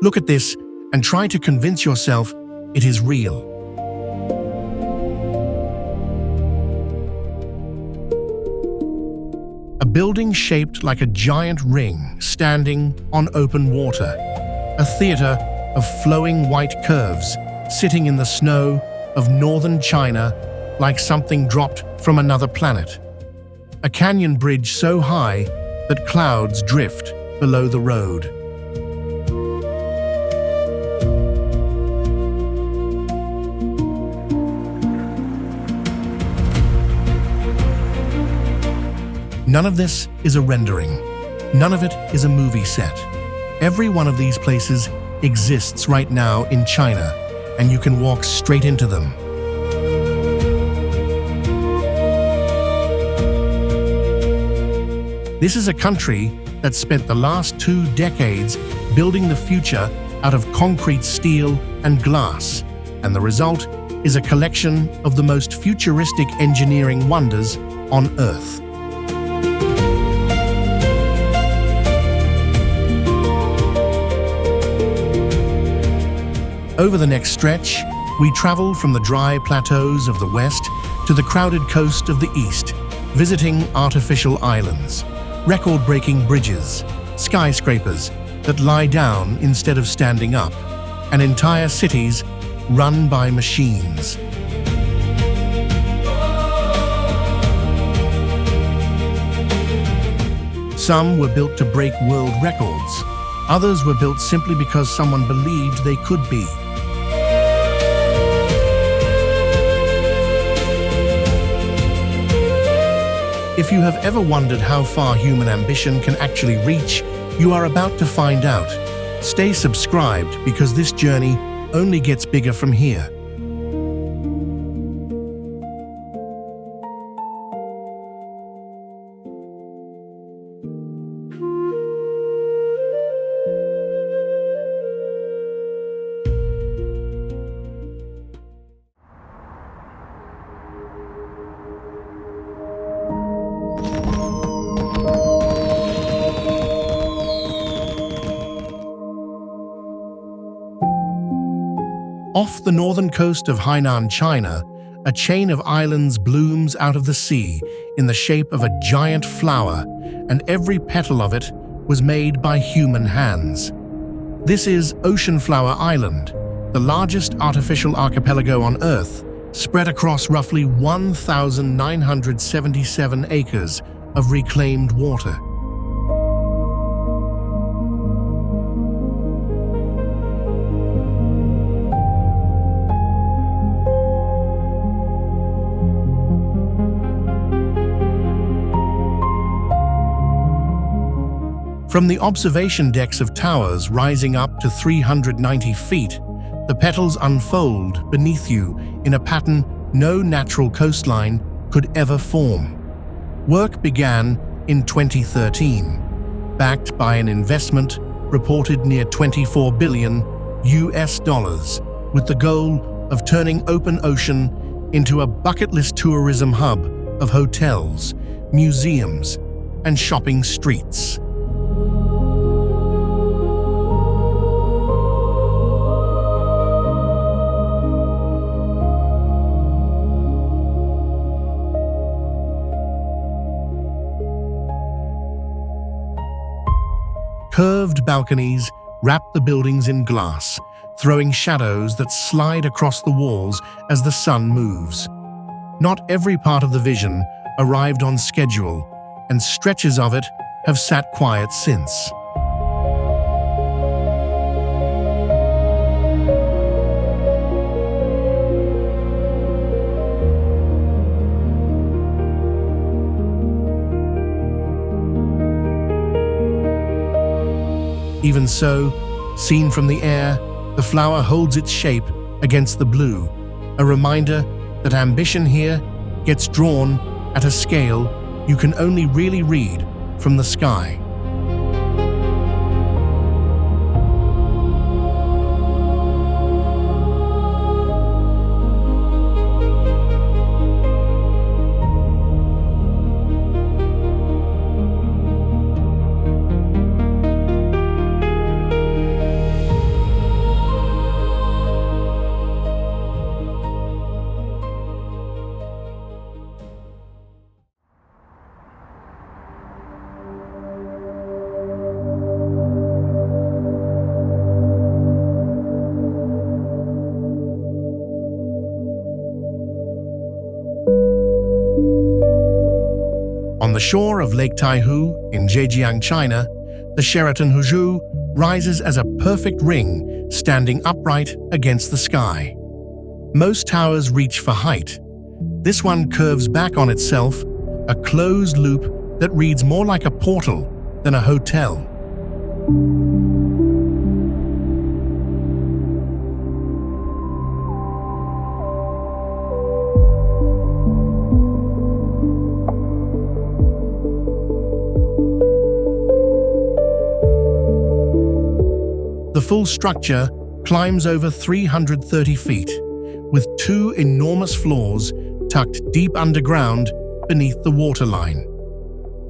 Look at this and try to convince yourself it is real. A building shaped like a giant ring standing on open water. A theater of flowing white curves sitting in the snow of northern China like something dropped from another planet. A canyon bridge so high that clouds drift below the road. None of this is a rendering. None of it is a movie set. Every one of these places exists right now in China, and you can walk straight into them. This is a country that spent the last 2 decades building the future out of concrete, steel, and glass, and the result is a collection of the most futuristic engineering wonders on Earth. Over the next stretch, we travel from the dry plateaus of the west to the crowded coast of the east, visiting artificial islands, record-breaking bridges, skyscrapers that lie down instead of standing up, and entire cities run by machines. Some were built to break world records. Others were built simply because someone believed they could be. If you have ever wondered how far human ambition can actually reach, you are about to find out. Stay subscribed because this journey only gets bigger from here. Off the northern coast of Hainan, China, a chain of islands blooms out of the sea in the shape of a giant flower, and every petal of it was made by human hands. This is Ocean Flower Island, the largest artificial archipelago on Earth, spread across roughly 1,977 acres of reclaimed water. From the observation decks of towers rising up to 390 feet, the petals unfold beneath you in a pattern no natural coastline could ever form. Work began in 2013, backed by an investment reported near $24 billion, with the goal of turning open ocean into a bucket list tourism hub of hotels, museums, and shopping streets. Curved balconies wrap the buildings in glass, throwing shadows that slide across the walls as the sun moves. Not every part of the vision arrived on schedule, and stretches of it have sat quiet since. Even so, seen from the air, the flower holds its shape against the blue, a reminder that ambition here gets drawn at a scale you can only really read from the sky. the shore of Lake Taihu in Zhejiang, China, the Sheraton Huzhou rises as a perfect ring standing upright against the sky. Most towers reach for height. This one curves back on itself, a closed loop that reads more like a portal than a hotel. The full structure climbs over 330 feet, with two enormous floors tucked deep underground beneath the waterline.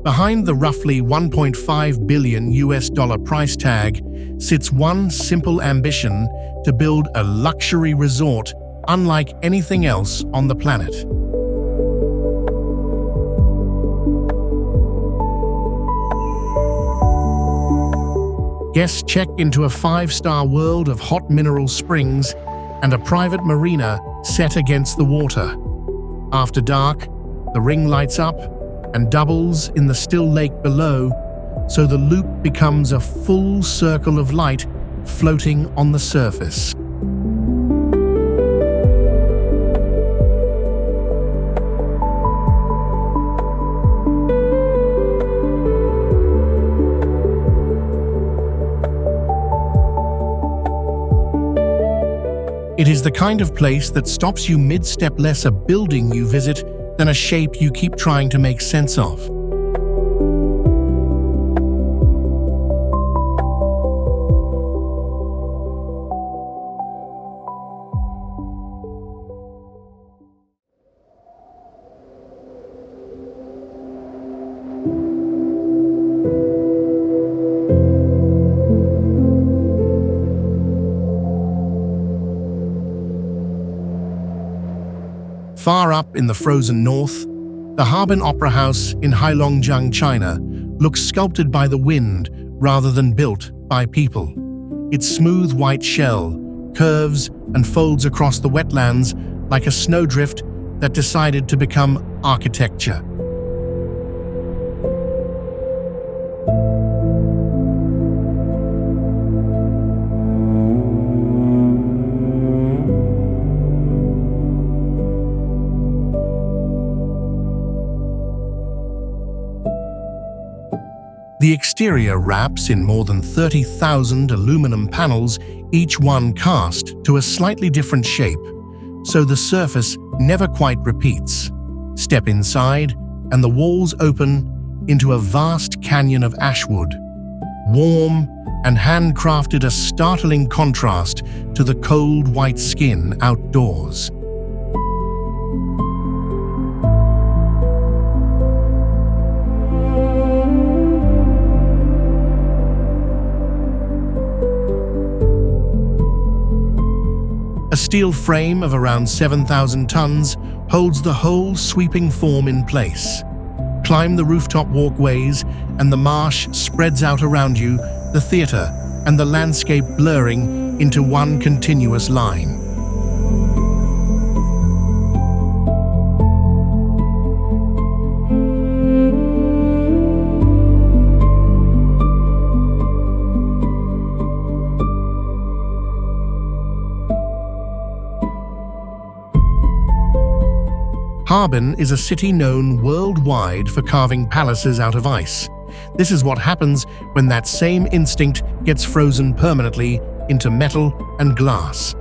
Behind the roughly $1.5 billion price tag sits one simple ambition to build a luxury resort unlike anything else on the planet. Guests check into a 5-star world of hot mineral springs and a private marina set against the water. After dark, the ring lights up and doubles in the still lake below, so the loop becomes a full circle of light floating on the surface. It is the kind of place that stops you mid-step, less a building you visit than a shape you keep trying to make sense of. Far up in the frozen north, the Harbin Opera House in Heilongjiang, China, looks sculpted by the wind rather than built by people. Its smooth white shell curves and folds across the wetlands like a snowdrift that decided to become architecture. The exterior wraps in more than 30,000 aluminum panels, each one cast to a slightly different shape, so the surface never quite repeats. Step inside, and the walls open into a vast canyon of ashwood, warm and handcrafted, a startling contrast to the cold white skin outdoors. A steel frame of around 7,000 tons holds the whole sweeping form in place. Climb the rooftop walkways and the marsh spreads out around you, the theater and the landscape blurring into one continuous line. Harbin is a city known worldwide for carving palaces out of ice. This is what happens when that same instinct gets frozen permanently into metal and glass.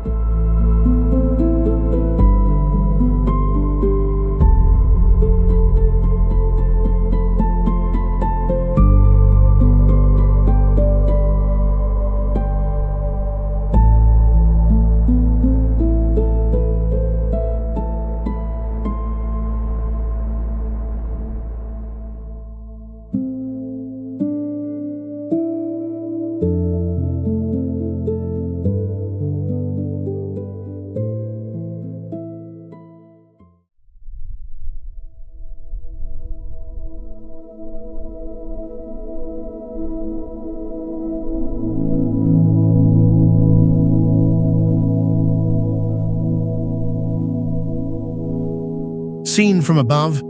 Seen from above,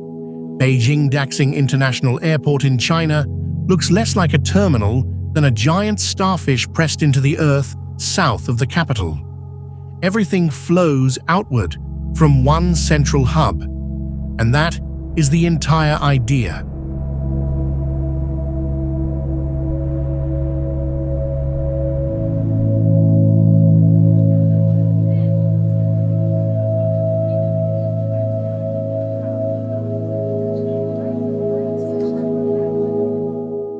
Beijing Daxing International Airport in China looks less like a terminal than a giant starfish pressed into the earth south of the capital. Everything flows outward from one central hub, and that is the entire idea.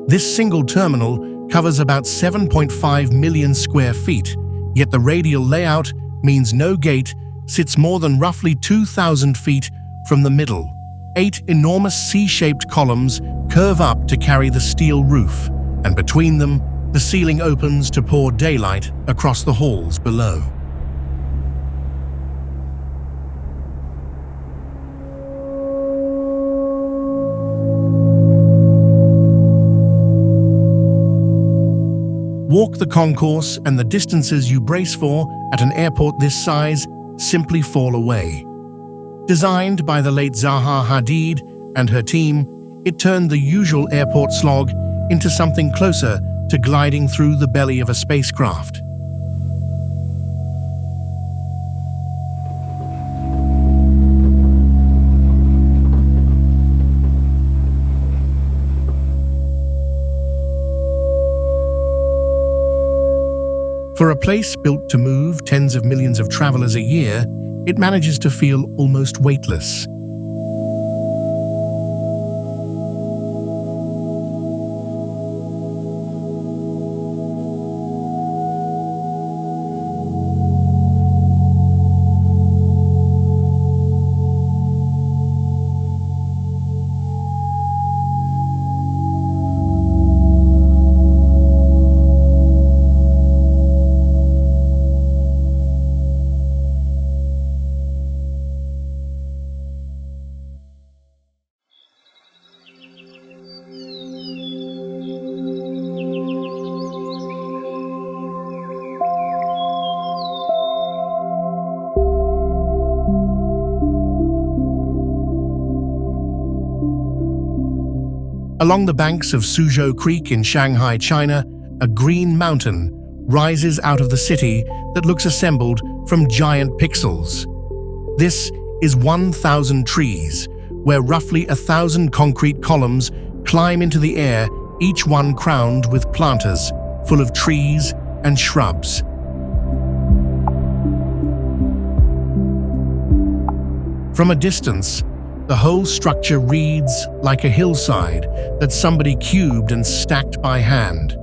This single terminal covers about 7.5 million square feet, yet the radial layout means no gate sits more than roughly 2,000 feet from the middle. 8 enormous C-shaped columns curve up to carry the steel roof, and between them, the ceiling opens to pour daylight across the halls below. Walk the concourse and the distances you brace for at an airport this size simply fall away. Designed by the late Zaha Hadid and her team, it turned the usual airport slog into something closer to gliding through the belly of a spacecraft. For a place built to move tens of millions of travelers a year, it manages to feel almost weightless. Along the banks of Suzhou Creek in Shanghai, China, a green mountain rises out of the city that looks assembled from giant pixels. This is 1,000 trees, where roughly 1,000 concrete columns climb into the air, each one crowned with planters full of trees and shrubs. From a distance, the whole structure reads like a hillside that somebody cubed and stacked by hand.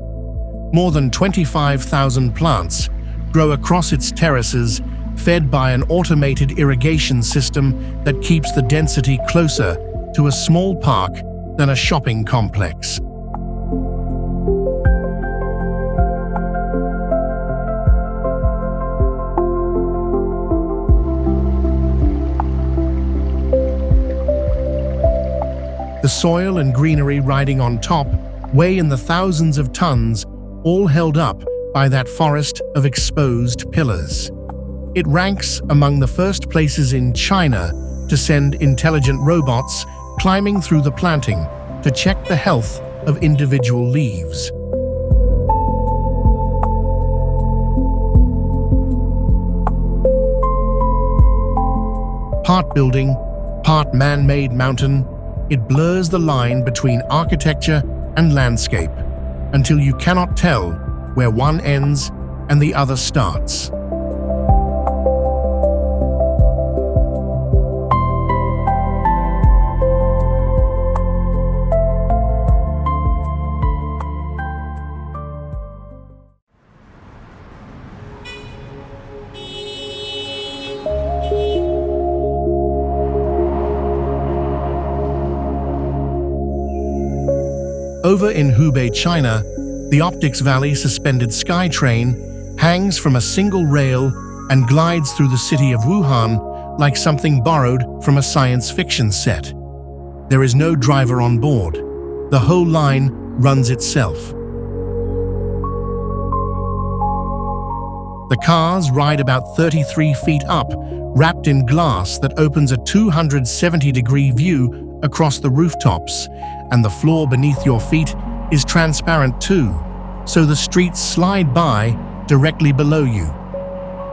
More than 25,000 plants grow across its terraces, fed by an automated irrigation system that keeps the density closer to a small park than a shopping complex. The soil and greenery riding on top weigh in the thousands of tons, all held up by that forest of exposed pillars. It ranks among the first places in China to send intelligent robots climbing through the planting to check the health of individual leaves. Part building, part man-made mountain, it blurs the line between architecture and landscape until you cannot tell where one ends and the other starts. Over in Hubei, China, the Optics Valley suspended SkyTrain hangs from a single rail and glides through the city of Wuhan like something borrowed from a science fiction set. There is no driver on board. The whole line runs itself. The cars ride about 33 feet up, wrapped in glass that opens a 270-degree view across the rooftops, and the floor beneath your feet is transparent too, so the streets slide by directly below you.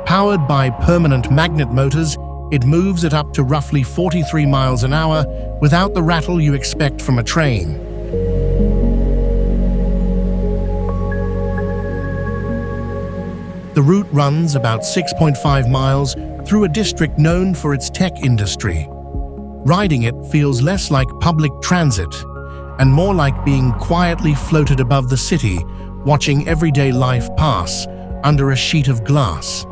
Powered by permanent magnet motors, it moves at up to roughly 43 miles an hour without the rattle you expect from a train. The route runs about 6.5 miles through a district known for its tech industry. Riding it feels less like public transit and more like being quietly floated above the city, watching everyday life pass under a sheet of glass.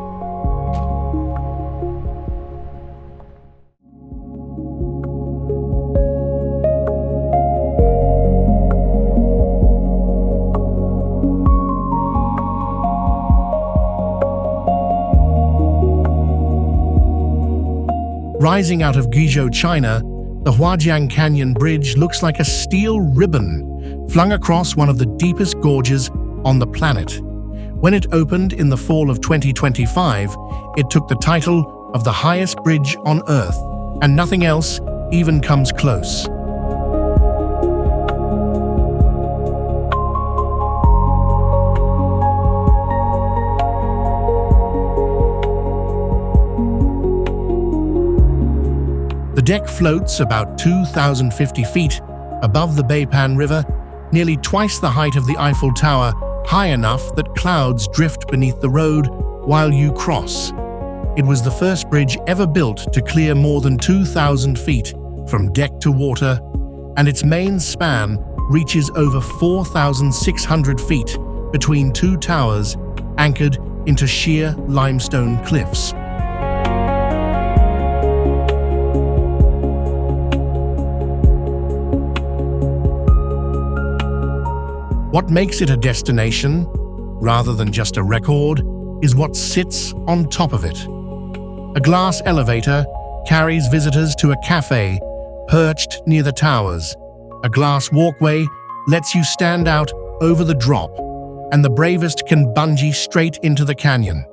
Rising out of Guizhou, China, the Huajiang Canyon Bridge looks like a steel ribbon flung across one of the deepest gorges on the planet. When it opened in the fall of 2025, it took the title of the highest bridge on Earth, and nothing else even comes close. The deck floats about 2,050 feet above the Beipan River, nearly twice the height of the Eiffel Tower, high enough that clouds drift beneath the road while you cross. It was the first bridge ever built to clear more than 2,000 feet from deck to water, and its main span reaches over 4,600 feet between two towers anchored into sheer limestone cliffs. What makes it a destination, rather than just a record, is what sits on top of it. A glass elevator carries visitors to a cafe perched near the towers. A glass walkway lets you stand out over the drop, and the bravest can bungee straight into the canyon.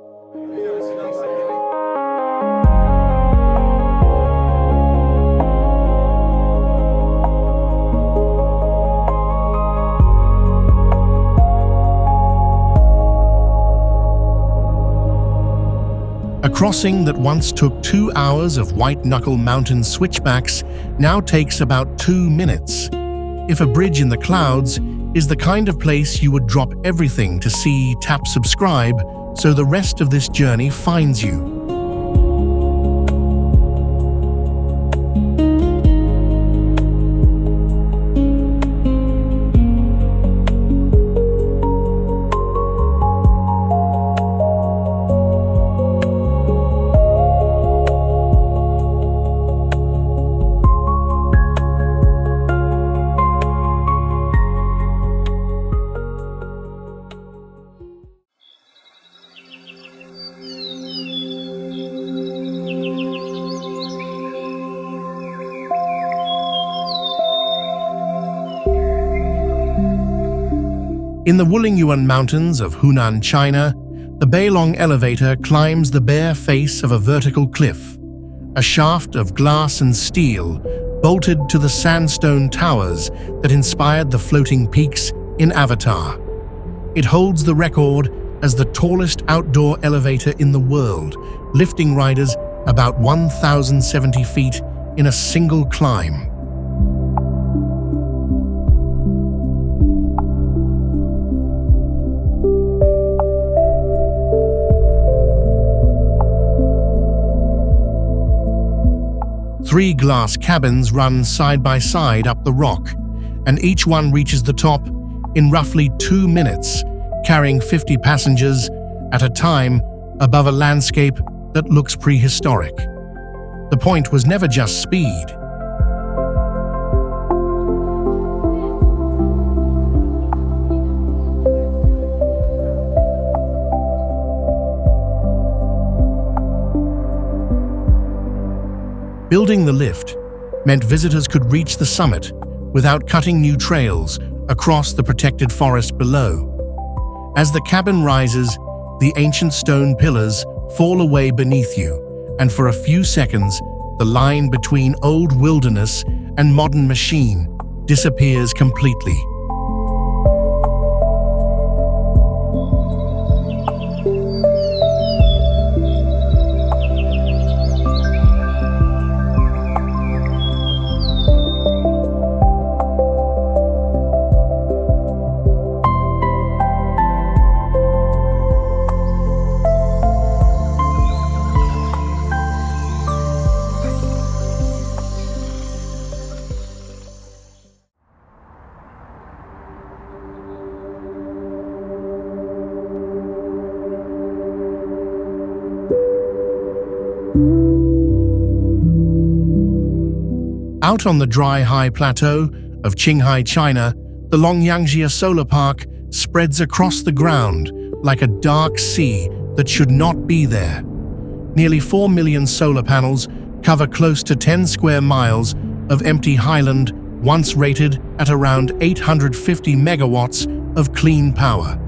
A crossing that once took 2 hours of white-knuckle mountain switchbacks now takes about 2 minutes. If a bridge in the clouds is the kind of place you would drop everything to see, tap subscribe so the rest of this journey finds you. In the Wulingyuan Mountains of Hunan, China, the Beilong elevator climbs the bare face of a vertical cliff, a shaft of glass and steel bolted to the sandstone towers that inspired the floating peaks in Avatar. It holds the record as the tallest outdoor elevator in the world, lifting riders about 1,070 feet in a single climb. Three glass cabins run side by side up the rock, and each one reaches the top in roughly 2 minutes, carrying 50 passengers at a time above a landscape that looks prehistoric. The point was never just speed. Building the lift meant visitors could reach the summit without cutting new trails across the protected forest below. As the cabin rises, the ancient stone pillars fall away beneath you, and for a few seconds, the line between old wilderness and modern machine disappears completely. Out on the dry high plateau of Qinghai, China, the Longyangxia Solar Park spreads across the ground like a dark sea that should not be there. Nearly 4 million solar panels cover close to 10 square miles of empty highland, once rated at around 850 megawatts of clean power.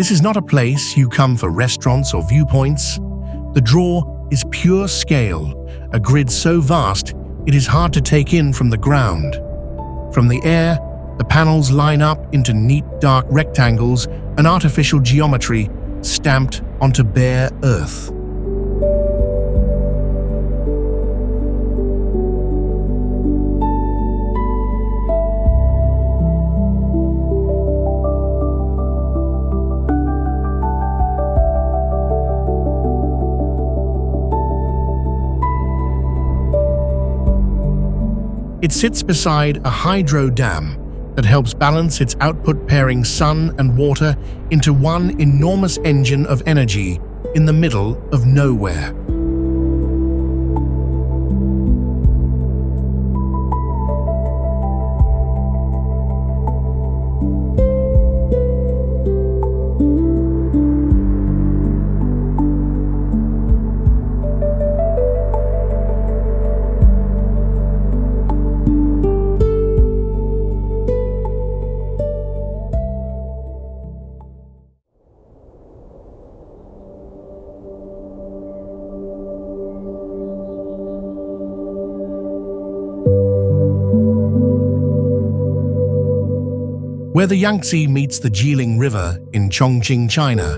This is not a place you come for restaurants or viewpoints. The draw is pure scale, a grid so vast it is hard to take in from the ground. From the air, the panels line up into neat dark rectangles, an artificial geometry stamped onto bare earth. It sits beside a hydro dam that helps balance its output, pairing sun and water into one enormous engine of energy in the middle of nowhere. Where the Yangtze meets the Jilin River in Chongqing, China,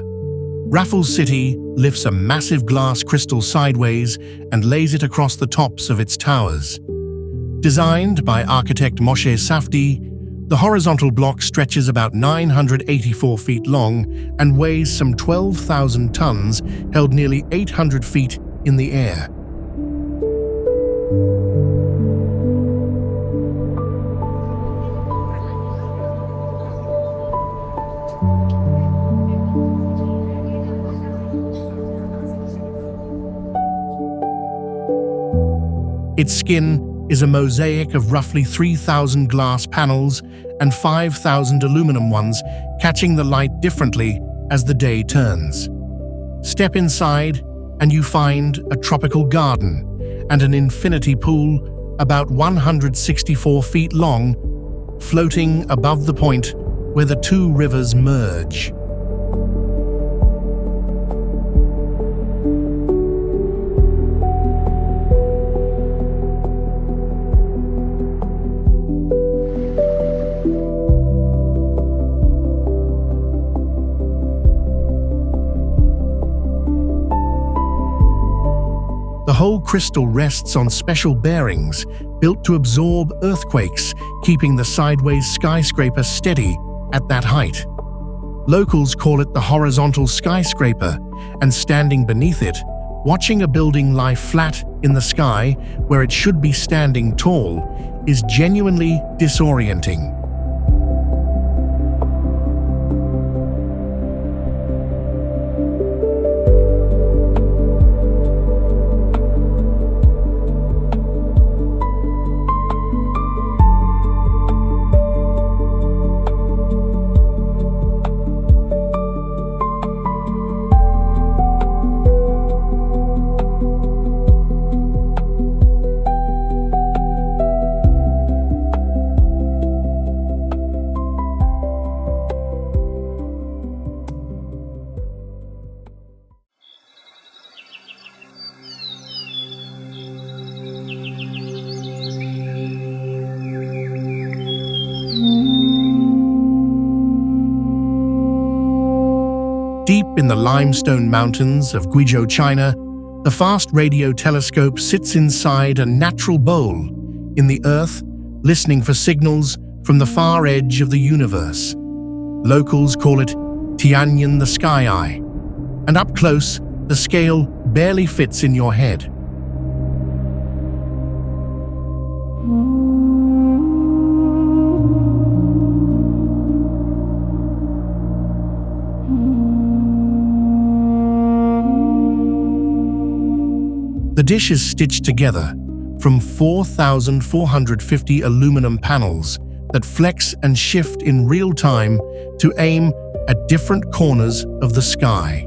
Raffles City lifts a massive glass crystal sideways and lays it across the tops of its towers. Designed by architect Moshe Safdie, the horizontal block stretches about 984 feet long and weighs some 12,000 tons, held nearly 800 feet in the air. Its skin is a mosaic of roughly 3,000 glass panels and 5,000 aluminum ones, catching the light differently as the day turns. Step inside and you find a tropical garden and an infinity pool about 164 feet long, floating above the point where the two rivers merge. The whole crystal rests on special bearings built to absorb earthquakes, keeping the sideways skyscraper steady at that height. Locals call it the horizontal skyscraper, and standing beneath it, watching a building lie flat in the sky where it should be standing tall, is genuinely disorienting. Deep in the limestone mountains of Guizhou, China, the fast radio telescope sits inside a natural bowl in the earth, listening for signals from the far edge of the universe. Locals call it Tianyan the Sky Eye, and up close, the scale barely fits in your head. The dish is stitched together from 4,450 aluminum panels that flex and shift in real time to aim at different corners of the sky.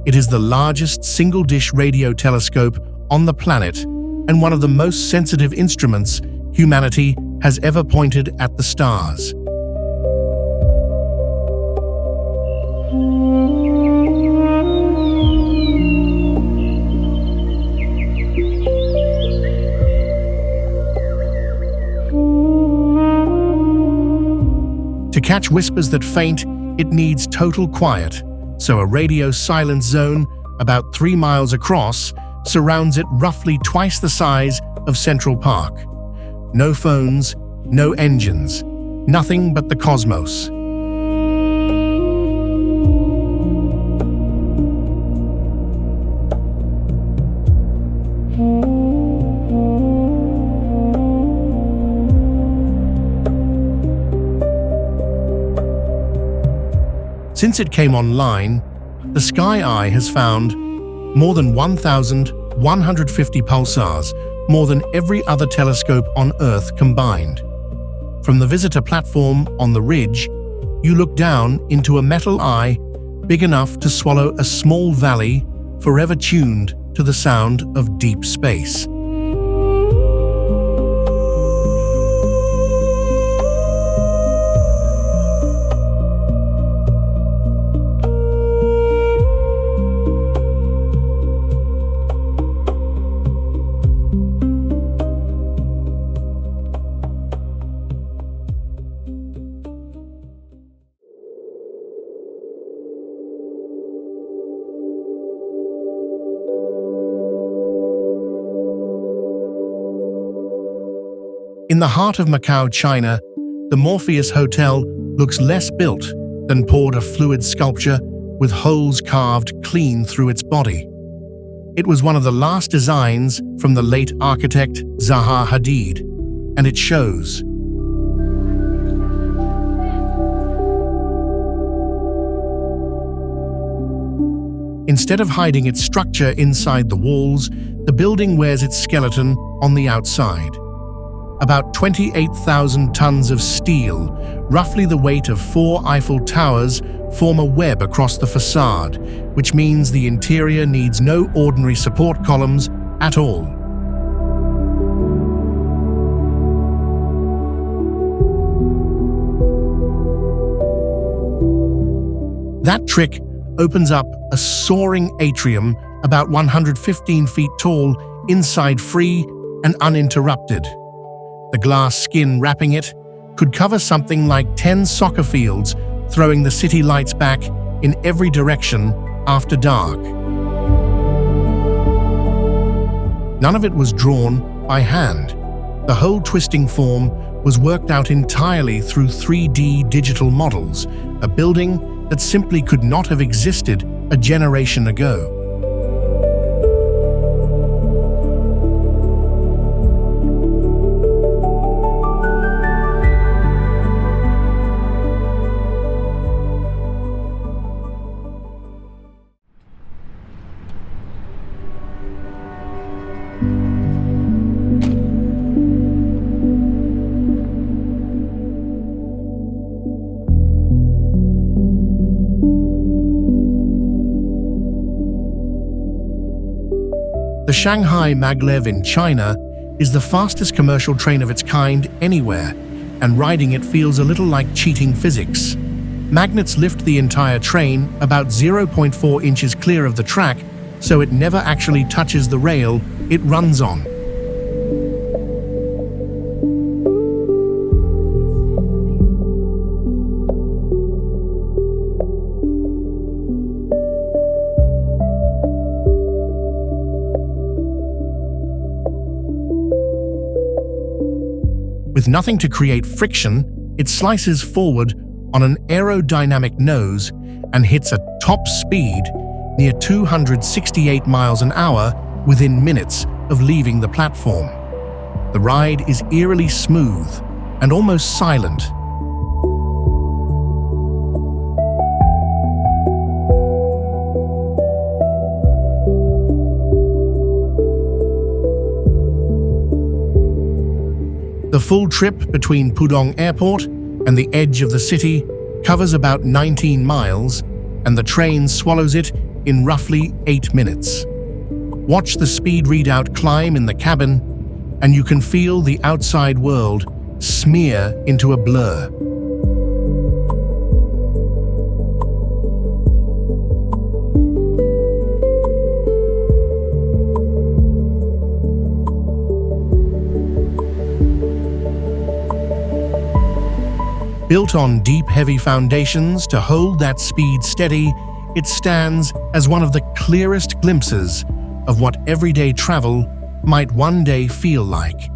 It is the largest single-dish radio telescope on the planet and one of the most sensitive instruments humanity has ever pointed at the stars. To catch whispers that faint, it needs total quiet, so a radio silence zone about 3 miles across surrounds it, roughly twice the size of Central Park. No phones, no engines, nothing but the cosmos. Since it came online, the Sky Eye has found more than 1,150 pulsars, more than every other telescope on Earth combined. From the visitor platform on the ridge, you look down into a metal eye big enough to swallow a small valley, forever tuned to the sound of deep space. In the heart of Macau, China, the Morpheus Hotel looks less built than poured a fluid sculpture with holes carved clean through its body. It was one of the last designs from the late architect Zaha Hadid, and it shows. Instead of hiding its structure inside the walls, the building wears its skeleton on the outside. About 28,000 tons of steel, roughly the weight of 4 Eiffel Towers, form a web across the facade, which means the interior needs no ordinary support columns at all. That trick opens up a soaring atrium about 115 feet tall, inside free and uninterrupted. The glass skin wrapping it could cover something like 10 soccer fields, throwing the city lights back in every direction after dark. None of it was drawn by hand. The whole twisting form was worked out entirely through 3D digital models, a building that simply could not have existed a generation ago. The Shanghai Maglev in China is the fastest commercial train of its kind anywhere, and riding it feels a little like cheating physics. Magnets lift the entire train about 0.4 inches clear of the track, so it never actually touches the rail it runs on. With nothing to create friction, it slices forward on an aerodynamic nose and hits a top speed near 268 miles an hour within minutes of leaving the platform. The ride is eerily smooth and almost silent. The full trip between Pudong Airport and the edge of the city covers about 19 miles, and the train swallows it in roughly 8 minutes. Watch the speed readout climb in the cabin, and you can feel the outside world smear into a blur. Built on deep, heavy foundations to hold that speed steady, it stands as one of the clearest glimpses of what everyday travel might one day feel like.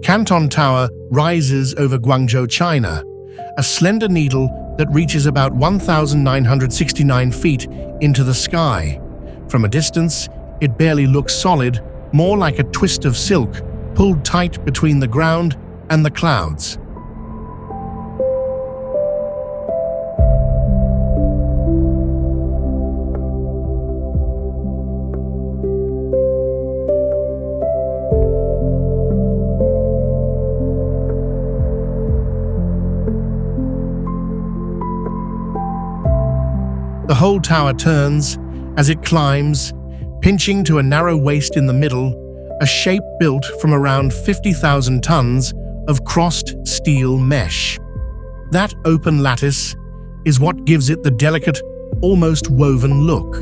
Canton Tower rises over Guangzhou, China, a slender needle that reaches about 1,969 feet into the sky. From a distance, it barely looks solid, more like a twist of silk pulled tight between the ground and the clouds. The whole tower turns as it climbs, pinching to a narrow waist in the middle, a shape built from around 50,000 tons of crossed steel mesh. That open lattice is what gives it the delicate, almost woven look.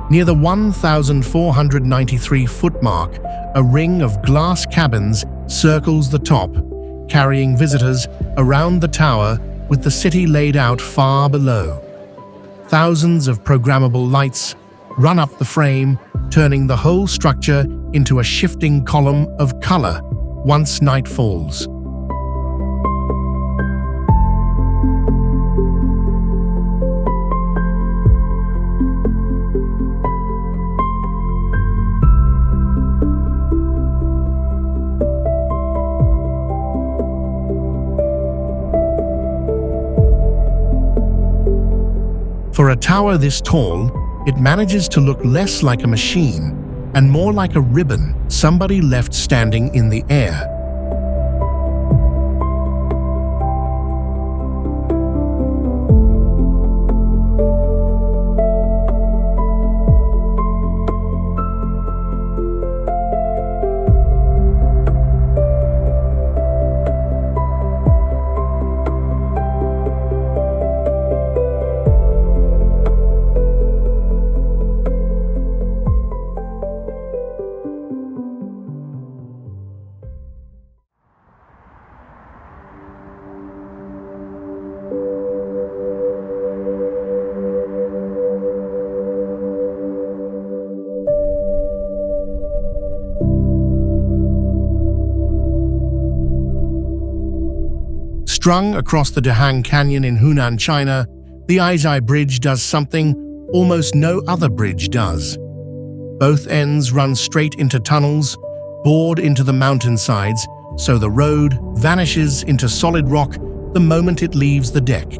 Near the 1,493-foot mark, a ring of glass cabins circles the top, carrying visitors around the tower with the city laid out far below. Thousands of programmable lights run up the frame, turning the whole structure into a shifting column of color once night falls. For a tower this tall, it manages to look less like a machine and more like a ribbon somebody left standing in the air. Strung across the Dahang Canyon in Hunan, China, the Aizhai Bridge does something almost no other bridge does. Both ends run straight into tunnels, bored into the mountainsides, so the road vanishes into solid rock the moment it leaves the deck.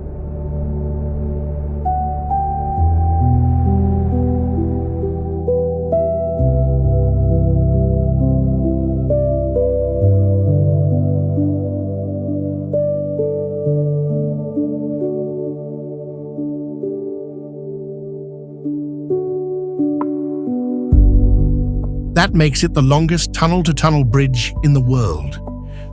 That makes it the longest tunnel-to-tunnel bridge in the world.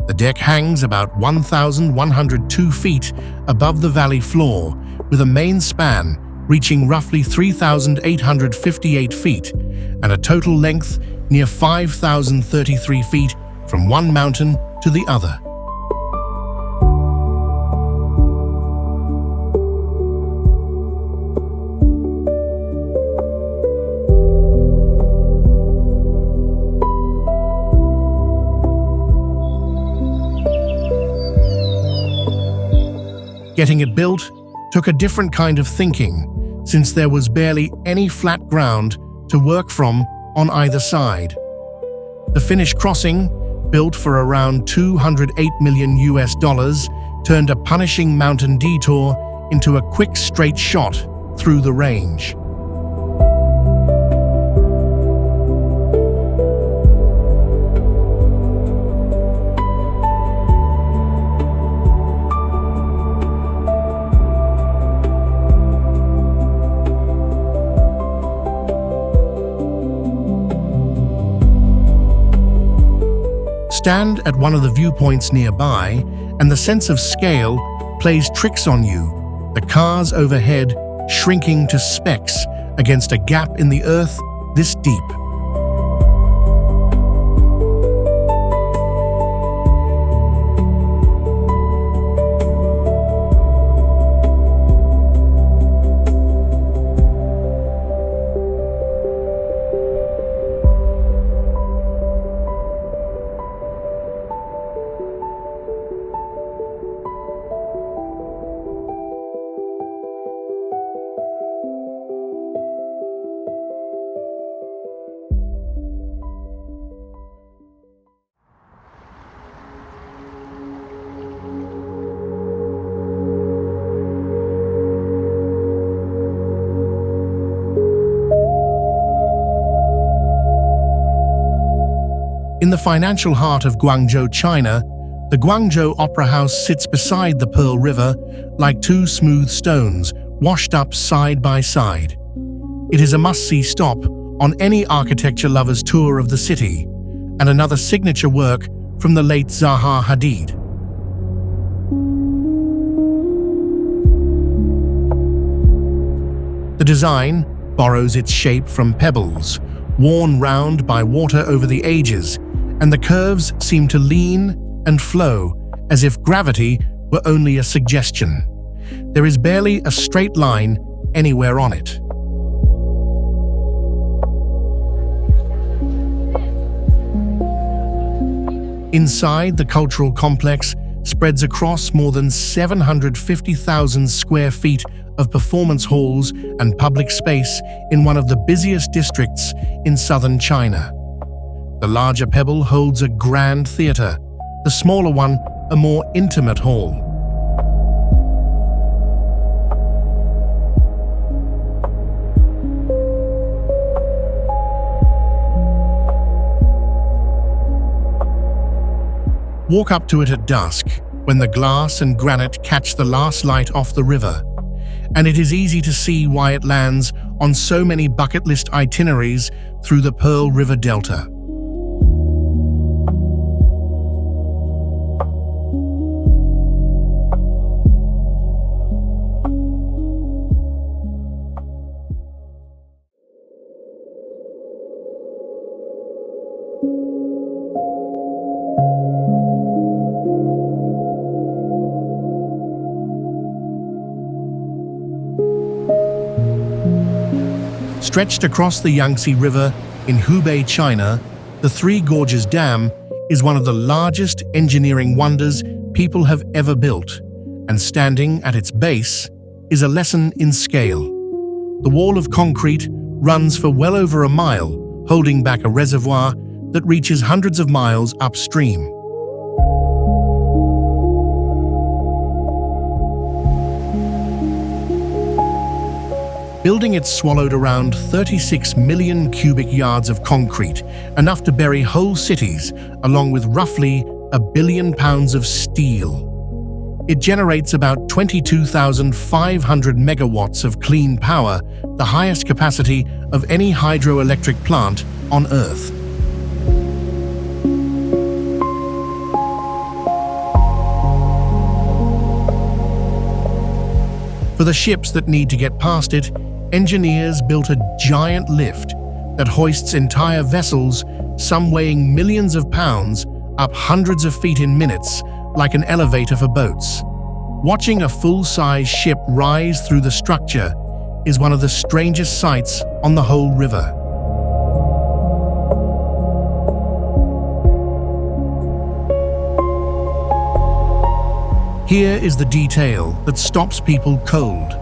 The deck hangs about 1,102 feet above the valley floor, with a main span reaching roughly 3,858 feet and a total length near 5,033 feet from one mountain to the other. Getting it built took a different kind of thinking, since there was barely any flat ground to work from on either side. The Finnish crossing, built for around $208 million, turned a punishing mountain detour into a quick straight shot through the range. Stand at one of the viewpoints nearby, and the sense of scale plays tricks on you, the cars overhead shrinking to specks against a gap in the earth this deep. In the financial heart of Guangzhou, China, the Guangzhou Opera House sits beside the Pearl River like two smooth stones washed up side by side. It is a must-see stop on any architecture lover's tour of the city, and another signature work from the late Zaha Hadid. The design borrows its shape from pebbles, worn round by water over the ages, and the curves seem to lean and flow as if gravity were only a suggestion. There is barely a straight line anywhere on it. Inside, the cultural complex spreads across more than 750,000 square feet of performance halls and public space in one of the busiest districts in southern China. The larger pebble holds a grand theater, the smaller one a more intimate hall. Walk up to it at dusk, when the glass and granite catch the last light off the river, and it is easy to see why it lands on so many bucket list itineraries through the Pearl River Delta. Stretched across the Yangtze River in Hubei, China, the Three Gorges Dam is one of the largest engineering wonders people have ever built, and standing at its base is a lesson in scale. The wall of concrete runs for well over a mile, holding back a reservoir that reaches hundreds of miles upstream. Building it swallowed around 36 million cubic yards of concrete, enough to bury whole cities, along with roughly 1 billion pounds of steel. It generates about 22,500 megawatts of clean power, the highest capacity of any hydroelectric plant on Earth. For the ships that need to get past it, engineers built a giant lift that hoists entire vessels, some weighing millions of pounds, up hundreds of feet in minutes, like an elevator for boats. Watching a full-size ship rise through the structure is one of the strangest sights on the whole river. Here is the detail that stops people cold.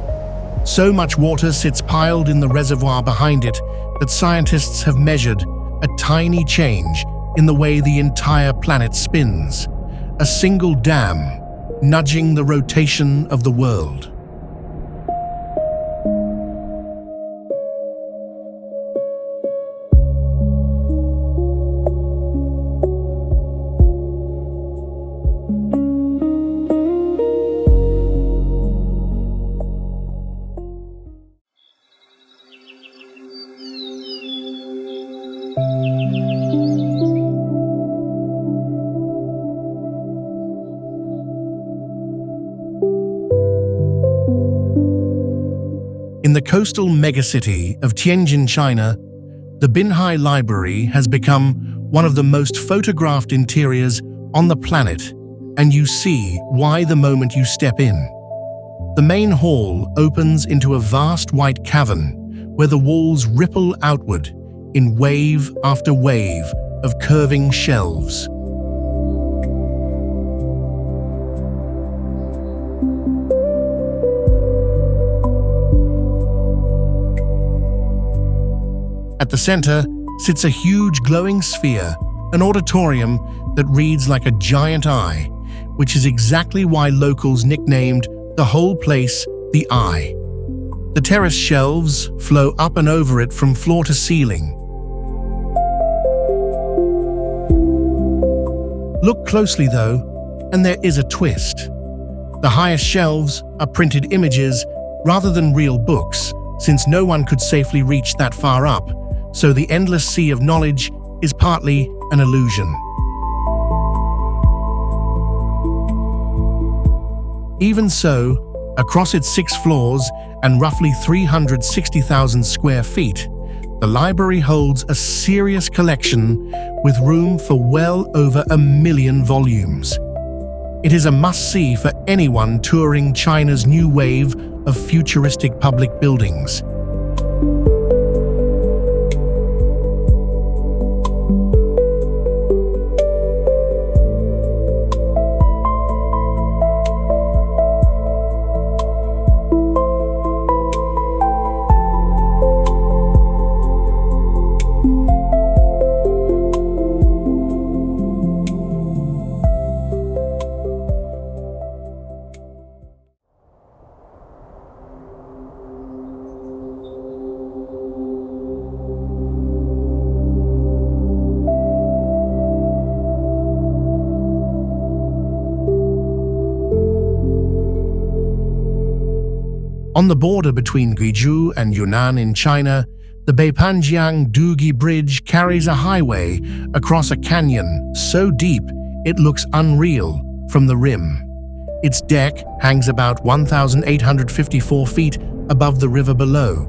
So much water sits piled in the reservoir behind it that scientists have measured a tiny change in the way the entire planet spins, a single dam nudging the rotation of the world. In the coastal megacity of Tianjin, China, the Binhai Library has become one of the most photographed interiors on the planet, and you see why the moment you step in. The main hall opens into a vast white cavern where the walls ripple outward in wave after wave of curving shelves. At the center sits a huge glowing sphere, an auditorium that reads like a giant eye, which is exactly why locals nicknamed the whole place the Eye. The terrace shelves flow up and over it from floor to ceiling. Look closely though, and there is a twist. The highest shelves are printed images rather than real books, since no one could safely reach that far up, so the endless sea of knowledge is partly an illusion. Even so, across its 6 floors and roughly 360,000 square feet, the library holds a serious collection with room for well over 1 million volumes. It is a must-see for anyone touring China's new wave of futuristic public buildings. On the border between Guizhou and Yunnan in China, the Beipanjiang Dugi Bridge carries a highway across a canyon so deep it looks unreal from the rim. Its deck hangs about 1,854 feet above the river below.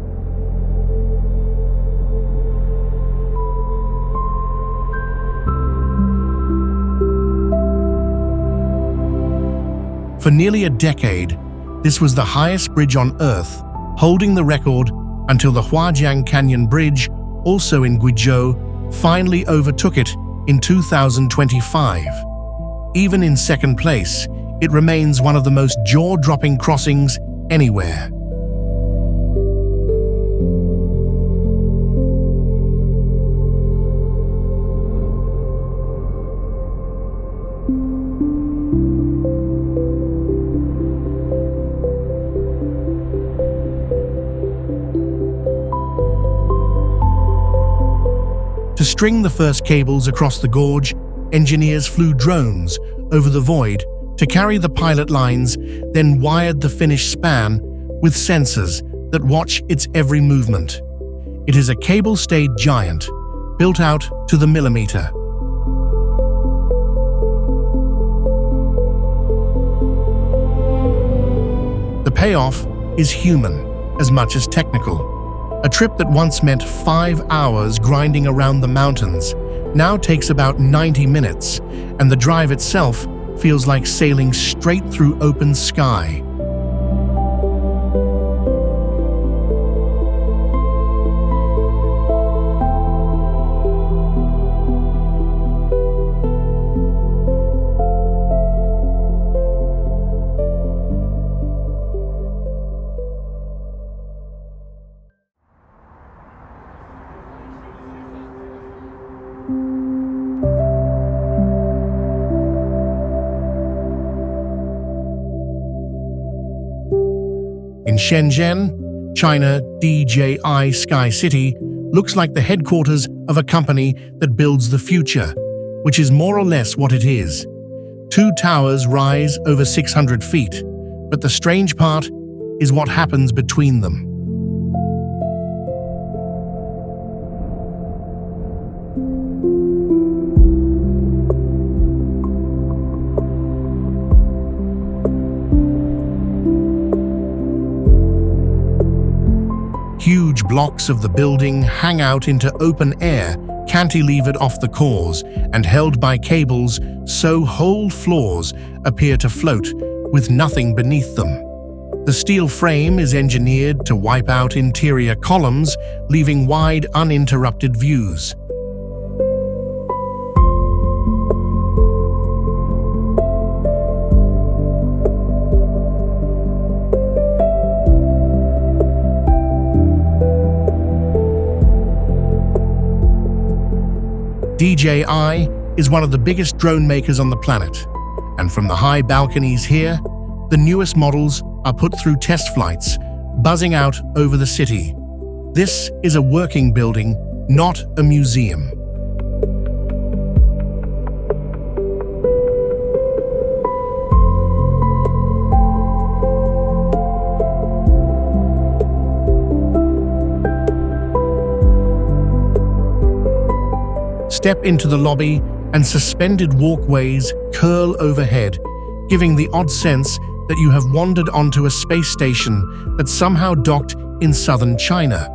For nearly a decade, this was the highest bridge on Earth, holding the record until the Huajiang Canyon Bridge, also in Guizhou, finally overtook it in 2025. Even in second place, it remains one of the most jaw-dropping crossings anywhere. To string the first cables across the gorge, engineers flew drones over the void to carry the pilot lines, then wired the finished span with sensors that watch its every movement. It is a cable-stayed giant, built out to the millimeter. The payoff is human as much as technical. A trip that once meant 5 hours grinding around the mountains now takes about 90 minutes, and the drive itself feels like sailing straight through open sky. In Shenzhen, China, DJI Sky City looks like the headquarters of a company that builds the future, which is more or less what it is. 2 towers rise over 600 feet, but the strange part is what happens between them. Huge blocks of the building hang out into open air, cantilevered off the cores and held by cables, so whole floors appear to float with nothing beneath them. The steel frame is engineered to wipe out interior columns, leaving wide, uninterrupted views. DJI is one of the biggest drone makers on the planet, and from the high balconies here, the newest models are put through test flights, buzzing out over the city. This is a working building, not a museum. Step into the lobby and suspended walkways curl overhead, giving the odd sense that you have wandered onto a space station that somehow docked in southern China.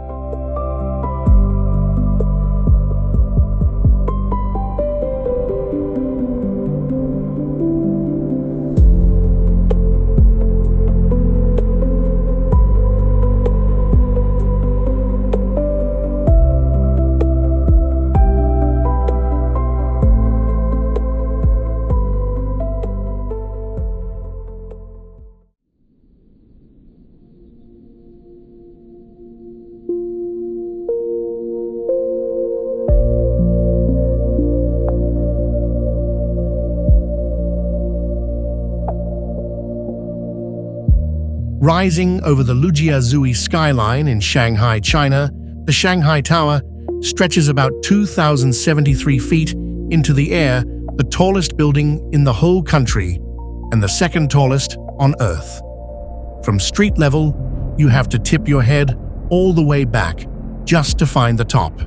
Rising over the Lujiazui skyline in Shanghai, China, the Shanghai Tower stretches about 2,073 feet into the air, the tallest building in the whole country and the second tallest on Earth. From street level, you have to tip your head all the way back just to find the top.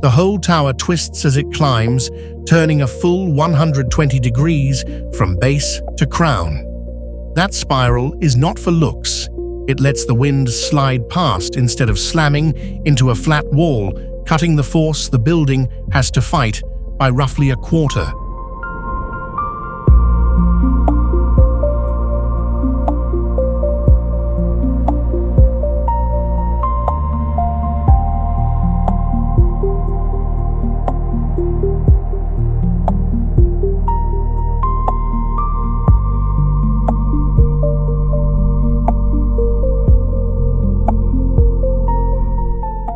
The whole tower twists as it climbs, turning a full 120 degrees from base to crown. That spiral is not for looks. It lets the wind slide past instead of slamming into a flat wall, cutting the force the building has to fight by roughly a quarter.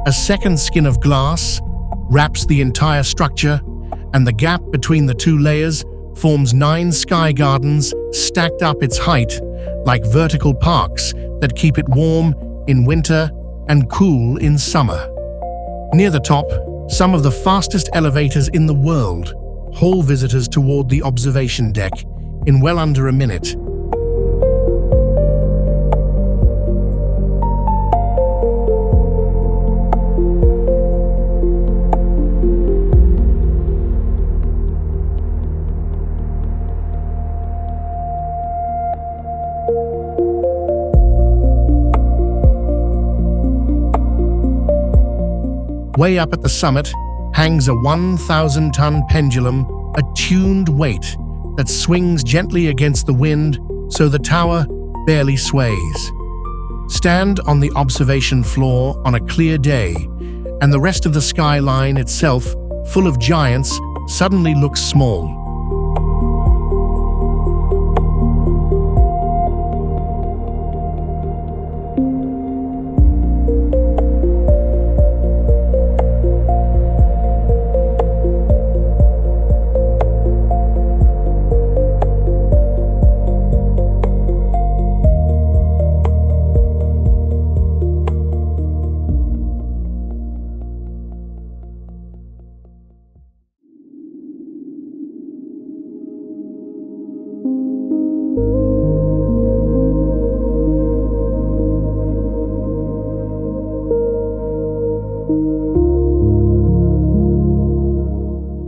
A second skin of glass, wraps the entire structure, and the gap between the two layers forms 9 sky gardens stacked up its height like vertical parks that keep it warm in winter and cool in summer. Near the top, some of the fastest elevators in the world haul visitors toward the observation deck in well under a minute. Way up at the summit hangs a 1,000-ton pendulum, a tuned weight that swings gently against the wind so the tower barely sways. Stand on the observation floor on a clear day, and the rest of the skyline itself, full of giants, suddenly looks small.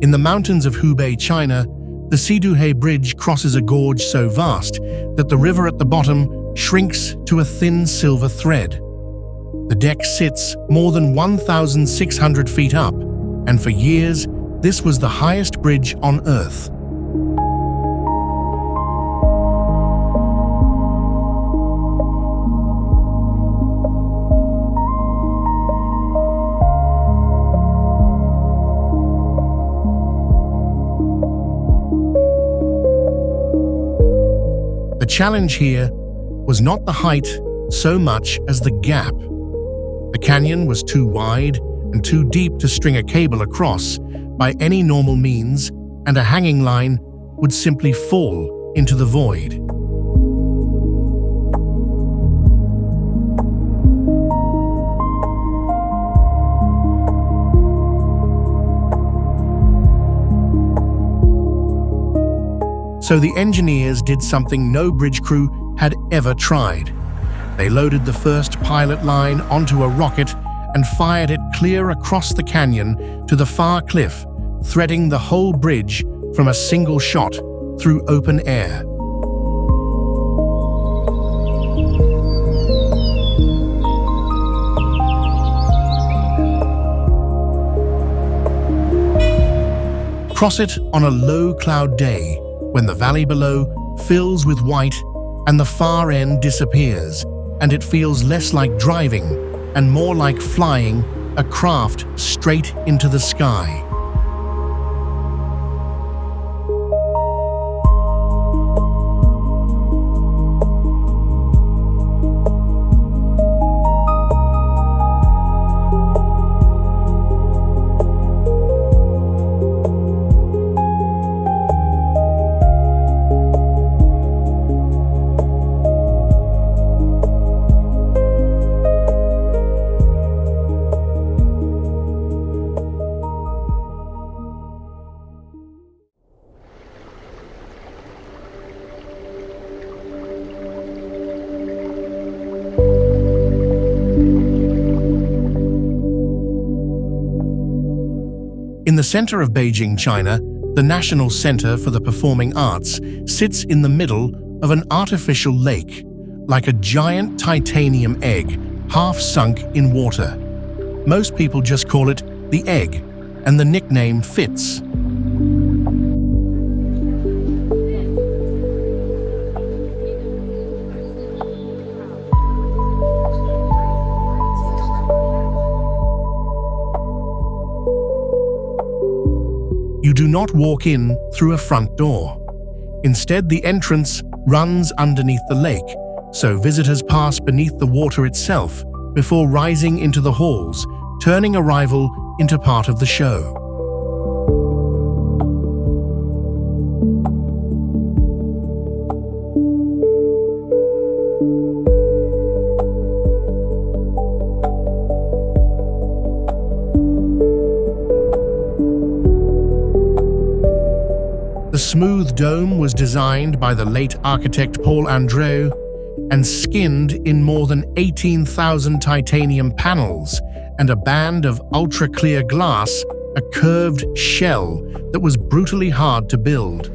In the mountains of Hubei, China, the Siduhe Bridge crosses a gorge so vast that the river at the bottom shrinks to a thin silver thread. The deck sits more than 1,600 feet up, and for years, this was the highest bridge on Earth. The challenge here was not the height so much as the gap. The canyon was too wide and too deep to string a cable across by any normal means, and a hanging line would simply fall into the void. So the engineers did something no bridge crew had ever tried. They loaded the first pilot line onto a rocket and fired it clear across the canyon to the far cliff, threading the whole bridge from a single shot through open air. Cross it on a low cloud day, when the valley below fills with white and the far end disappears, and it feels less like driving and more like flying a craft straight into the sky. In the center of Beijing, China, the National Center for the Performing Arts sits in the middle of an artificial lake, like a giant titanium egg, half sunk in water. Most people just call it the egg, and the nickname fits. You do not walk in through a front door. Instead, the entrance runs underneath the lake, so visitors pass beneath the water itself before rising into the halls, turning arrival into part of the show. The smooth dome was designed by the late architect Paul Andreu and skinned in more than 18,000 titanium panels and a band of ultra-clear glass, a curved shell that was brutally hard to build.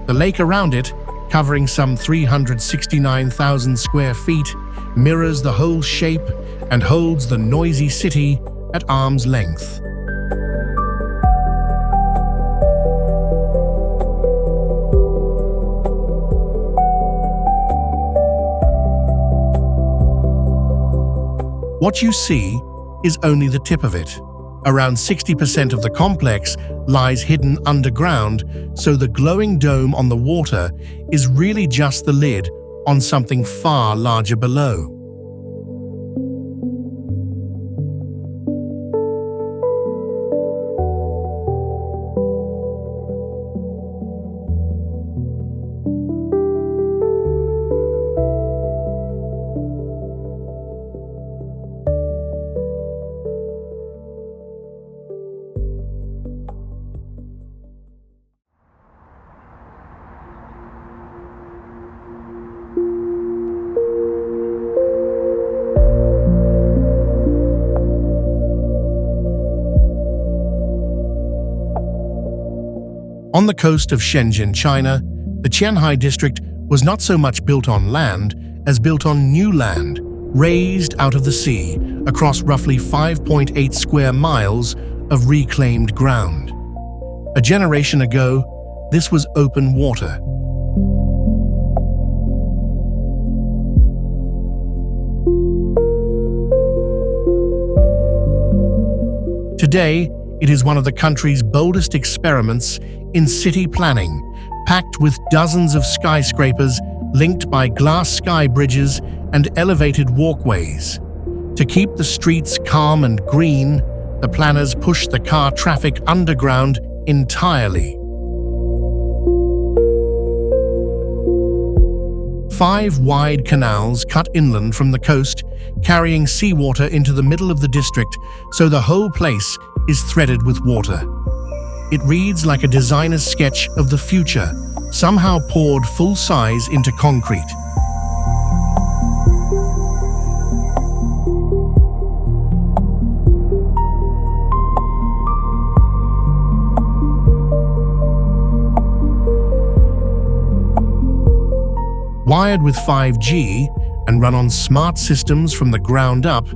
The lake around it, covering some 369,000 square feet, mirrors the whole shape and holds the noisy city at arm's length. What you see is only the tip of it. Around 60% of the complex lies hidden underground, so the glowing dome on the water is really just the lid on something far larger below. On the coast of Shenzhen, China, the Qianhai district was not so much built on land as built on new land, raised out of the sea, across roughly 5.8 square miles of reclaimed ground. A generation ago, this was open water. Today, it is one of the country's boldest experiments in city planning, packed with dozens of skyscrapers linked by glass sky bridges and elevated walkways. To keep the streets calm and green, the planners pushed the car traffic underground entirely. 5 wide canals cut inland from the coast, carrying seawater into the middle of the district, so the whole place is threaded with water. It reads like a designer's sketch of the future, somehow poured full size into concrete. Wired with 5G and run on smart systems from the ground up,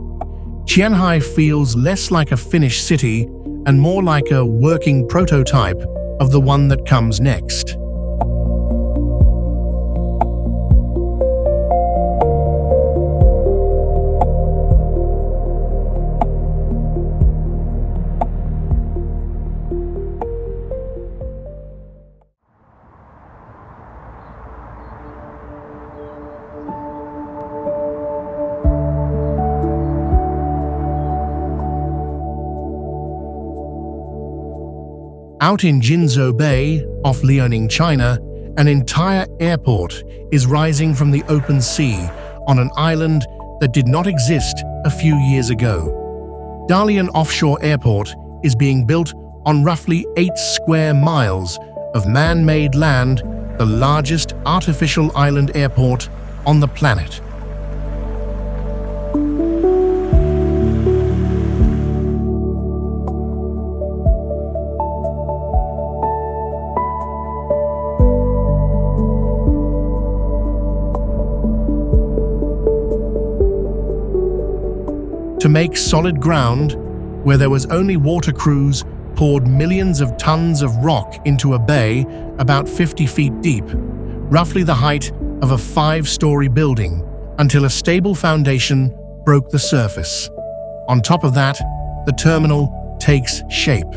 Qianhai feels less like a finished city and more like a working prototype of the one that comes next. Out in Jinzhou Bay, off Liaoning, China, an entire airport is rising from the open sea on an island that did not exist a few years ago. Dalian Offshore Airport is being built on roughly 8 square miles of man-made land, the largest artificial island airport on the planet. To make solid ground, where there was only water crews poured millions of tons of rock into a bay about 50 feet deep, roughly the height of a 5-story building, until a stable foundation broke the surface. On top of that, the terminal takes shape.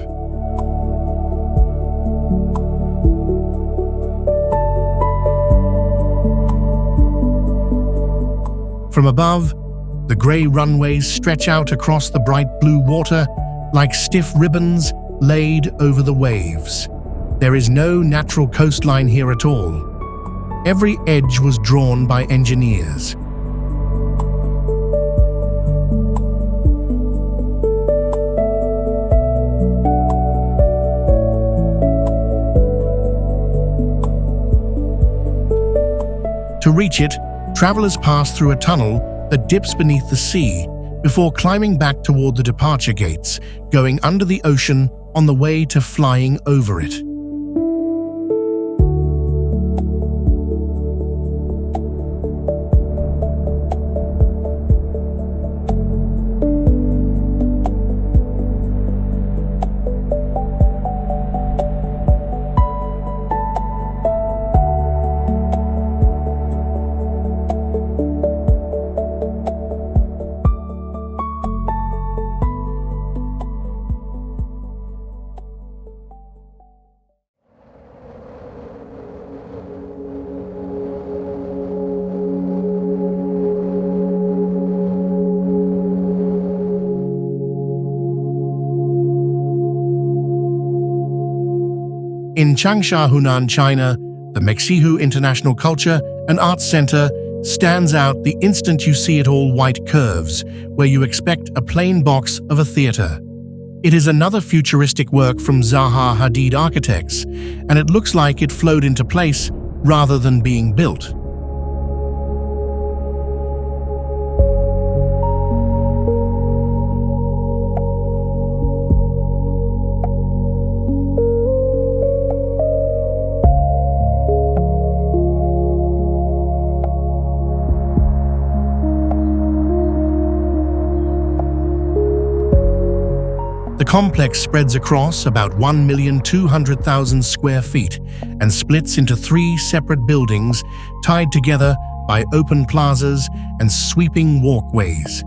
From above, the grey runways stretch out across the bright blue water, like stiff ribbons laid over the waves. There is no natural coastline here at all. Every edge was drawn by engineers. To reach it, travelers pass through a tunnel that dips beneath the sea before climbing back toward the departure gates, going under the ocean on the way to flying over it. In Changsha, Hunan, China, the Mexihu International Culture and Arts Center stands out the instant you see it all white curves, where you expect a plain box of a theater. It is another futuristic work from Zaha Hadid architects, and it looks like it flowed into place rather than being built. The complex spreads across about 1,200,000 square feet and splits into 3 separate buildings tied together by open plazas and sweeping walkways.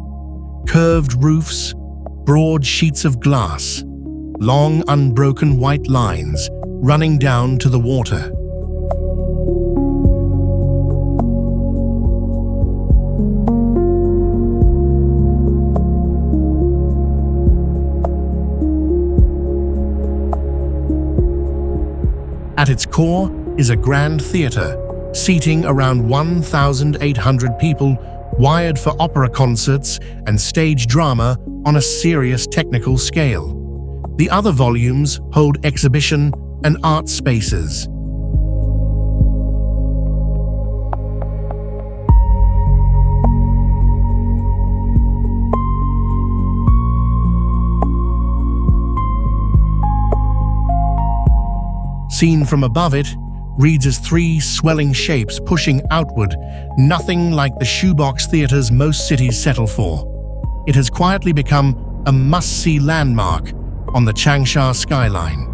Curved roofs, broad sheets of glass, long unbroken white lines running down to the water. At its core is a grand theater, seating around 1,800 people, wired for opera concerts and stage drama on a serious technical scale. The other volumes hold exhibition and art spaces. Seen from above, it reads as 3 swelling shapes pushing outward, nothing like the shoebox theaters most cities settle for. It has quietly become a must-see landmark on the Changsha skyline.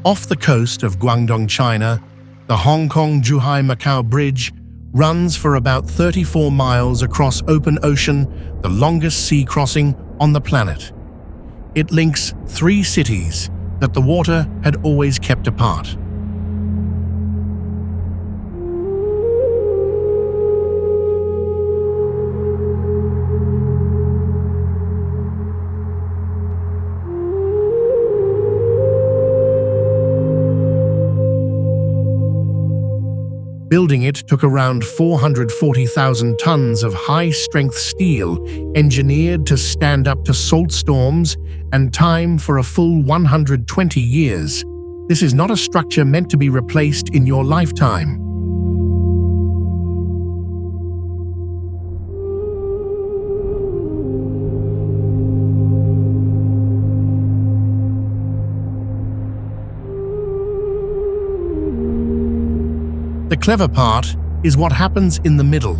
Off the coast of Guangdong, China, the Hong Kong-Zhuhai-Macau Bridge runs for about 34 miles across open ocean, the longest sea crossing on the planet. It links 3 cities that the water had always kept apart. Building it took around 440,000 tons of high-strength steel, engineered to stand up to salt storms and time for a full 120 years. This is not a structure meant to be replaced in your lifetime. clever part is what happens in the middle,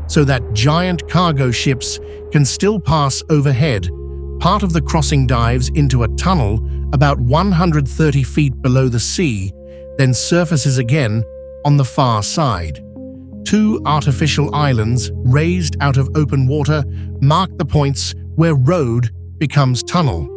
so that giant cargo ships can still pass overhead. Part of the crossing dives into a tunnel about 130 feet below the sea, then surfaces again on the far side. Two artificial islands raised out of open water mark the points where road becomes tunnel.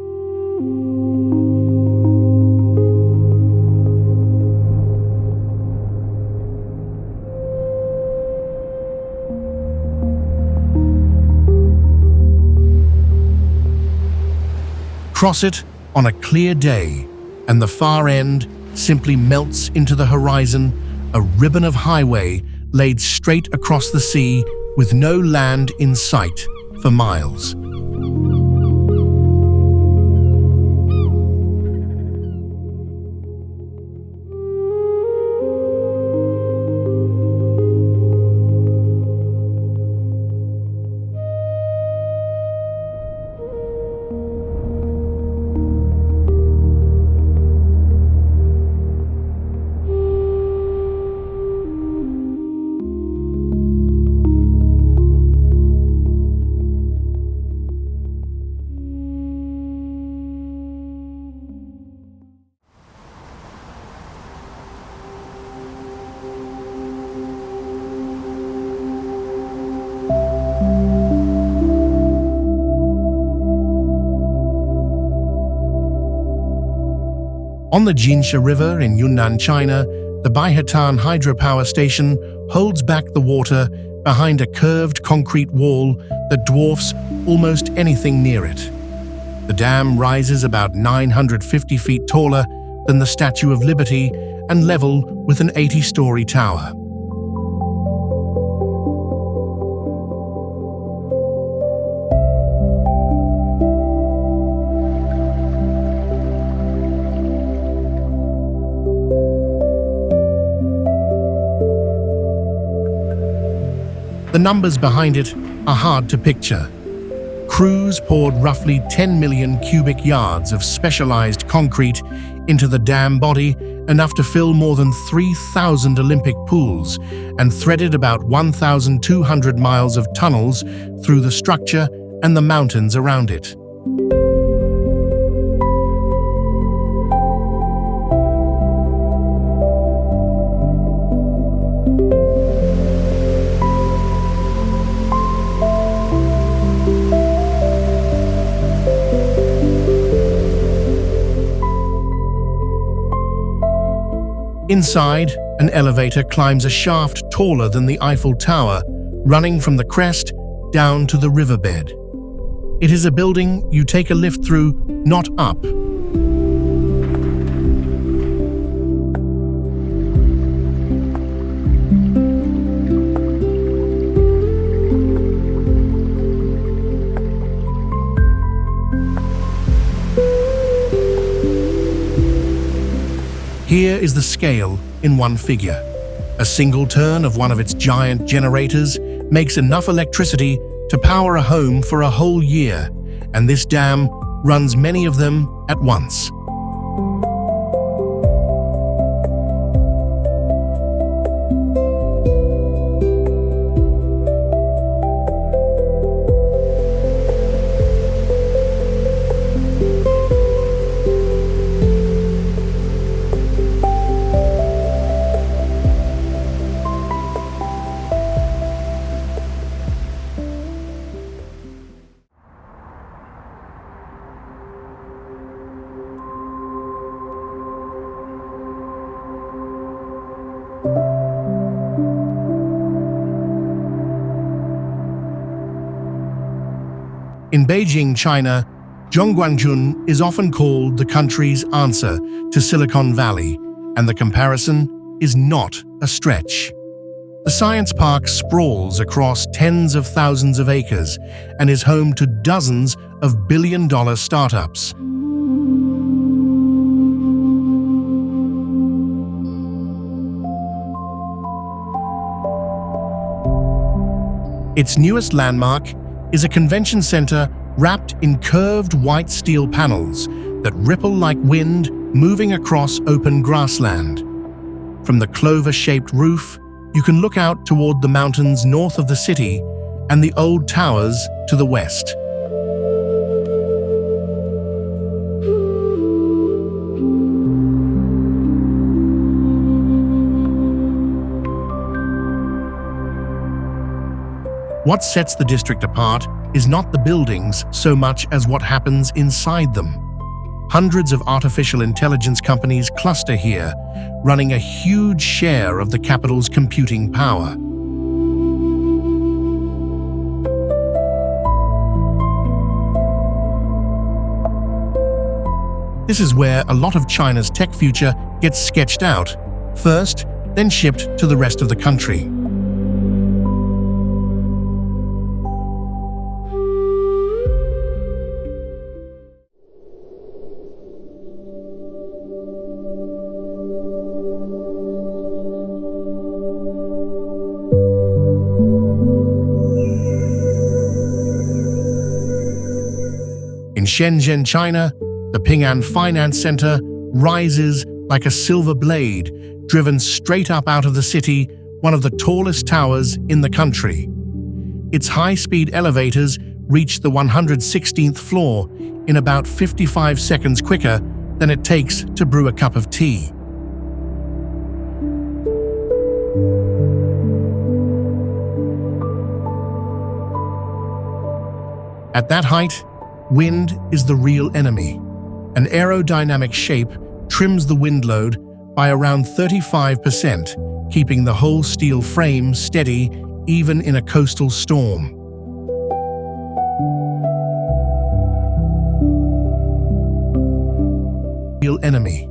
Cross it on a clear day, and the far end simply melts into the horizon, a ribbon of highway laid straight across the sea with no land in sight for miles. On the Jinsha River in Yunnan, China, the Baihetan hydropower station holds back the water behind a curved concrete wall that dwarfs almost anything near it. The dam rises about 950 feet taller than the Statue of Liberty and level with an 80-story tower. The numbers behind it are hard to picture. Crews poured roughly 10 million cubic yards of specialized concrete into the dam body, enough to fill more than 3,000 Olympic pools, and threaded about 1,200 miles of tunnels through the structure and the mountains around it. Inside, an elevator climbs a shaft taller than the Eiffel Tower, running from the crest down to the riverbed. It is a building you take a lift through, not up. Here is the scale in one figure. A single turn of one of its giant generators makes enough electricity to power a home for a whole year, and this dam runs many of them at once. In Beijing, China, Zhongguancun is often called the country's answer to Silicon Valley, and the comparison is not a stretch. The science park sprawls across tens of thousands of acres and is home to dozens of billion-dollar startups. Its newest landmark is a convention center wrapped in curved white steel panels that ripple like wind moving across open grassland. From the clover-shaped roof You can look out toward the mountains north of the city and the old towers to the west. What sets the district apart is not the buildings so much as what happens inside them. Hundreds of artificial intelligence companies cluster here, running a huge share of the capital's computing power. This is where a lot of China's tech future gets sketched out, first, then shipped to the rest of the country. In Shenzhen, China, the Ping'an Finance Center rises like a silver blade, driven straight up out of the city, one of the tallest towers in the country. Its high-speed elevators reach the 116th floor in about 55 seconds quicker than it takes to brew a cup of tea. At that height, wind is the real enemy. An aerodynamic shape trims the wind load by around 35%, keeping the whole steel frame steady even in a coastal storm. Real enemy.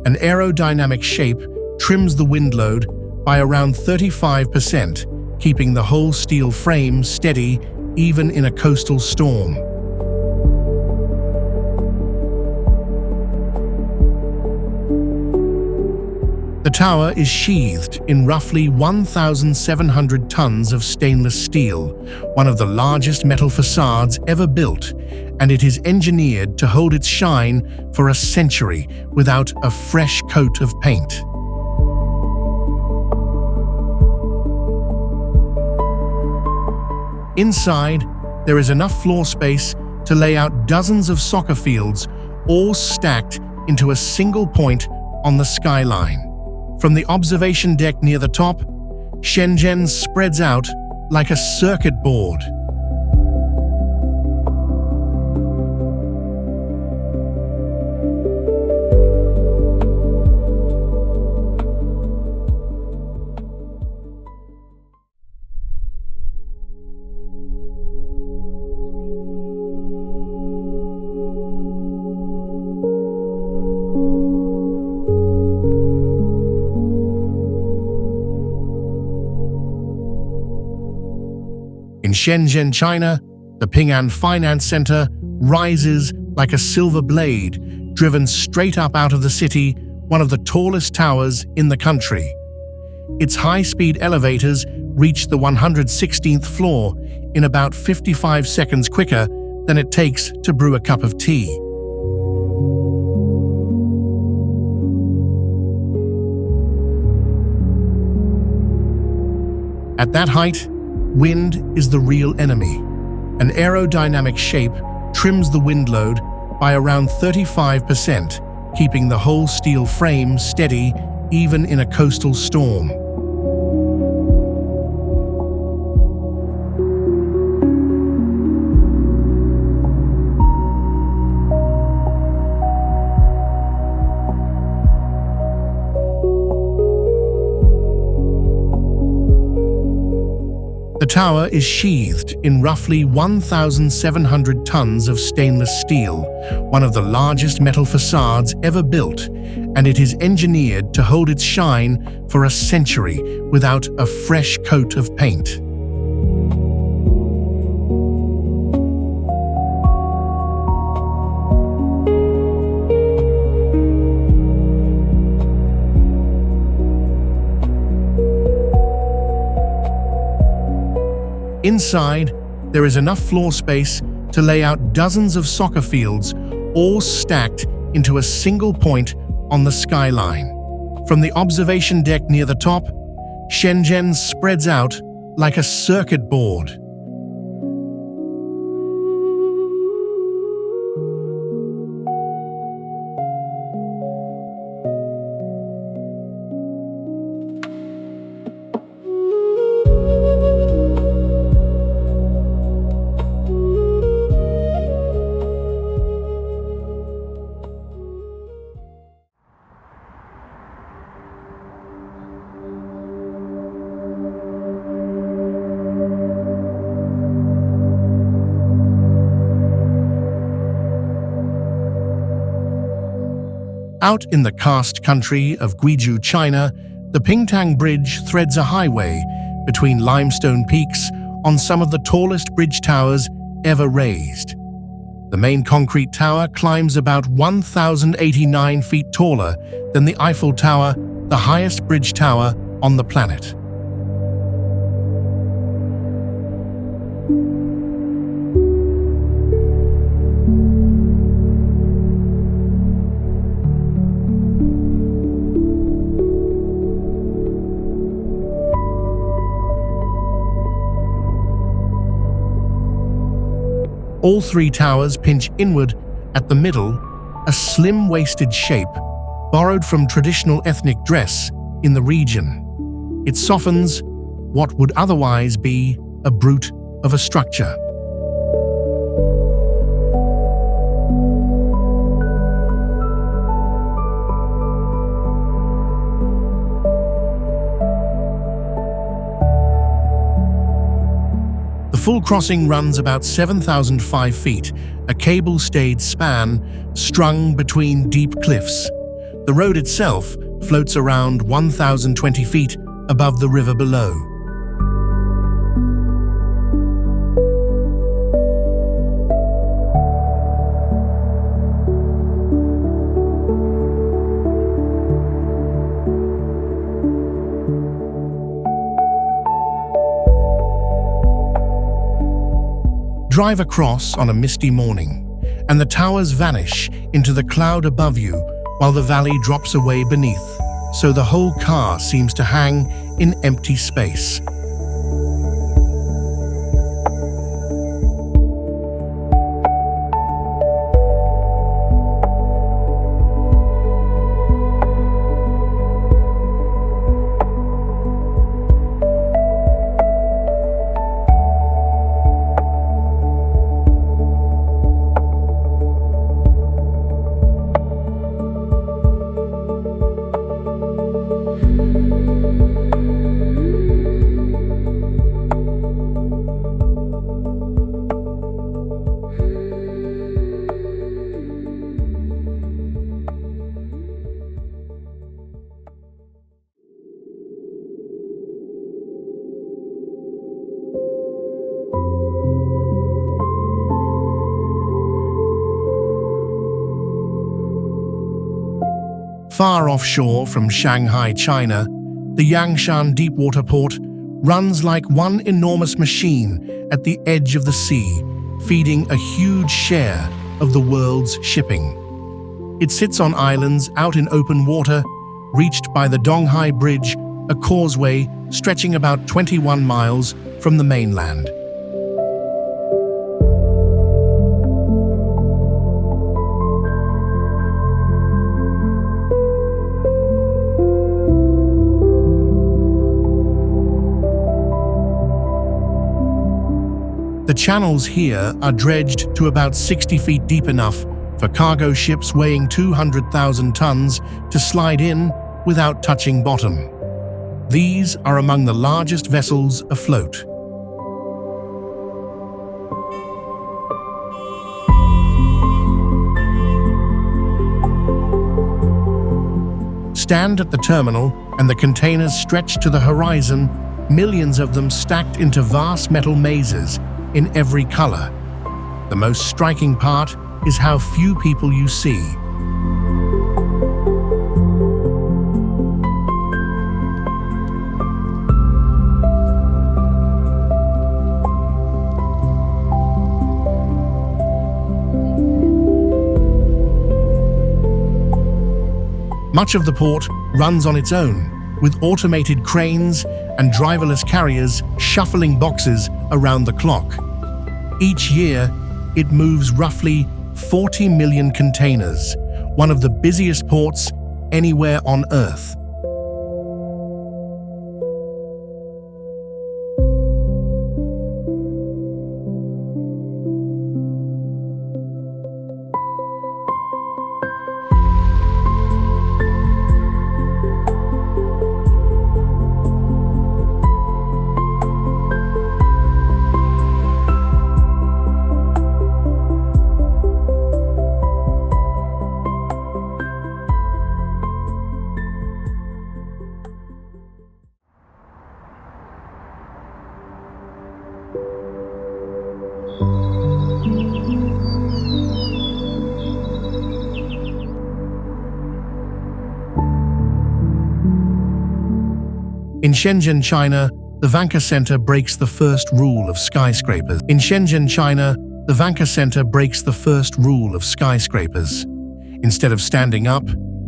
An aerodynamic shape trims the wind load by around 35%, keeping the whole steel frame steady even in a coastal storm. The tower is sheathed in roughly 1,700 tons of stainless steel, one of the largest metal facades ever built, and it is engineered to hold its shine for a century without a fresh coat of paint. Inside, there is enough floor space to lay out dozens of soccer fields, all stacked into a single point on the skyline. From the observation deck near the top, Shenzhen spreads out like a circuit board. In Shenzhen, China, the Ping'an Finance Center rises like a silver blade, driven straight up out of the city, one of the tallest towers in the country. Its high-speed elevators reach the 116th floor in about 55 seconds quicker than it takes to brew a cup of tea. At that height, wind is the real enemy. An aerodynamic shape trims the wind load by around 35%, keeping the whole steel frame steady even in a coastal storm. The tower is sheathed in roughly 1,700 tons of stainless steel, one of the largest metal facades ever built, and it is engineered to hold its shine for a century without a fresh coat of paint. Inside, there is enough floor space to lay out dozens of soccer fields, all stacked into a single point on the skyline. From the observation deck near the top, Shenzhen spreads out like a circuit board. Out in the karst country of Guizhou, China, the Pingtang Bridge threads a highway between limestone peaks on some of the tallest bridge towers ever raised. The main concrete tower climbs about 1,089 feet taller than the Eiffel Tower, the highest bridge tower on the planet. All three towers pinch inward at the middle, a slim-waisted shape borrowed from traditional ethnic dress in the region. It softens what would otherwise be a brute of a structure. The full crossing runs about 7,005 feet, a cable-stayed span strung between deep cliffs. The road itself floats around 1,020 feet above the river below. Drive across on a misty morning, and the towers vanish into the cloud above you while the valley drops away beneath, so the whole car seems to hang in empty space. Far offshore from Shanghai, China, the Yangshan deepwater port runs like one enormous machine at the edge of the sea, feeding a huge share of the world's shipping. It sits on islands out in open water, reached by the Donghai Bridge, a causeway stretching about 21 miles from the mainland. The channels here are dredged to about 60 feet deep enough for cargo ships weighing 200,000 tons to slide in without touching bottom. These are among the largest vessels afloat. Stand at the terminal and the containers stretch to the horizon, millions of them stacked into vast metal mazes in every color. The most striking part is how few people you see. Much of the port runs on its own, with automated cranes and driverless carriers shuffling boxes around the clock. Each year, it moves roughly 40 million containers, one of the busiest ports anywhere on Earth. In Shenzhen, China, the Vanke Center breaks the first rule of skyscrapers. In Shenzhen, China, the Vanke Center breaks the first rule of skyscrapers. Instead of standing up,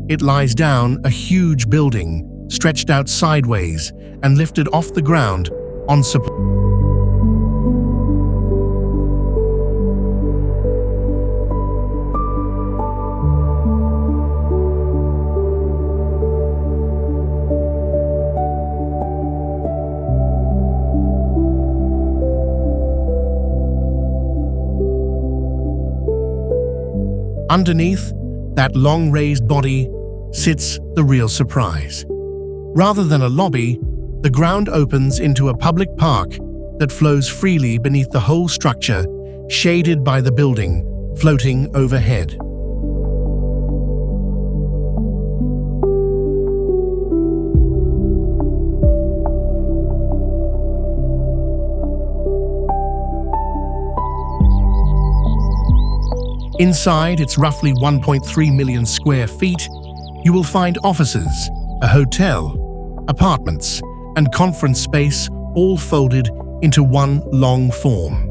it lies down, a huge building, stretched out sideways and lifted off the ground on support. Underneath that long raised body sits the real surprise. Rather than a lobby, the ground opens into a public park that flows freely beneath the whole structure, shaded by the building, floating overhead. Inside its roughly 1.3 million square feet, you will find offices, a hotel, apartments, and conference space all folded into one long form.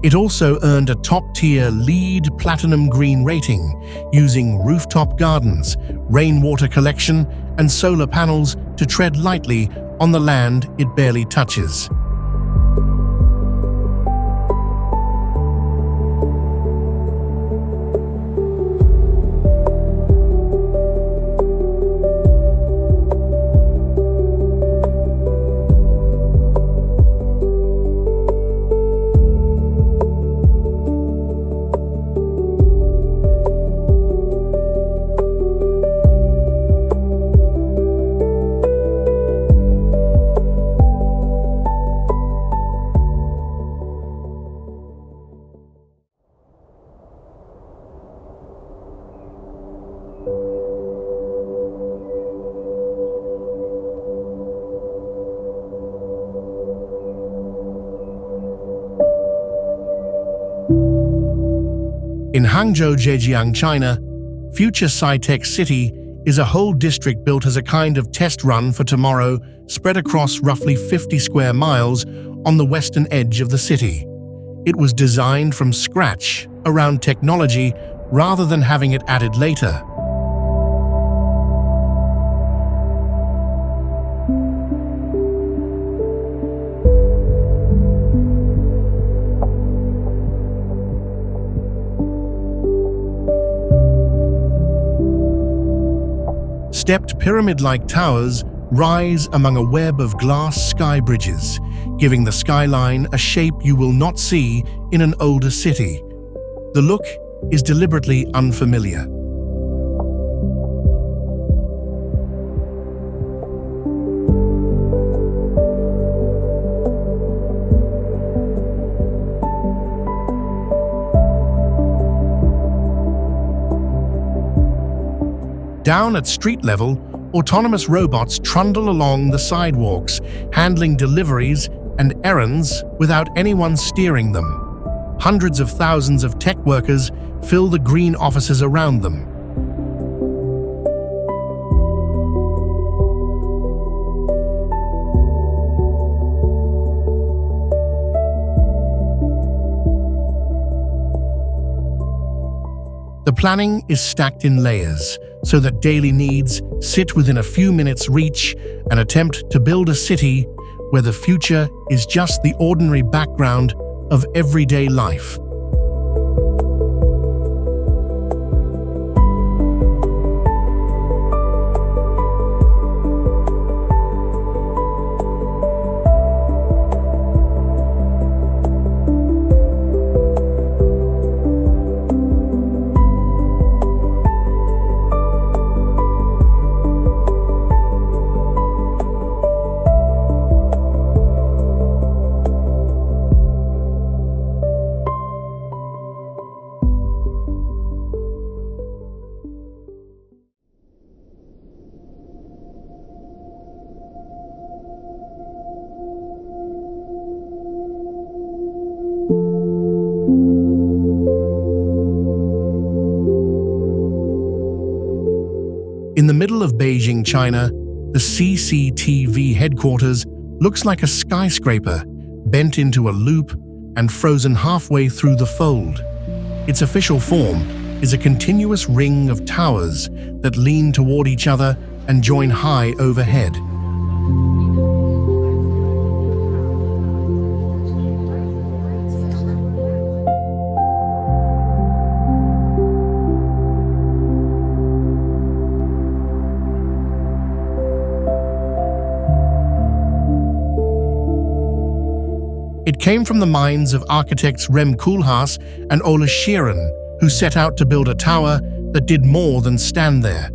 It also earned a top-tier LEED Platinum Green rating, using rooftop gardens, rainwater collection, and solar panels to tread lightly on the land it barely touches. In Hangzhou, Zhejiang, China, Future Sci-Tech City is a whole district built as a kind of test run for tomorrow, spread across roughly 50 square miles on the western edge of the city. It was designed from scratch around technology rather than having it added later. Stepped pyramid-like towers rise among a web of glass sky bridges, giving the skyline a shape you will not see in an older city. The look is deliberately unfamiliar. Down at street level, autonomous robots trundle along the sidewalks, handling deliveries and errands without anyone steering them. Hundreds of thousands of tech workers fill the green offices around them. Planning is stacked in layers so that daily needs sit within a few minutes' reach and attempt to build a city where the future is just the ordinary background of everyday life. In the middle of Beijing, China, the CCTV headquarters looks like a skyscraper bent into a loop and frozen halfway through the fold. Its official form is a continuous ring of towers that lean toward each other and join high overhead. It came from the minds of architects Rem Koolhaas and Ola Sheeran, who set out to build a tower that did more than stand there.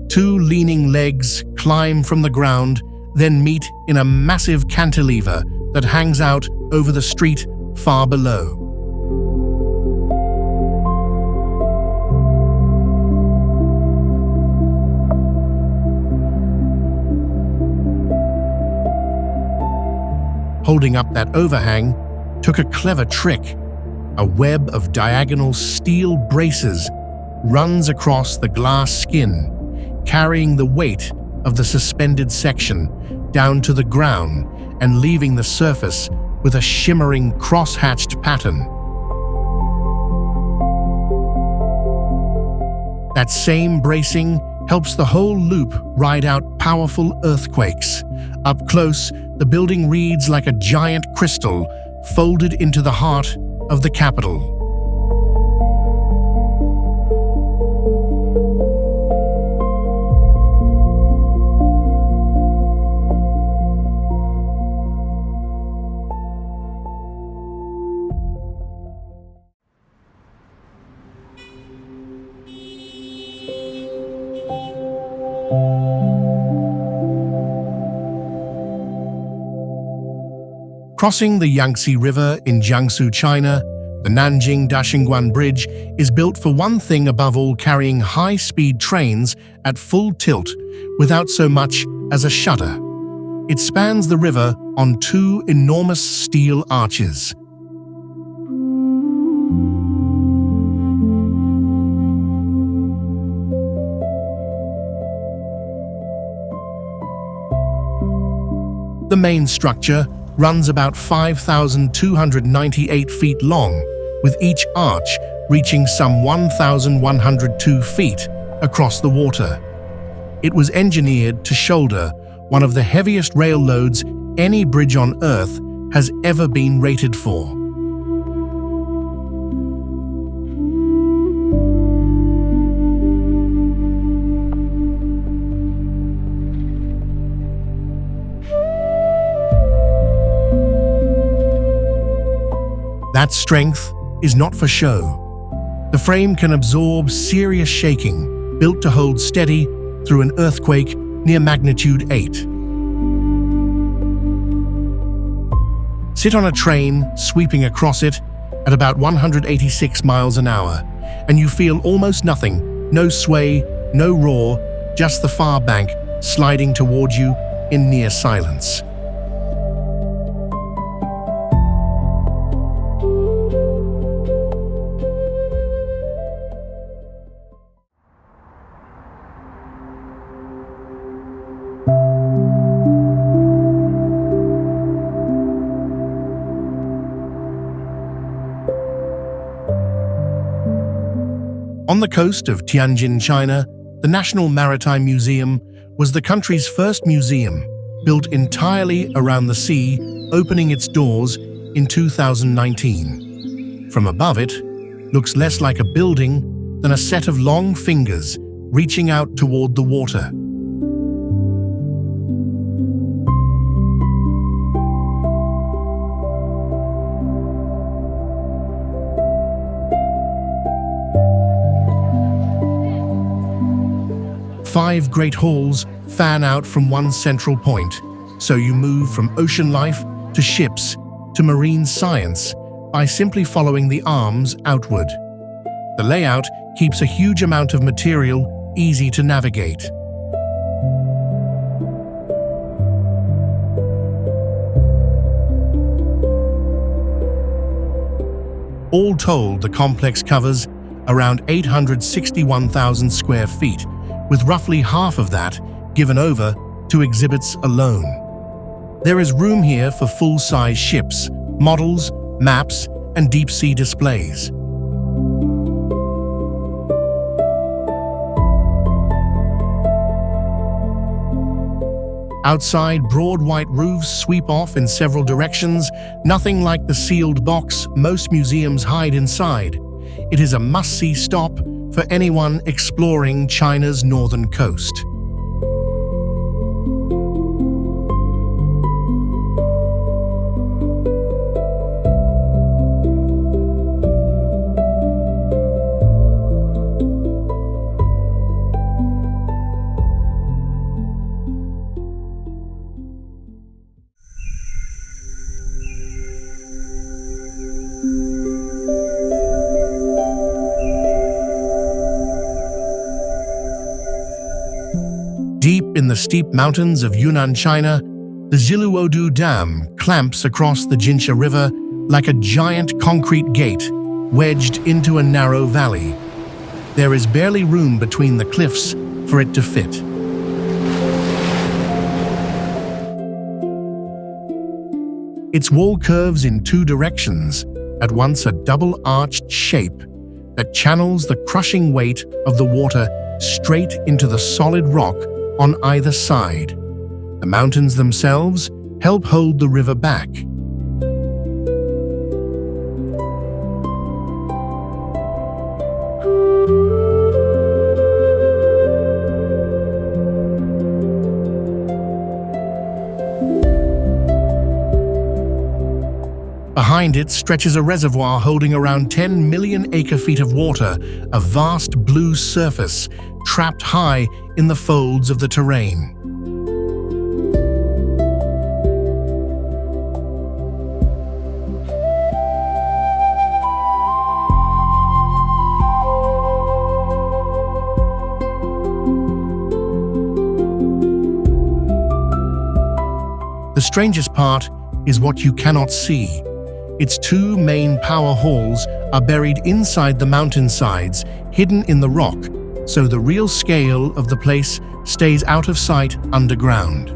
Two leaning legs climb from the ground, then meet in a massive cantilever that hangs out over the street far below. Holding up that overhang took a clever trick. A web of diagonal steel braces runs across the glass skin, carrying the weight of the suspended section down to the ground and leaving the surface with a shimmering cross-hatched pattern. That same bracing helps the whole loop ride out powerful earthquakes. Up close, the building reads like a giant crystal folded into the heart of the capital. Crossing the Yangtze River in Jiangsu, China, the Nanjing Dashingguan Bridge is built for one thing above all, carrying high-speed trains at full tilt without so much as a shudder. It spans the river on two enormous steel arches. The main structure runs about 5,298 feet long, with each arch reaching some 1,102 feet across the water. It was engineered to shoulder one of the heaviest rail loads any bridge on Earth has ever been rated for. That strength is not for show. The frame can absorb serious shaking, built to hold steady through an earthquake near magnitude 8. Sit on a train sweeping across it at about 186 miles an hour, and you feel almost nothing, no sway, no roar, just the far bank sliding toward you in near silence. On the coast of Tianjin, China, the National Maritime Museum was the country's first museum, built entirely around the sea, opening its doors in 2019. From above it, looks less like a building than a set of long fingers reaching out toward the water. Five great halls fan out from one central point, so you move from ocean life to ships to marine science by simply following the arms outward. The layout keeps a huge amount of material easy to navigate. All told, the complex covers around 861,000 square feet, with roughly half of that given over to exhibits alone. There is room here for full-size ships, models, maps, and deep-sea displays. Outside, broad white roofs sweep off in several directions, nothing like the sealed box most museums hide inside. It is a must-see stop for anyone exploring China's northern coast. Deep in the steep mountains of Yunnan, China, the Ziluodu Dam clamps across the Jinsha River like a giant concrete gate wedged into a narrow valley. There is barely room between the cliffs for it to fit. Its wall curves in two directions, at once a double-arched shape that channels the crushing weight of the water straight into the solid rock on either side. The mountains themselves help hold the river back. Behind it stretches a reservoir holding around 10 million acre-feet of water, a vast blue surface trapped high in the folds of the terrain. The strangest part is what you cannot see. Its two main power halls are buried inside the mountainsides, hidden in the rock, so the real scale of the place stays out of sight underground.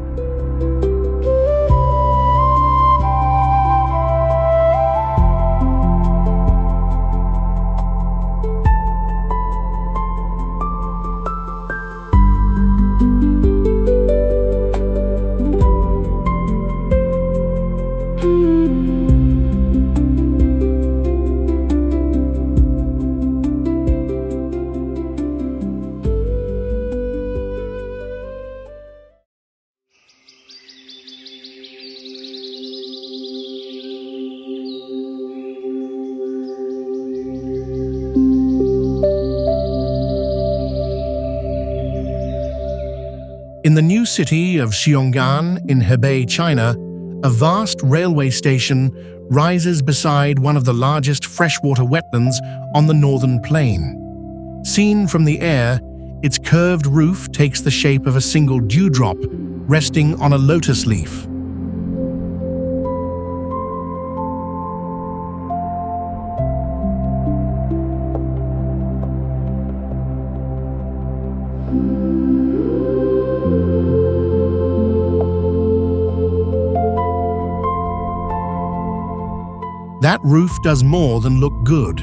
In the new city of Xiong'an in Hebei, China, a vast railway station rises beside one of the largest freshwater wetlands on the northern plain. Seen from the air, its curved roof takes the shape of a single dewdrop resting on a lotus leaf. That roof does more than look good.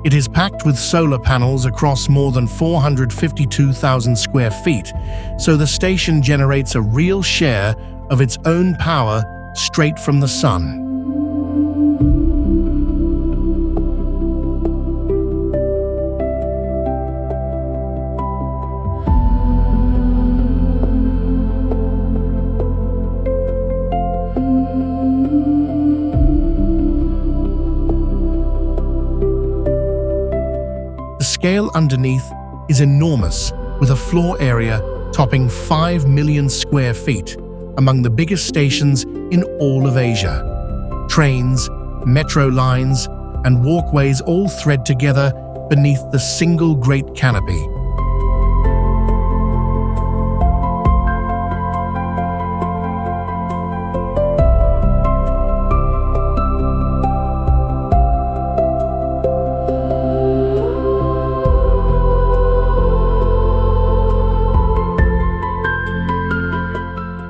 It is packed with solar panels across more than 452,000 square feet, so the station generates a real share of its own power straight from the sun. The scale underneath is enormous, with a floor area topping 5 million square feet, among the biggest stations in all of Asia. Trains, metro lines, and walkways all thread together beneath the single great canopy.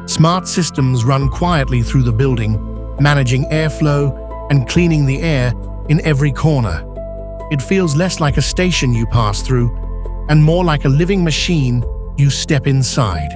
Smart systems run quietly through the building, managing airflow and cleaning the air in every corner. It feels less like a station you pass through, and more like a living machine you step inside.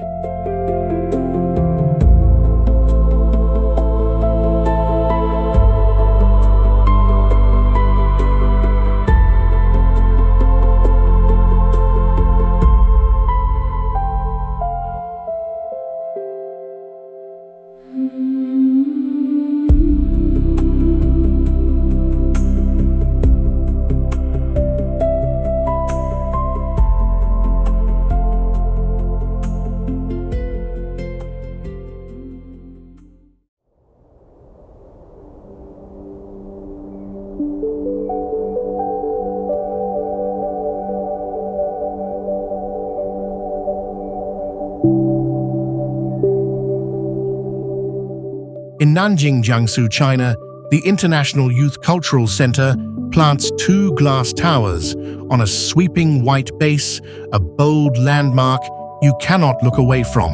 In Nanjing, Jiangsu, China, the International Youth Cultural Center plants 2 glass towers on a sweeping white base, a bold landmark you cannot look away from.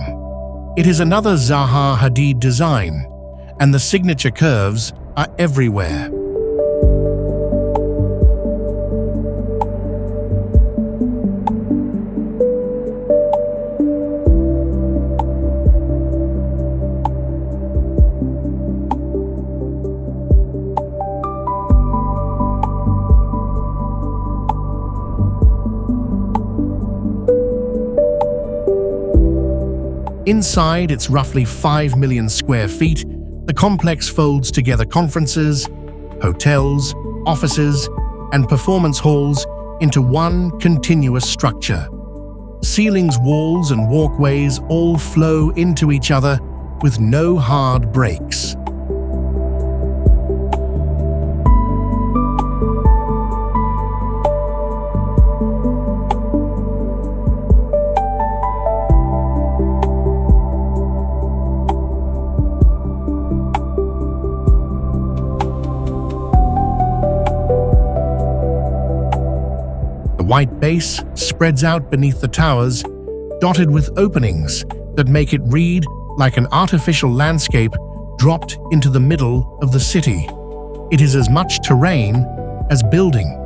It is another Zaha Hadid design, and the signature curves are everywhere. Inside its roughly 5 million square feet, the complex folds together conferences, hotels, offices, and performance halls into one continuous structure. Ceilings, walls, and walkways all flow into each other with no hard breaks. The white base spreads out beneath the towers, dotted with openings that make it read like an artificial landscape dropped into the middle of the city. It is as much terrain as building.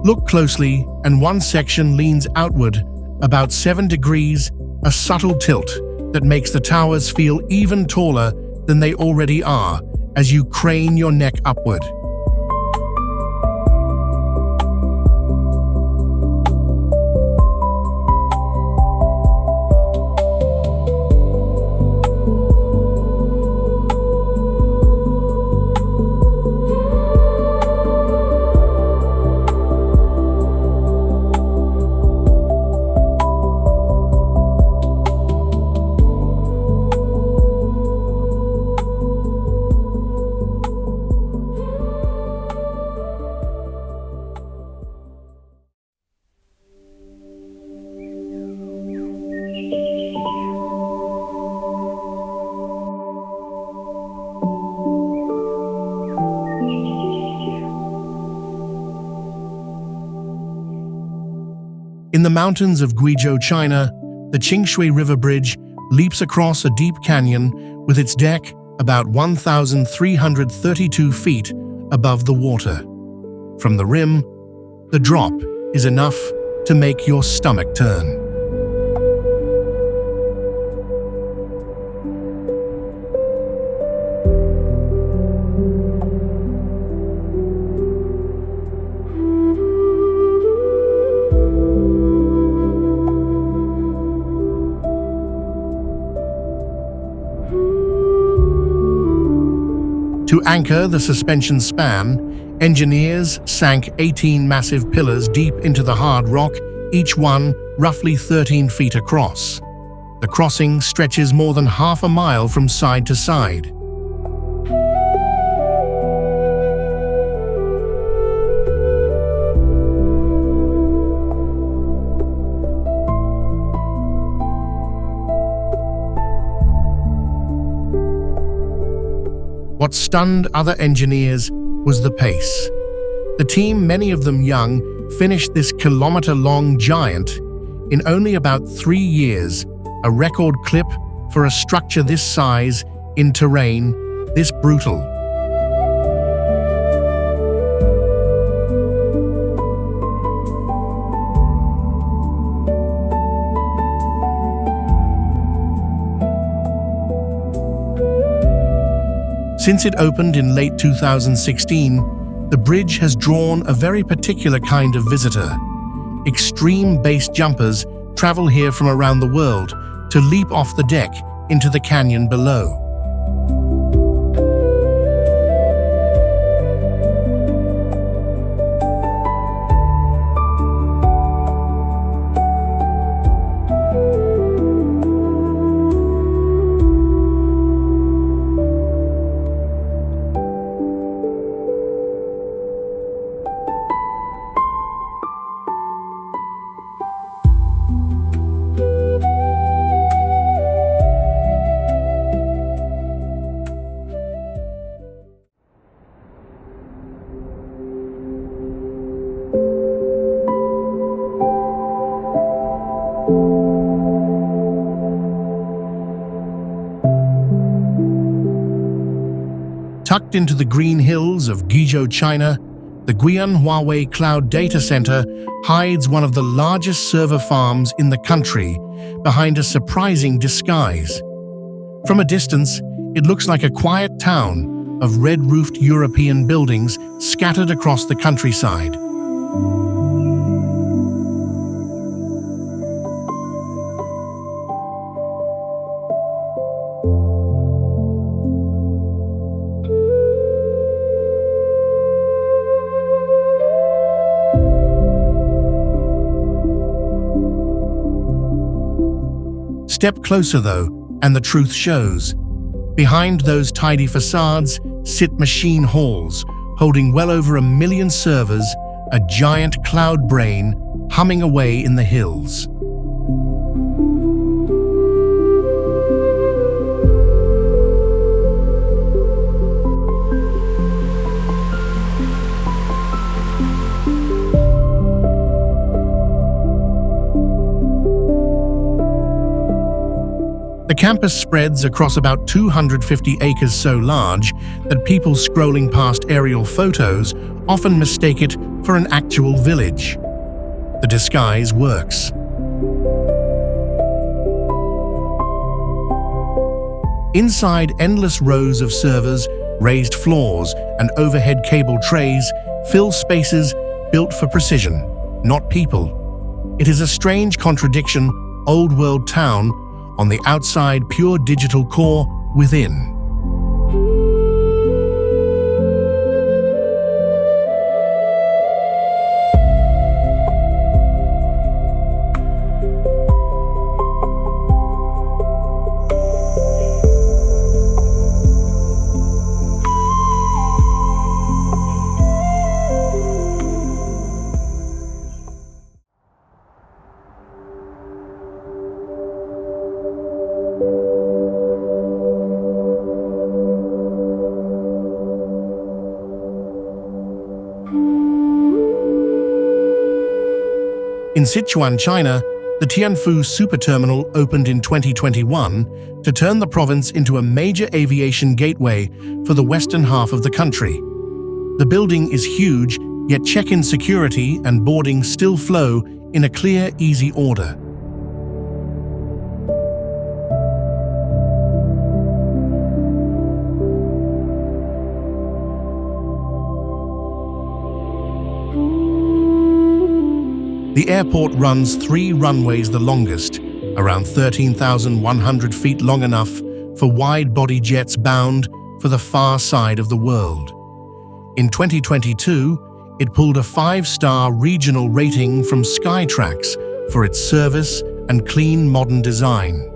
Look closely, and one section leans outward about 7 degrees, a subtle tilt that makes the towers feel even taller than they already are as you crane your neck upward. the mountains of Guizhou, China, the Qingshui River Bridge leaps across a deep canyon with its deck about 1,332 feet above the water. From the rim, the drop is enough to make your stomach turn. To anchor the suspension span, engineers sank 18 massive pillars deep into the hard rock, each one roughly 13 feet across. The crossing stretches more than half a mile from side to side. What stunned other engineers was the pace. The team, many of them young, finished this kilometer-long giant in only about 3 years, a record clip for a structure this size in terrain this brutal. Since it opened in late 2016, the bridge has drawn a very particular kind of visitor. Extreme base jumpers travel here from around the world to leap off the deck into the canyon below. Tucked into the green hills of Guizhou, China, the Guian Huawei Cloud Data Center hides one of the largest server farms in the country behind a surprising disguise. From a distance, it looks like a quiet town of red-roofed European buildings scattered across the countryside. Step closer, though, and the truth shows. Behind those tidy facades sit machine halls, holding well over 1 million servers, a giant cloud brain humming away in the hills. The campus spreads across about 250 acres, so large that people scrolling past aerial photos often mistake it for an actual village. The disguise works. Inside, endless rows of servers, raised floors, and overhead cable trays fill spaces built for precision, not people. It is a strange contradiction, old-world town on the outside, pure digital core within. In Sichuan, China, the Tianfu Superterminal opened in 2021 to turn the province into a major aviation gateway for the western half of the country. The building is huge, yet check-in security and boarding still flow in a clear, easy order. The airport runs 3 runways, the longest, around 13,100 feet long, enough for wide-body jets bound for the far side of the world. In 2022, it pulled a 5-star regional rating from Skytrax for its service and clean, modern design.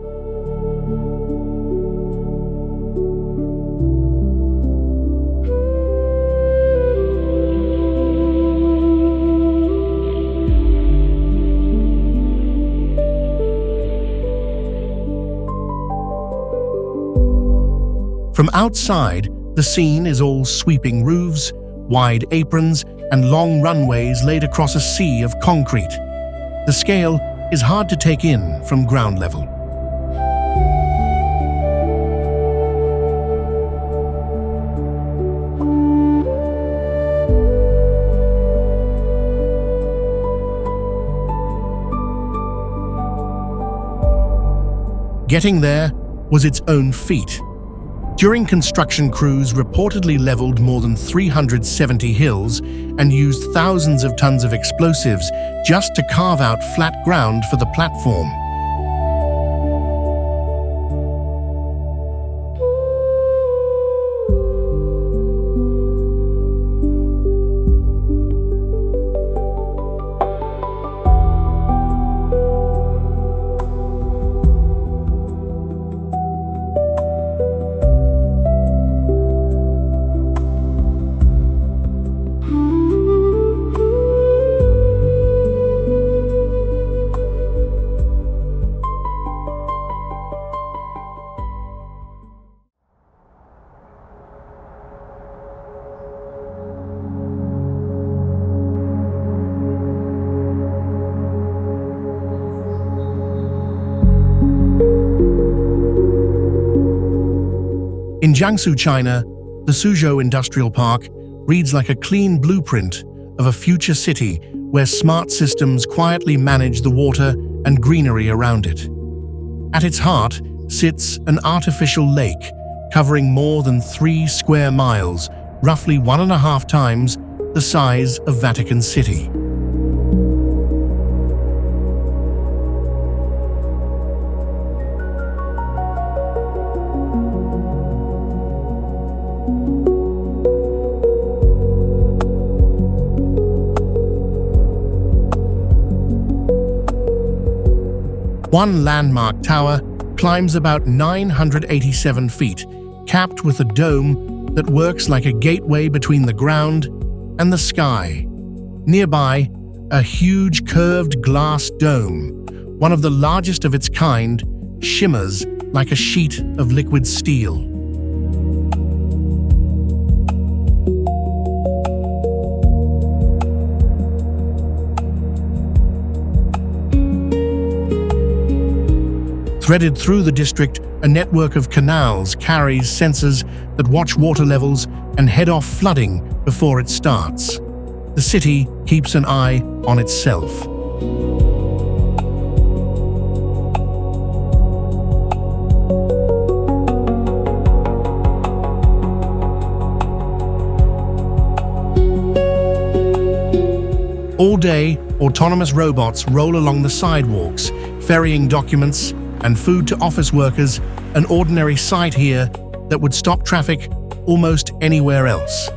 From outside, the scene is all sweeping roofs, wide aprons, and long runways laid across a sea of concrete. The scale is hard to take in from ground level. Getting there was its own feat. During construction, crews reportedly leveled more than 370 hills and used thousands of tons of explosives just to carve out flat ground for the platform. In Jiangsu, China, the Suzhou Industrial Park reads like a clean blueprint of a future city where smart systems quietly manage the water and greenery around it. At its heart sits an artificial lake covering more than 3 square miles, roughly 1.5 times the size of Vatican City. One landmark tower climbs about 987 feet, capped with a dome that works like a gateway between the ground and the sky. Nearby, a huge curved glass dome, one of the largest of its kind, shimmers like a sheet of liquid steel. Threaded through the district, a network of canals carries sensors that watch water levels and head off flooding before it starts. The city keeps an eye on itself. All day, autonomous robots roll along the sidewalks, ferrying documents and food to office workers, an ordinary sight here that would stop traffic almost anywhere else.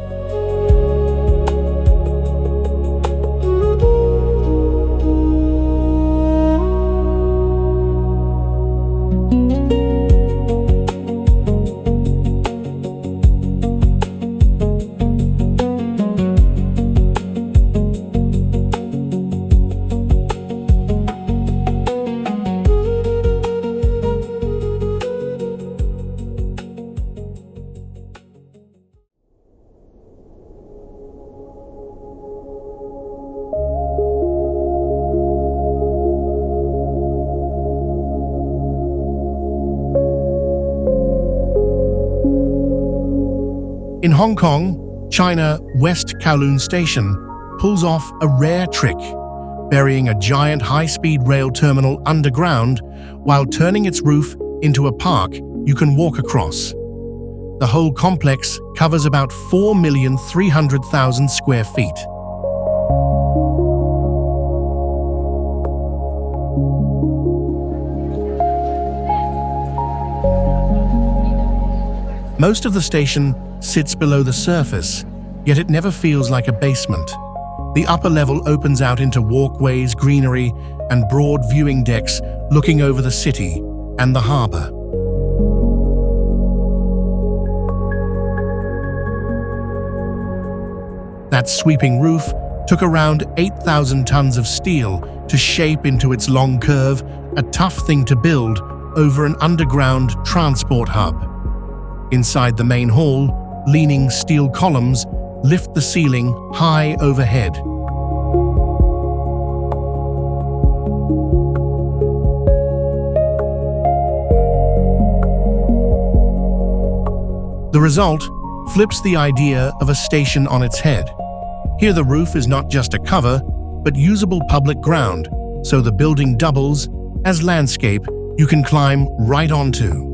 In Hong Kong, China, West Kowloon Station pulls off a rare trick, burying a giant high-speed rail terminal underground while turning its roof into a park you can walk across. The whole complex covers about 4,300,000 square feet. Most of the station sits below the surface, yet it never feels like a basement. The upper level opens out into walkways, greenery, and broad viewing decks looking over the city and the harbour. That sweeping roof took around 8,000 tons of steel to shape into its long curve, a tough thing to build over an underground transport hub. Inside the main hall, leaning steel columns lift the ceiling high overhead. The result flips the idea of a station on its head. Here the roof is not just a cover, but usable public ground, so the building doubles as landscape you can climb right onto.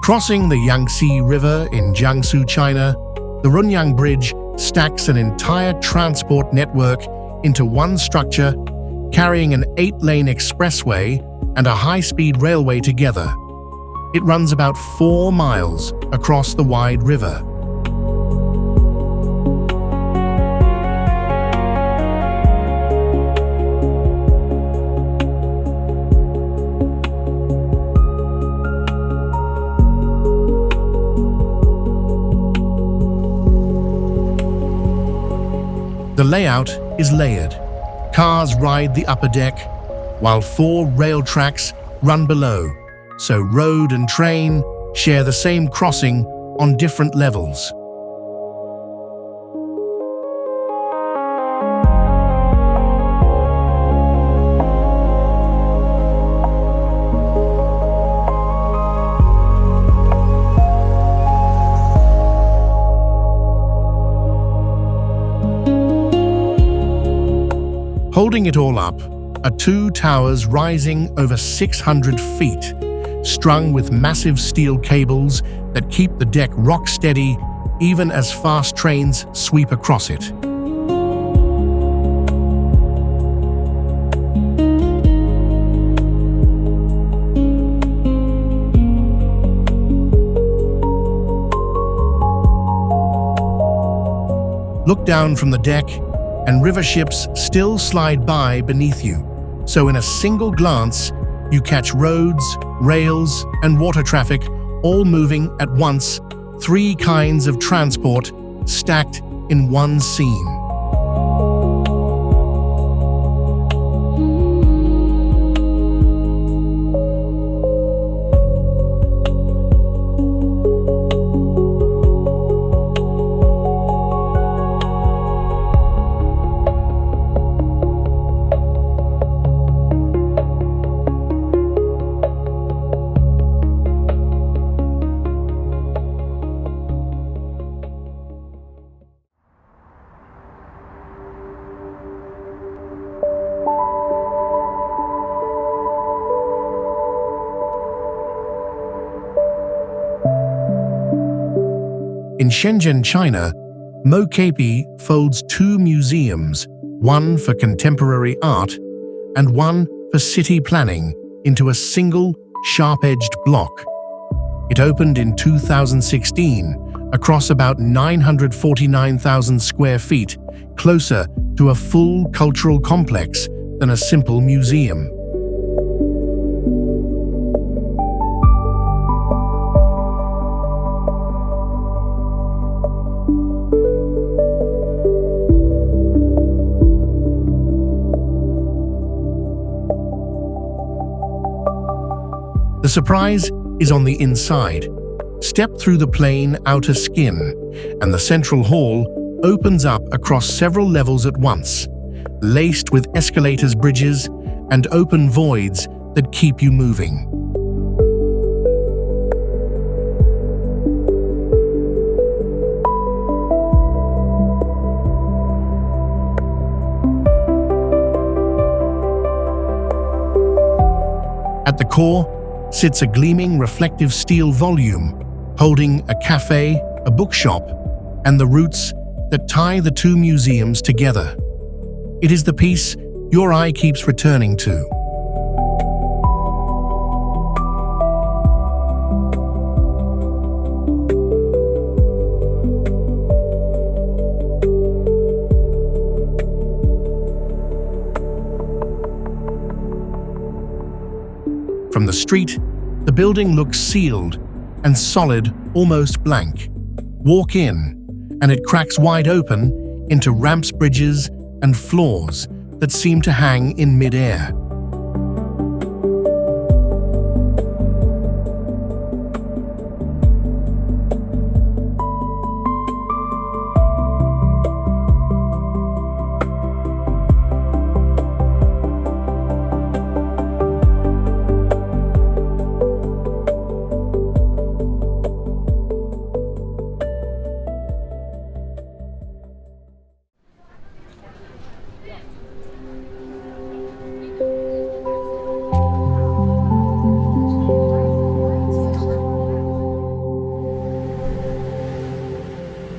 Crossing the Yangtze River in Jiangsu, China, the Runyang Bridge stacks an entire transport network into one structure, carrying an 8-lane expressway and a high-speed railway together. It runs about 4 miles across the wide river. The layout is layered. Cars ride the upper deck, while 4 rail tracks run below, so road and train share the same crossing on different levels. Holding it all up are 2 towers rising over 600 feet, strung with massive steel cables that keep the deck rock steady even as fast trains sweep across it. Look down from the deck, and river ships still slide by beneath you. So in a single glance, you catch roads, rails, and water traffic all moving at once, 3 kinds of transport stacked in one scene. In Shenzhen, China, Mo Kepi folds 2 museums, one for contemporary art and one for city planning, into a single, sharp-edged block. It opened in 2016, across about 949,000 square feet, closer to a full cultural complex than a simple museum. The surprise is on the inside. Step through the plain outer skin, and the central hall opens up across several levels at once, laced with escalators, bridges, and open voids that keep you moving. At the core sits a gleaming reflective steel volume holding a cafe, a bookshop, and the roots that tie the two museums together. It is the piece your eye keeps returning to. From the street, the building looks sealed and solid, almost blank. Walk in, and it cracks wide open into ramps, bridges, and floors that seem to hang in mid-air.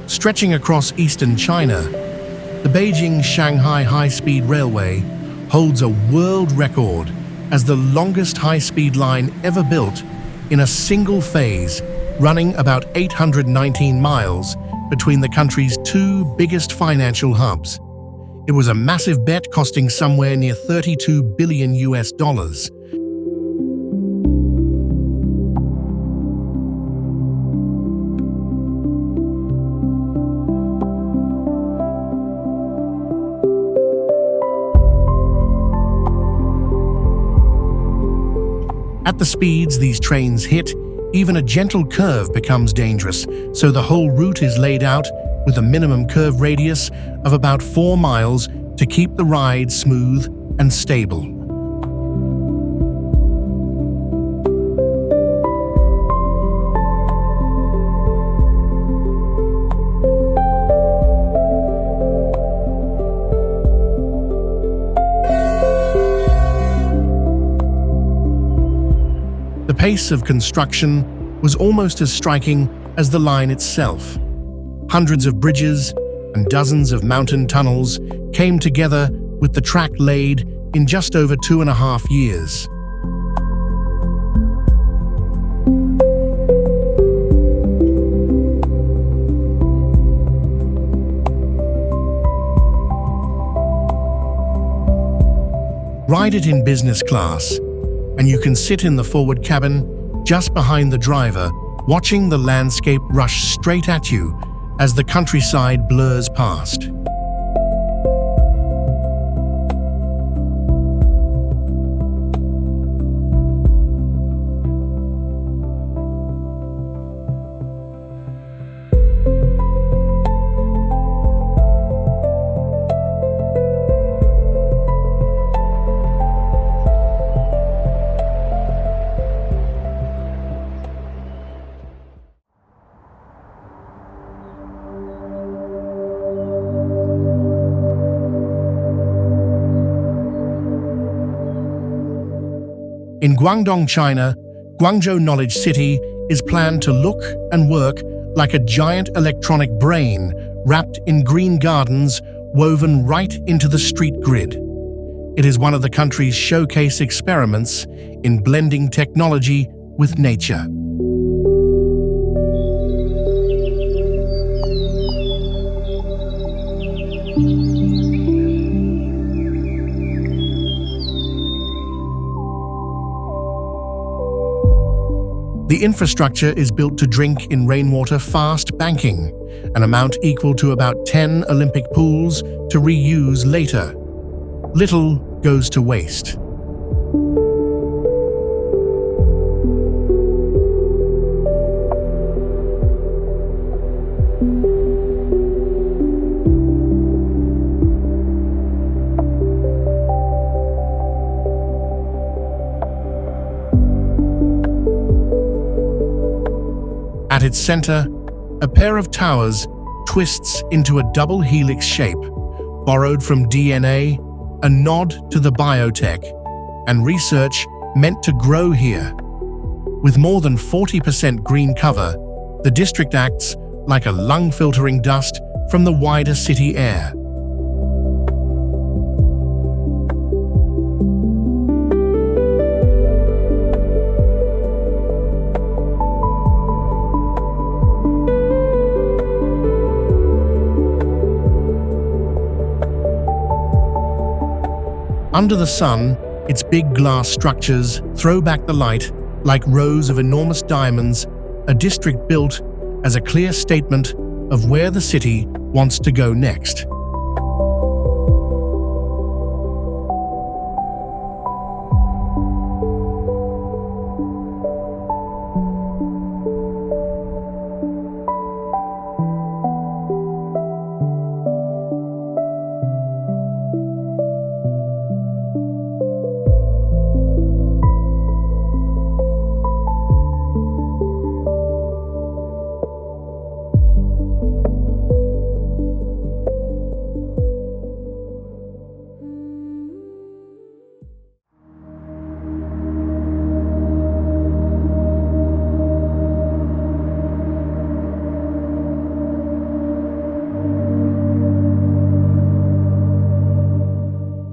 Stretching across eastern China, the Beijing-Shanghai high-speed railway holds a world record as the longest high-speed line ever built in a single phase, running about 819 miles between the country's two biggest financial hubs. It was a massive bet costing somewhere near $32 billion. At the speeds these trains hit, even a gentle curve becomes dangerous, so the whole route is laid out with a minimum curve radius of about 4 miles to keep the ride smooth and stable. The pace of construction was almost as striking as the line itself. Hundreds of bridges and dozens of mountain tunnels came together with the track laid in just over 2.5 years. Ride it in business class, and you can sit in the forward cabin just behind the driver, watching the landscape rush straight at you as the countryside blurs past. In Guangdong, China, Guangzhou Knowledge City is planned to look and work like a giant electronic brain wrapped in green gardens woven right into the street grid. It is one of the country's showcase experiments in blending technology with nature. The infrastructure is built to drink in rainwater fast banking, an amount equal to about 10 Olympic pools to reuse later. Little goes to waste. At its center, a pair of towers twists into a double helix shape, borrowed from DNA, a nod to the biotech, and research meant to grow here. With more than 40% green cover, the district acts like a lung filtering dust from the wider city air. Under the sun, its big glass structures throw back the light like rows of enormous diamonds, a district built as a clear statement of where the city wants to go next.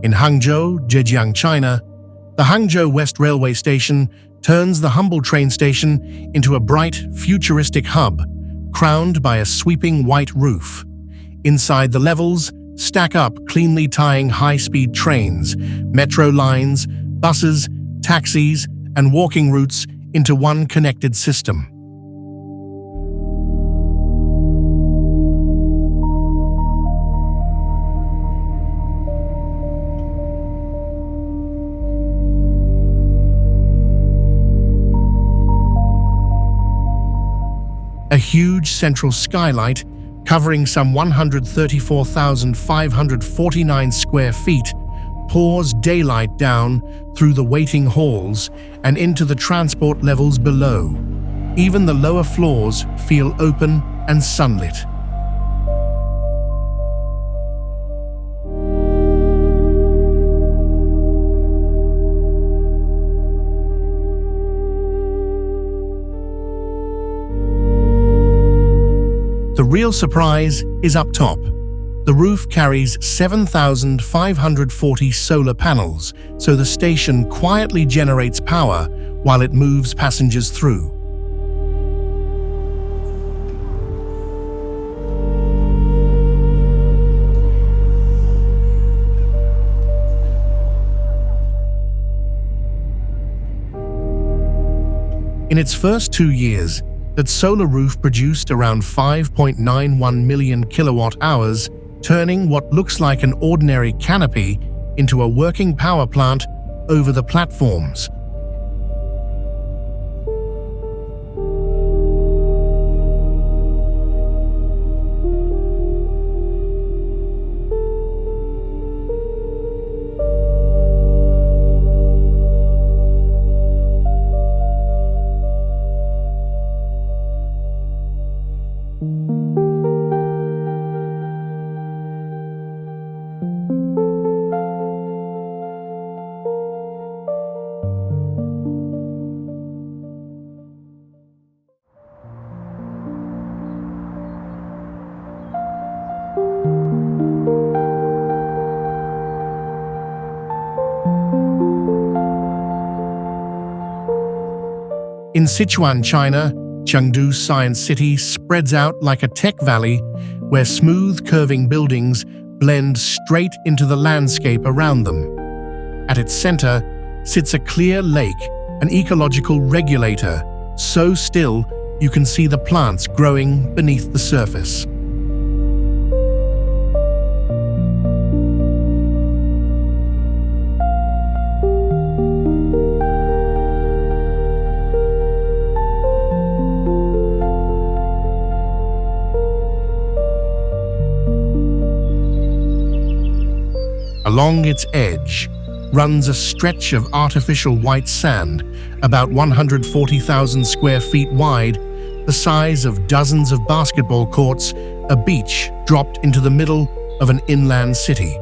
In Hangzhou, Zhejiang, China, the Hangzhou West Railway Station turns the humble train station into a bright, futuristic hub, crowned by a sweeping white roof. Inside, the levels stack up cleanly tying high-speed trains, metro lines, buses, taxis, and walking routes into one connected system. A huge central skylight covering some 134,549 square feet pours daylight down through the waiting halls and into the transport levels below. Even the lower floors feel open and sunlit. The real surprise is up top. The roof carries 7,540 solar panels, so the station quietly generates power while it moves passengers through. In its first 2 years, that solar roof produced around 5.91 million kilowatt-hours, turning what looks like an ordinary canopy into a working power plant over the platforms. In Sichuan, China, Chengdu Science City spreads out like a tech valley where smooth curving buildings blend straight into the landscape around them. At its center sits a clear lake, an ecological regulator, so still you can see the plants growing beneath the surface. Along its edge runs a stretch of artificial white sand, about 140,000 square feet wide, the size of dozens of basketball courts, a beach dropped into the middle of an inland city.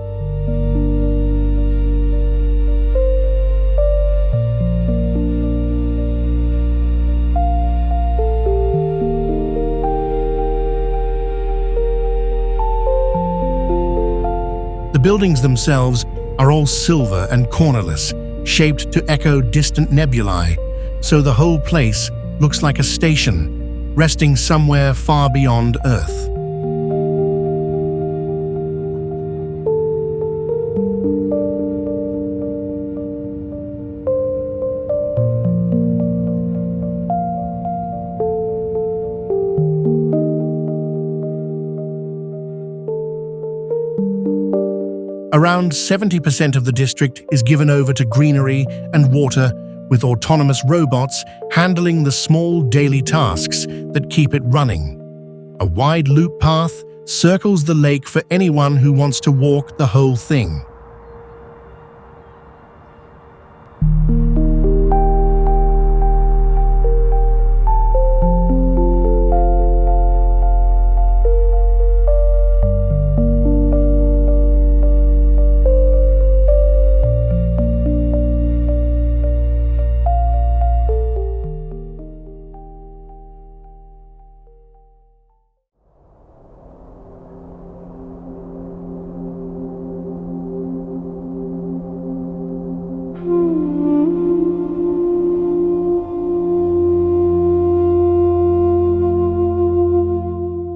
The buildings themselves are all silver and cornerless, shaped to echo distant nebulae, so the whole place looks like a station, resting somewhere far beyond Earth. Around 70% of the district is given over to greenery and water, with autonomous robots handling the small daily tasks that keep it running. A wide loop path circles the lake for anyone who wants to walk the whole thing.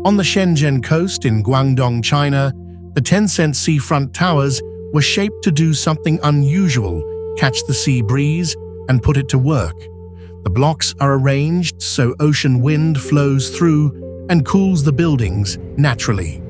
On the Shenzhen coast in Guangdong, China, the Tencent seafront towers were shaped to do something unusual: catch the sea breeze and put it to work. The blocks are arranged so ocean wind flows through and cools the buildings naturally.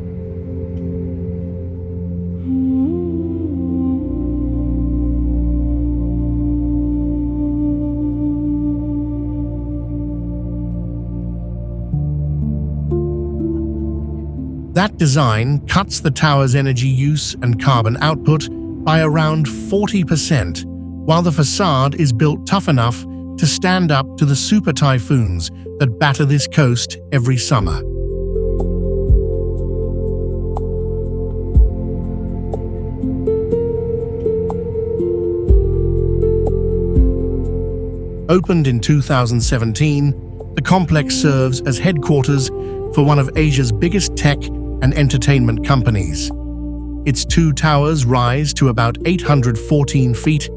That design cuts the tower's energy use and carbon output by around 40%, while the facade is built tough enough to stand up to the super typhoons that batter this coast every summer. Opened in 2017, the complex serves as headquarters for one of Asia's biggest tech and entertainment companies. Its two towers rise to about 814 feet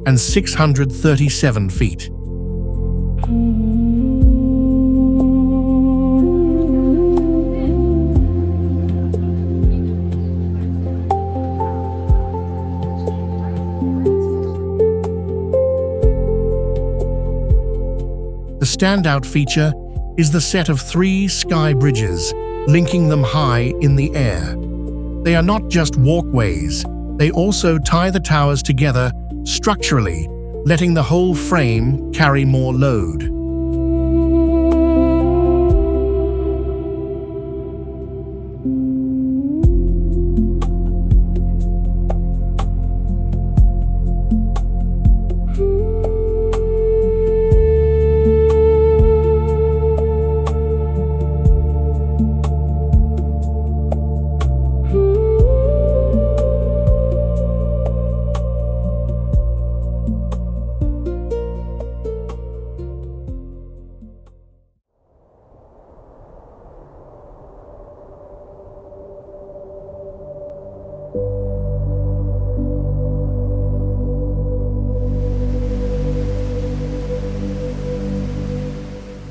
and 637 feet. The standout feature is the set of 3 sky bridges, linking them high in the air. They are not just walkways, they also tie the towers together structurally, letting the whole frame carry more load.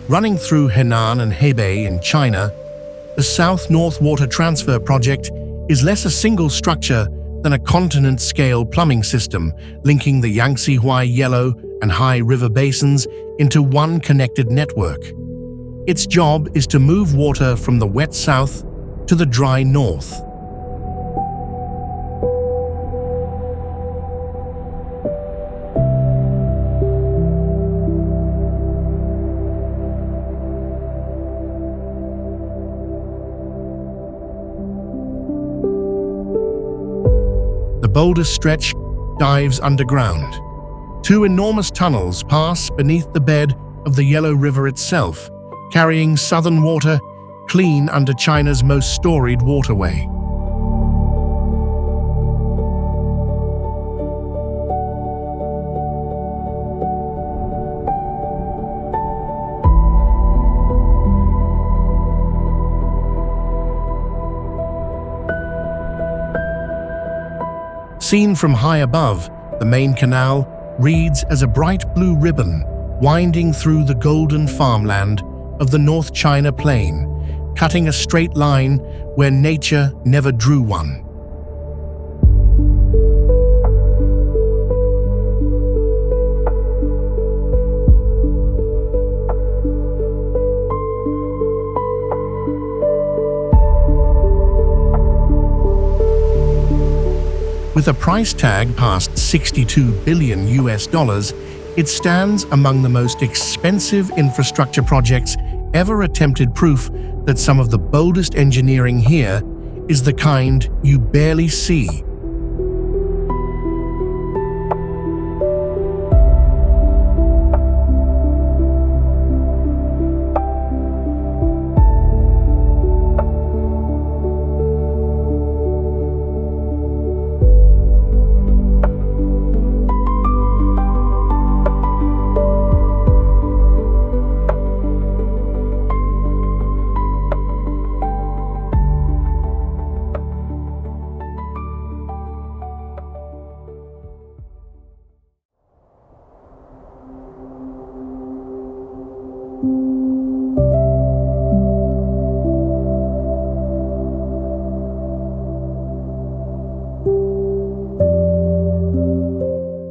Running through Henan and Hebei in China, the South-North Water Transfer Project is less a single structure than a continent-scale plumbing system linking the Yangtze Yellow and Hai River basins into one connected network. Its job is to move water from the wet south to the dry north. The boldest stretch dives underground. 2 enormous tunnels pass beneath the bed of the Yellow River itself, carrying southern water clean under China's most storied waterway. Seen from high above, the main canal reads as a bright blue ribbon winding through the golden farmland of the North China Plain, cutting a straight line where nature never drew one. With a price tag past 62 billion US dollars, it stands among the most expensive infrastructure projects ever attempted, proof that some of the boldest engineering here is the kind you barely see.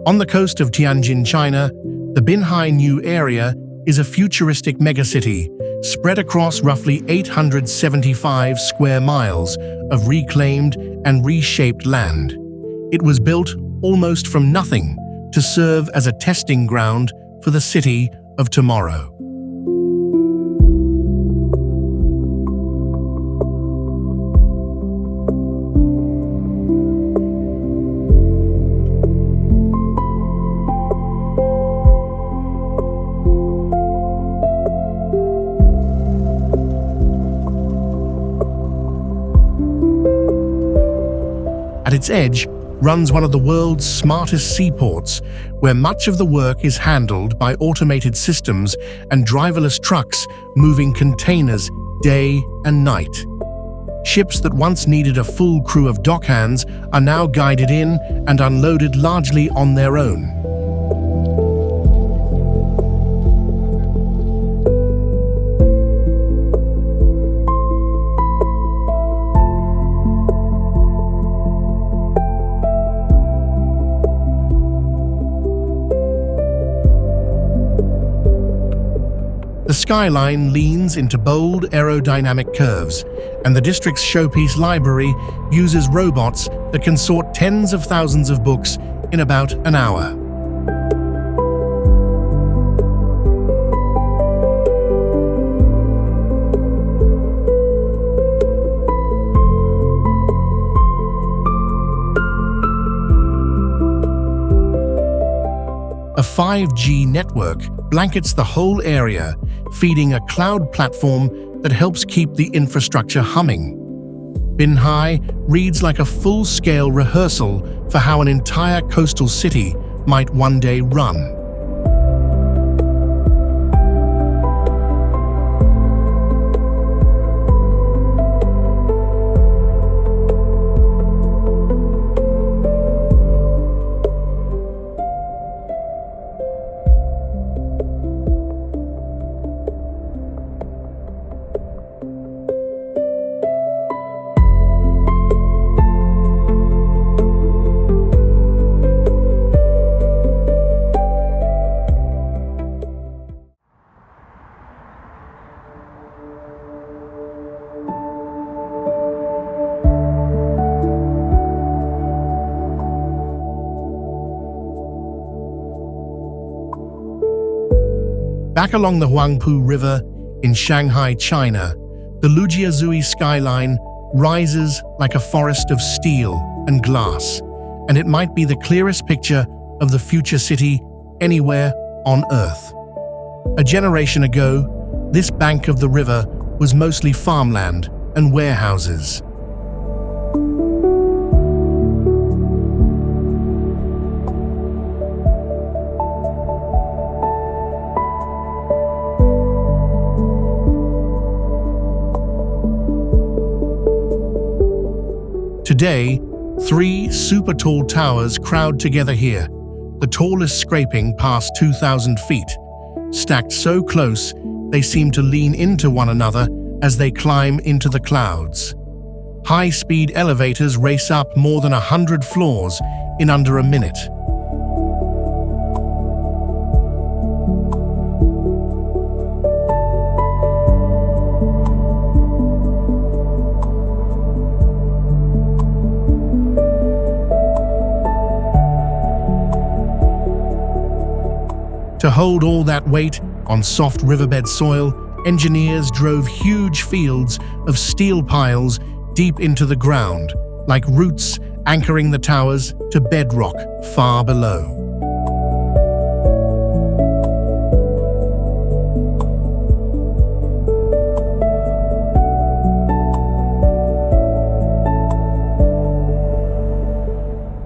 On the coast of Tianjin, China, the Binhai New Area is a futuristic megacity spread across roughly 875 square miles of reclaimed and reshaped land. It was built almost from nothing to serve as a testing ground for the city of tomorrow. At its edge runs one of the world's smartest seaports, where much of the work is handled by automated systems and driverless trucks moving containers day and night. Ships that once needed a full crew of dockhands are now guided in and unloaded largely on their own. The skyline leans into bold aerodynamic curves, and the district's showpiece library uses robots that can sort tens of thousands of books in about an hour. A 5G network blankets the whole area, feeding a cloud platform that helps keep the infrastructure humming. Binhai reads like a full-scale rehearsal for how an entire coastal city might one day run. Back along the Huangpu River in Shanghai, China, the Lujiazui skyline rises like a forest of steel and glass, and it might be the clearest picture of the future city anywhere on Earth. A generation ago, this bank of the river was mostly farmland and warehouses. Today, 3 super tall towers crowd together here, the tallest scraping past 2,000 feet. Stacked so close, they seem to lean into one another as they climb into the clouds. High-speed elevators race up more than 100 floors in under a minute. To hold all that weight on soft riverbed soil, engineers drove huge fields of steel piles deep into the ground, like roots anchoring the towers to bedrock far below.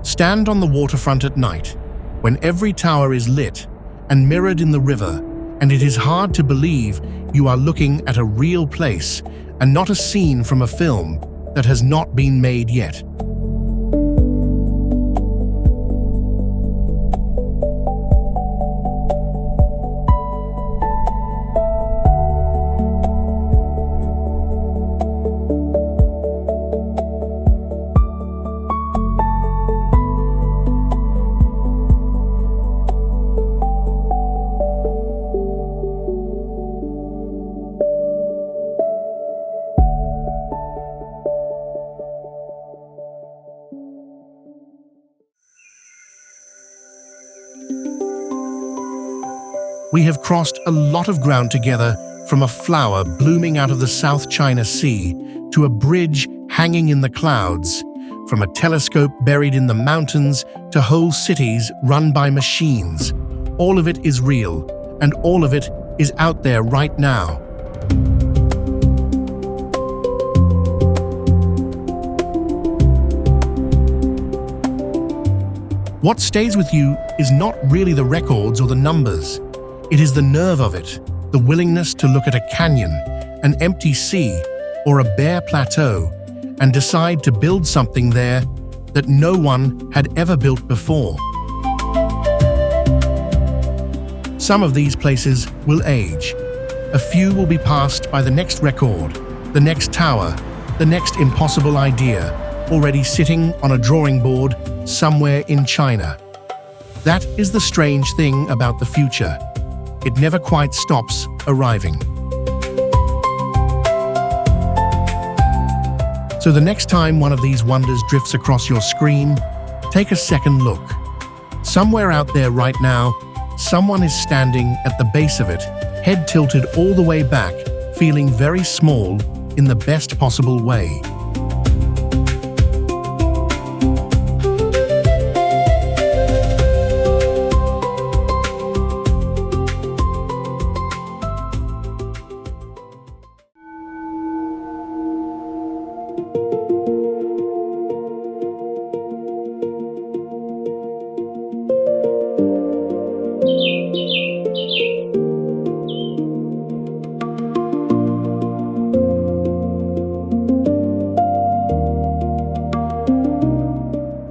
Stand on the waterfront at night, when every tower is lit and mirrored in the river, and it is hard to believe you are looking at a real place and not a scene from a film that has not been made yet. We have crossed a lot of ground together, from a flower blooming out of the South China Sea to a bridge hanging in the clouds, from a telescope buried in the mountains to whole cities run by machines. All of it is real, and all of it is out there right now. What stays with you is not really the records or the numbers. It is the nerve of it, the willingness to look at a canyon, an empty sea, or a bare plateau, and decide to build something there that no one had ever built before. Some of these places will age. A few will be passed by the next record, the next tower, the next impossible idea, already sitting on a drawing board somewhere in China. That is the strange thing about the future. It never quite stops arriving. So the next time one of these wonders drifts across your screen, take a second look. Somewhere out there right now, someone is standing at the base of it, head tilted all the way back, feeling very small in the best possible way.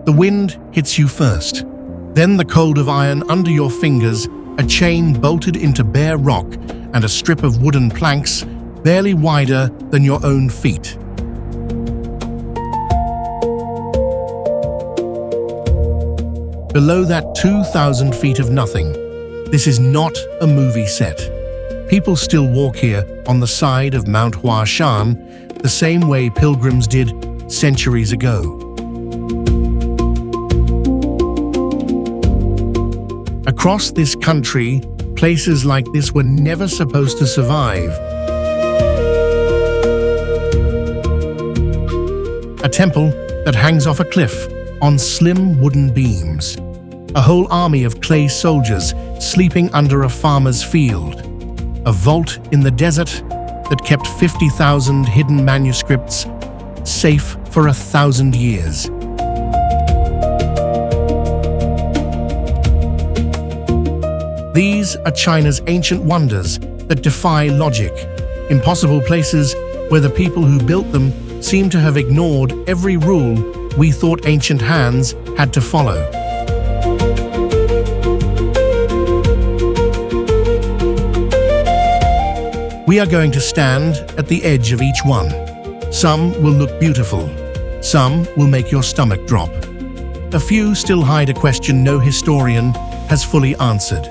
The wind hits you first, then the cold of iron under your fingers, a chain bolted into bare rock, and a strip of wooden planks barely wider than your own feet. Below that 2,000 feet of nothing, this is not a movie set. People still walk here on the side of Mount Huashan the same way pilgrims did centuries ago. Across this country, places like this were never supposed to survive. A temple that hangs off a cliff on slim wooden beams. A whole army of clay soldiers sleeping under a farmer's field. a vault in the desert that kept 50,000 hidden manuscripts safe for 1,000 years. These are China's ancient wonders that defy logic, impossible places where the people who built them seem to have ignored every rule we thought ancient hands had to follow. We are going to stand at the edge of each one. Some will look beautiful. Some will make your stomach drop. A few still hide a question no historian has fully answered.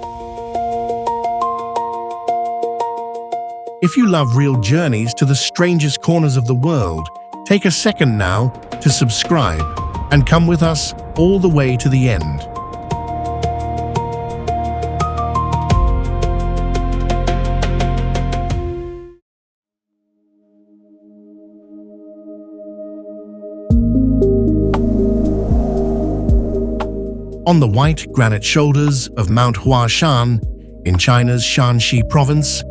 If you love real journeys to the strangest corners of the world, take a second now to subscribe and come with us all the way to the end. On the white granite shoulders of Mount Huashan in China's Shanxi province,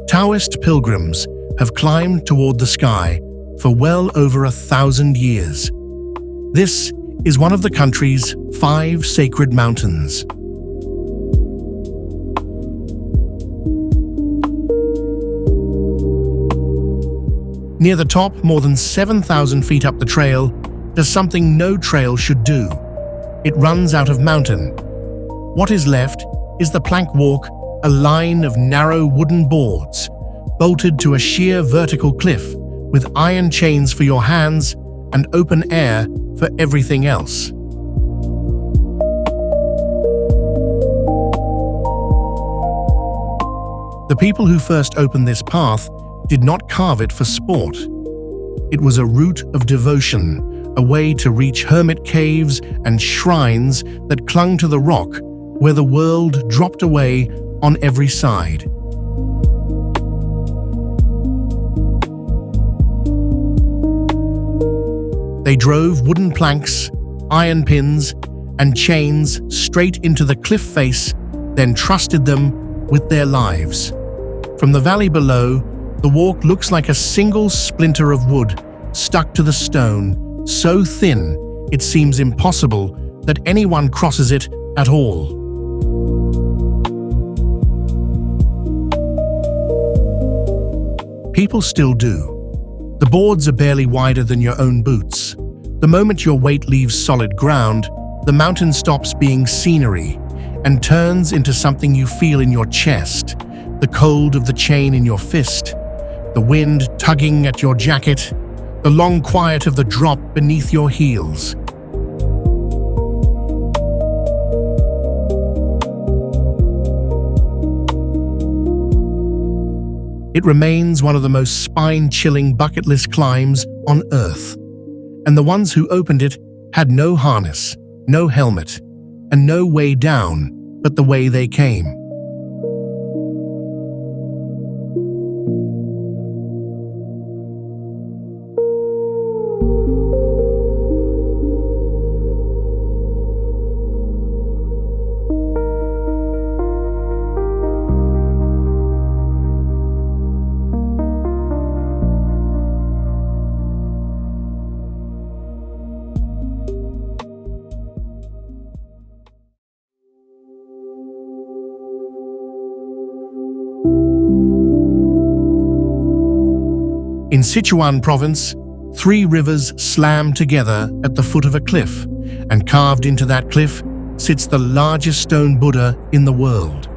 Taoist pilgrims have climbed toward the sky for well over 1,000 years. This is one of the country's 5 sacred mountains. Near the top, more than 7,000 feet up the trail, does something no trail should do. It runs out of mountain. What is left is the plank walk, a line of narrow wooden boards, bolted to a sheer vertical cliff with iron chains for your hands and open air for everything else. The people who first opened this path did not carve it for sport. It was a route of devotion, a way to reach hermit caves and shrines that clung to the rock where the world dropped away on every side. They drove wooden planks, iron pins, and chains straight into the cliff face, then trusted them with their lives. From the valley below, the walk looks like a single splinter of wood stuck to the stone, so thin it seems impossible that anyone crosses it at all. People still do. The boards are barely wider than your own boots. The moment your weight leaves solid ground, the mountain stops being scenery and turns into something you feel in your chest, the cold of the chain in your fist, the wind tugging at your jacket, the long quiet of the drop beneath your heels. It remains one of the most spine-chilling bucket list climbs on Earth. And the ones who opened it had no harness, no helmet, and no way down but the way they came. In Sichuan province, 3 rivers slam together at the foot of a cliff, and carved into that cliff sits the largest stone Buddha in the world.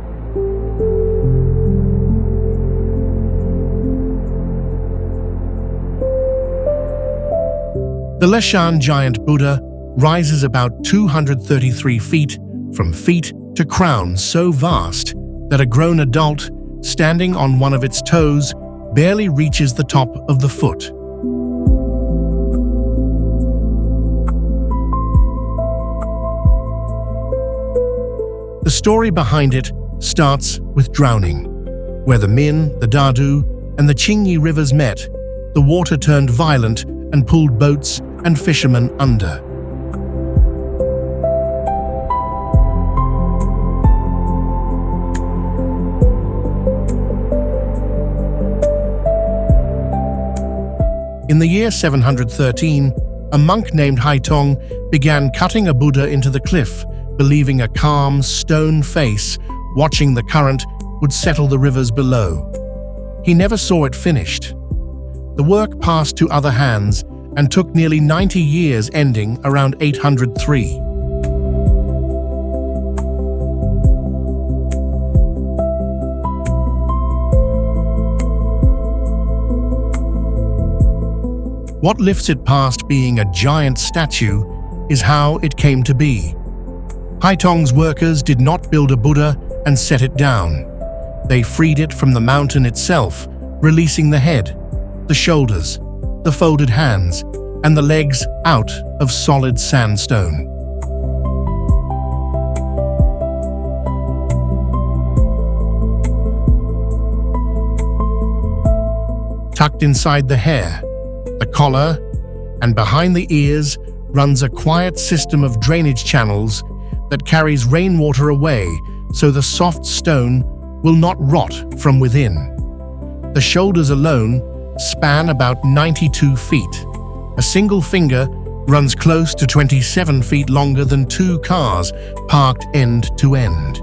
The Leshan giant Buddha rises about 233 feet from feet to crown, so vast that a grown adult standing on one of its toes barely reaches the top of the foot. The story behind it starts with drowning. Where the Min, the Dadu, and the Qingyi rivers met, the water turned violent and pulled boats and fishermen under. In the year 713, a monk named Haitong began cutting a Buddha into the cliff, believing a calm, stone face watching the current would settle the rivers below. He never saw it finished. The work passed to other hands and took nearly 90 years, ending around 803. What lifts it past being a giant statue is how it came to be. Haitong's workers did not build a Buddha and set it down. They freed it from the mountain itself, releasing the head, the shoulders, the folded hands, and the legs out of solid sandstone. Tucked inside the hair, the collar, and behind the ears runs a quiet system of drainage channels that carries rainwater away so the soft stone will not rot from within. The shoulders alone span about 92 feet. A single finger runs close to 27 feet longer than two cars parked end to end.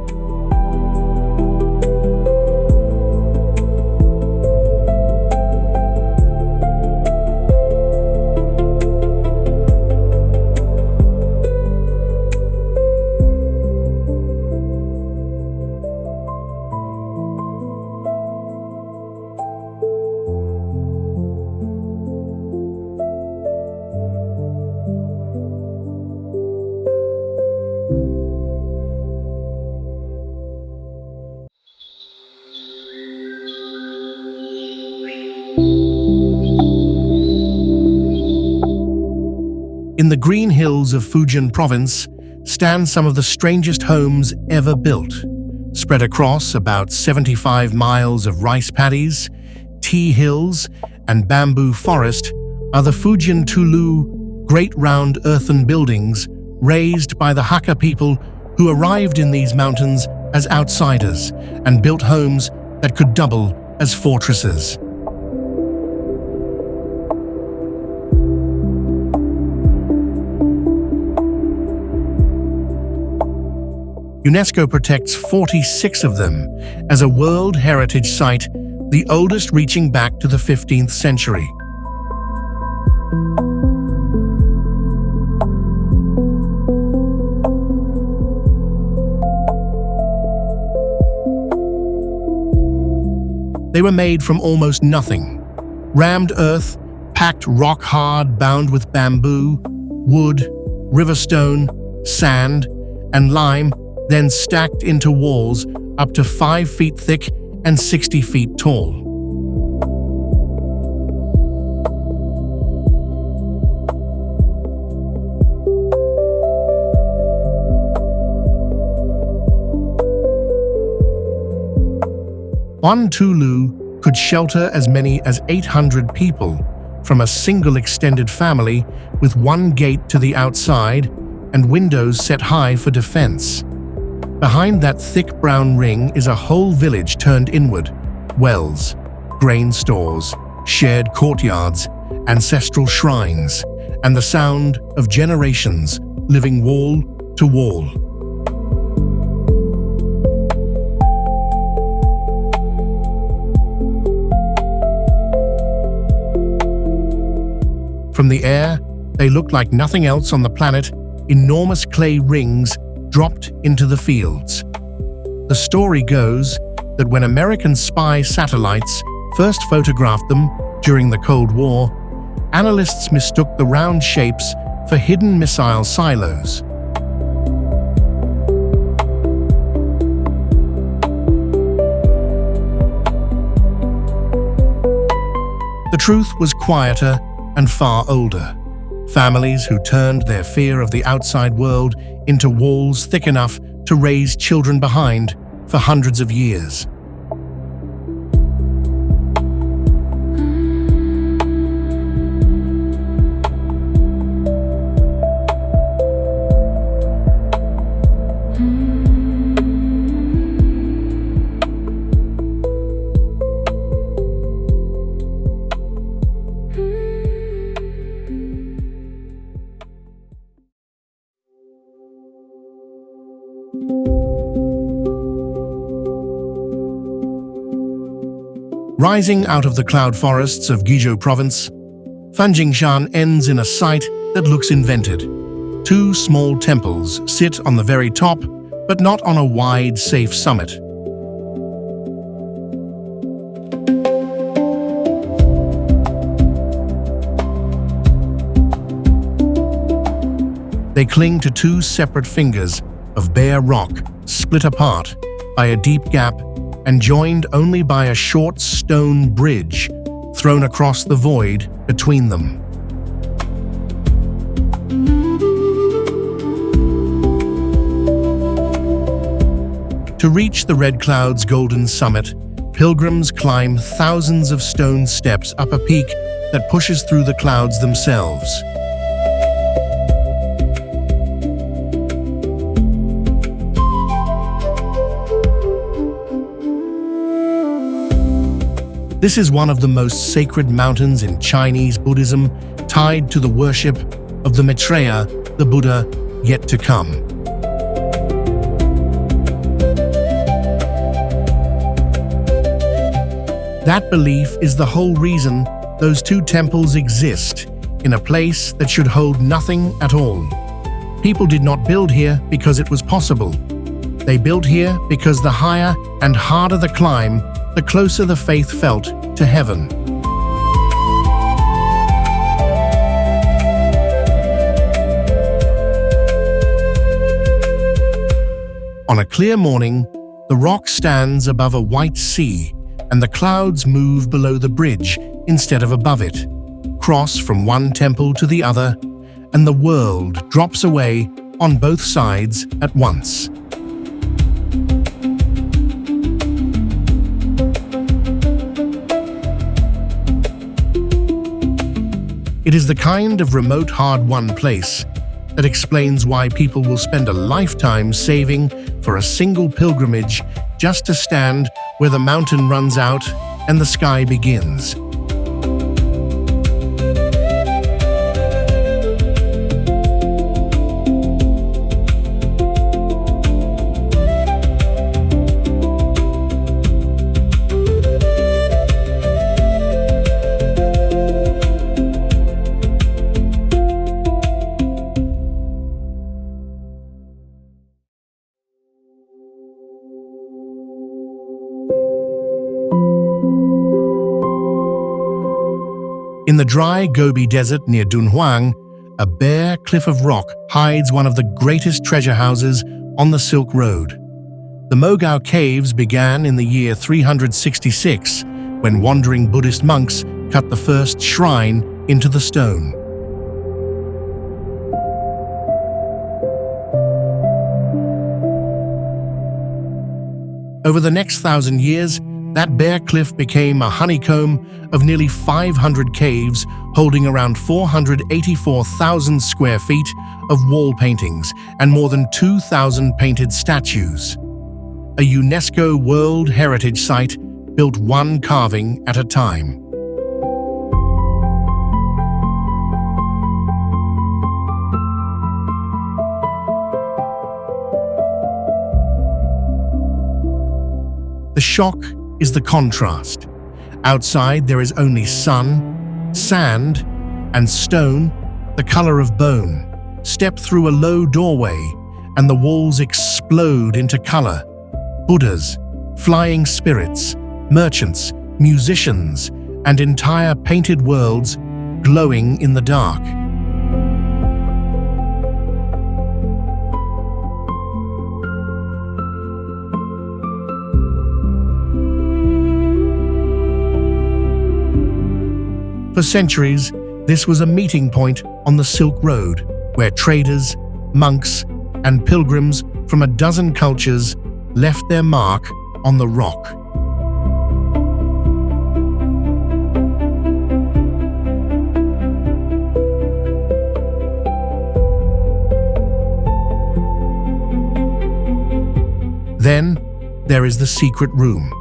In the green hills of Fujian province stand some of the strangest homes ever built. Spread across about 75 miles of rice paddies, tea hills, and bamboo forest are the Fujian Tulu, great round earthen buildings raised by the Hakka people who arrived in these mountains as outsiders and built homes that could double as fortresses. UNESCO protects 46 of them as a World Heritage Site, the oldest reaching back to the 15th century. They were made from almost nothing. Rammed earth, packed rock hard, bound with bamboo, wood, river stone, sand, and lime, then stacked into walls up to 5 feet thick and 60 feet tall. One Tulu could shelter as many as 800 people from a single extended family with one gate to the outside and windows set high for defense. Behind that thick brown ring is a whole village turned inward. Wells, grain stores, shared courtyards, ancestral shrines, and the sound of generations living wall to wall. From the air, they looked like nothing else on the planet, enormous clay rings dropped into the fields. The story goes that when American spy satellites first photographed them during the Cold War, analysts mistook the round shapes for hidden missile silos. The truth was quieter and far older. Families who turned their fear of the outside world into walls thick enough to raise children behind for hundreds of years. Rising out of the cloud forests of Guizhou province, Fanjingshan ends in a site that looks invented. Two small temples sit on the very top, but not on a wide, safe summit. They cling to two separate fingers of bare rock, split apart by a deep gap and joined only by a short stone bridge thrown across the void between them. To reach the Red Cloud's golden summit, pilgrims climb thousands of stone steps up a peak that pushes through the clouds themselves. This is one of the most sacred mountains in Chinese Buddhism, tied to the worship of the Maitreya, the Buddha yet to come. That belief is the whole reason those two temples exist, in a place that should hold nothing at all. People did not build here because it was possible. They built here because the higher and harder the climb, the closer the faith felt to heaven. On a clear morning, the rock stands above a white sea, and the clouds move below the bridge instead of above it, cross from one temple to the other, and the world drops away on both sides at once. It is the kind of remote, hard-won place that explains why people will spend a lifetime saving for a single pilgrimage just to stand where the mountain runs out and the sky begins. In the dry Gobi Desert near Dunhuang, a bare cliff of rock hides one of the greatest treasure houses on the Silk Road. The Mogao Caves began in the year 366, when wandering Buddhist monks cut the first shrine into the stone. Over the next 1,000 years, that bare cliff became a honeycomb of nearly 500 caves holding around 484,000 square feet of wall paintings and more than 2,000 painted statues. A UNESCO World Heritage Site built one carving at a time. The shock is the contrast. Outside there is only sun, sand, and stone, the color of bone. Step through a low doorway and the walls explode into color. Buddhas, flying spirits, merchants, musicians, and entire painted worlds glowing in the dark. For centuries, this was a meeting point on the Silk Road, where traders, monks, and pilgrims from a dozen cultures left their mark on the rock. Then, there is the secret room.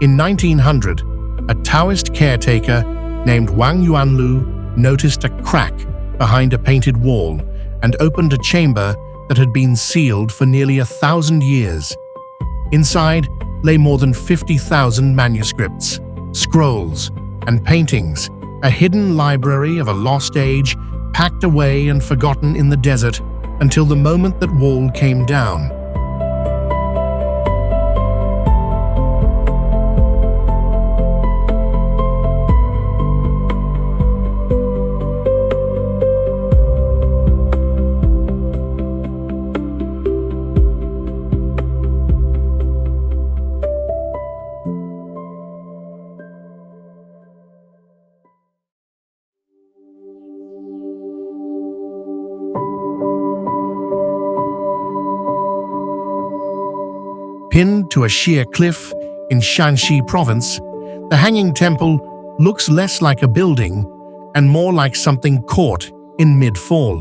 In 1900, a Taoist caretaker named Wang Yuanlu noticed a crack behind a painted wall and opened a chamber that had been sealed for nearly 1,000 years. Inside lay more than 50,000 manuscripts, scrolls, and paintings, a hidden library of a lost age packed away and forgotten in the desert until the moment that wall came down. Pinned to a sheer cliff in Shanxi province, the Hanging Temple looks less like a building and more like something caught in mid-fall.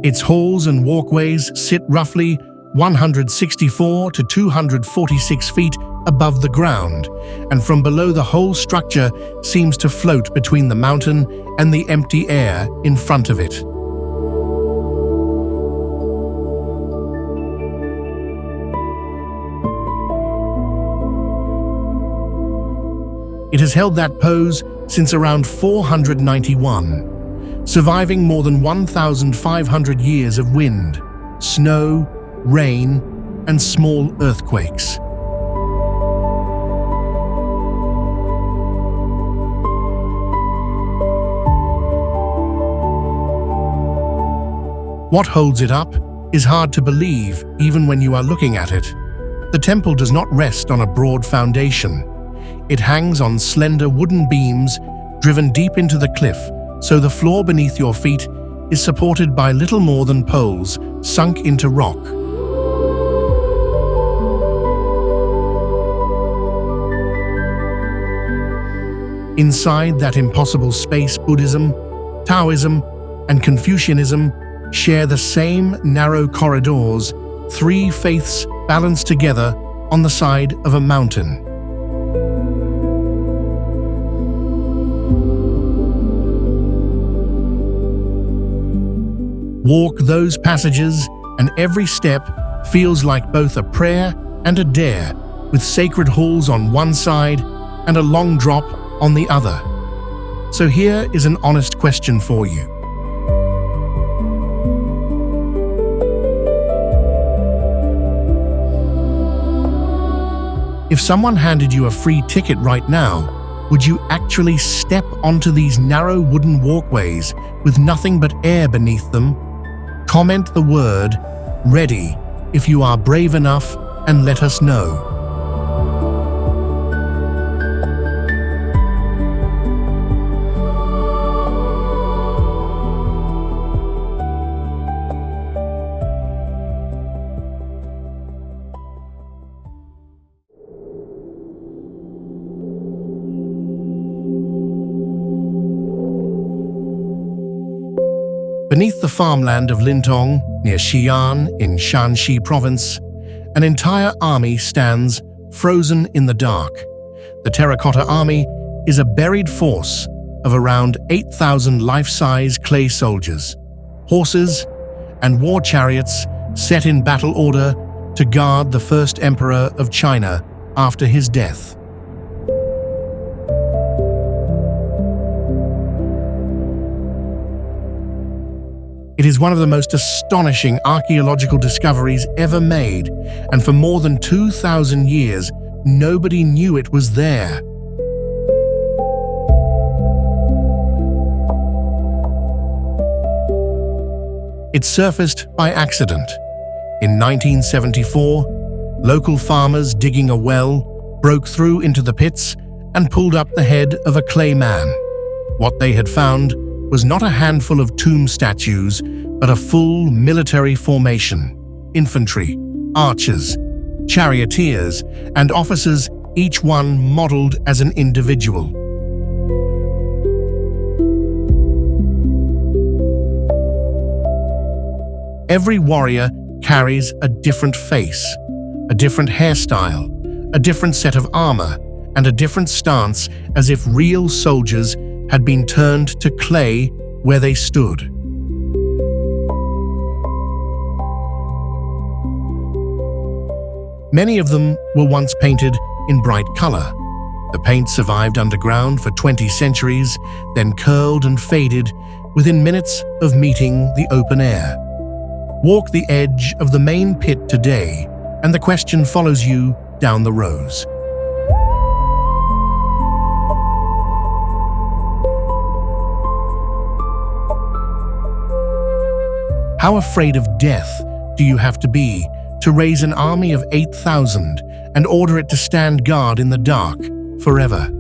Its halls and walkways sit roughly 164 to 246 feet above the ground, and from below the whole structure seems to float between the mountain and the empty air in front of it. It has held that pose since around 491, surviving more than 1,500 years of wind, snow, rain, and small earthquakes. What holds it up is hard to believe even when you are looking at it. The temple does not rest on a broad foundation. It hangs on slender wooden beams driven deep into the cliff, so the floor beneath your feet is supported by little more than poles sunk into rock. Inside that impossible space, Buddhism, Taoism, and Confucianism share the same narrow corridors, three faiths balanced together on the side of a mountain. Walk those passages, and every step feels like both a prayer and a dare, with sacred halls on one side and a long drop on the other. So here is an honest question for you. If someone handed you a free ticket right now, would you actually step onto these narrow wooden walkways with nothing but air beneath them? Comment the word "ready" if you are brave enough and let us know. Beneath the farmland of Lintong, near Xi'an in Shanxi province, an entire army stands, frozen in the dark. The Terracotta Army is a buried force of around 8,000 life-size clay soldiers, horses, and war chariots set in battle order to guard the first emperor of China after his death. It is one of the most astonishing archaeological discoveries ever made, and for more than 2,000 years, nobody knew it was there. It surfaced by accident. In 1974, local farmers digging a well broke through into the pits and pulled up the head of a clay man. What they had found was not a handful of tomb statues, but a full military formation. Infantry, archers, charioteers, and officers, each one modeled as an individual. Every warrior carries a different face, a different hairstyle, a different set of armor, and a different stance, as if real soldiers had been turned to clay where they stood. Many of them were once painted in bright color. The paint survived underground for 20 centuries, then curled and faded within minutes of meeting the open air. Walk the edge of the main pit today, and the question follows you down the rows. How afraid of death do you have to be to raise an army of 8,000 and order it to stand guard in the dark forever?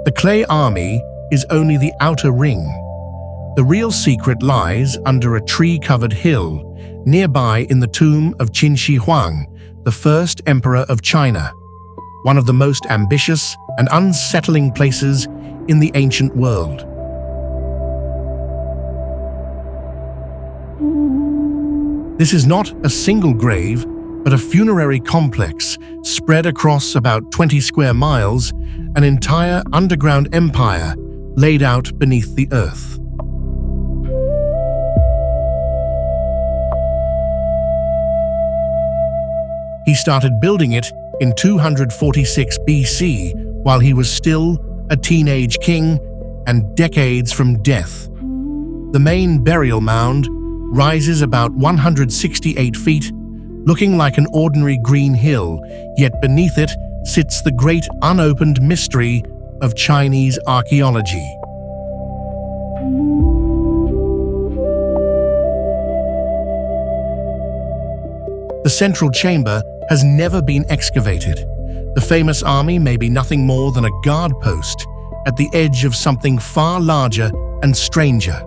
The clay army is only the outer ring. The real secret lies under a tree-covered hill, nearby in the tomb of Qin Shi Huang, the first emperor of China, one of the most ambitious and unsettling places in the ancient world. This is not a single grave, but a funerary complex spread across about 20 square miles, an entire underground empire laid out beneath the earth. He started building it in 246 BC while he was still a teenage king and decades from death. The main burial mound rises about 168 feet, looking like an ordinary green hill, yet beneath it sits the great unopened mystery of Chinese archaeology. The central chamber has never been excavated. The famous army may be nothing more than a guard post at the edge of something far larger and stranger.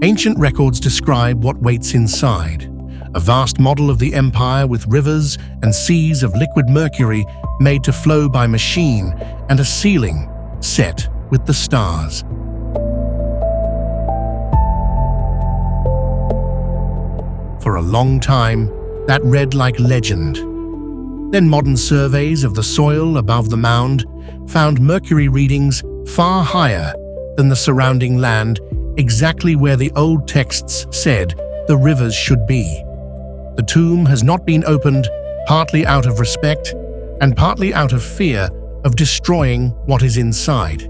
Ancient records describe what waits inside. A vast model of the empire with rivers and seas of liquid mercury made to flow by machine, and a ceiling set with the stars. For a long time, that read like legend. Then modern surveys of the soil above the mound found mercury readings far higher than the surrounding land, exactly where the old texts said the rivers should be. The tomb has not been opened, partly out of respect and partly out of fear of destroying what is inside.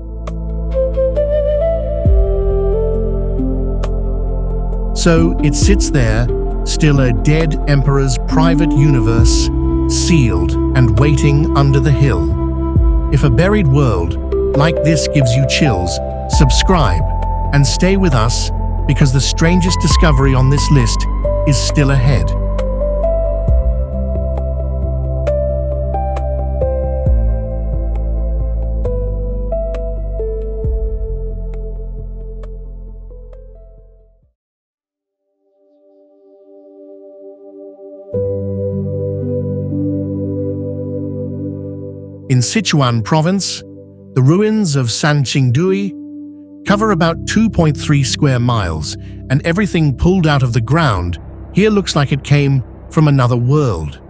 So it sits there, still a dead emperor's private universe, sealed and waiting under the hill. If a buried world like this gives you chills, subscribe and stay with us, because the strangest discovery on this list is still ahead. In Sichuan province, the ruins of Sanqingdui cover about 2.3 square miles, and everything pulled out of the ground here looks like it came from another world.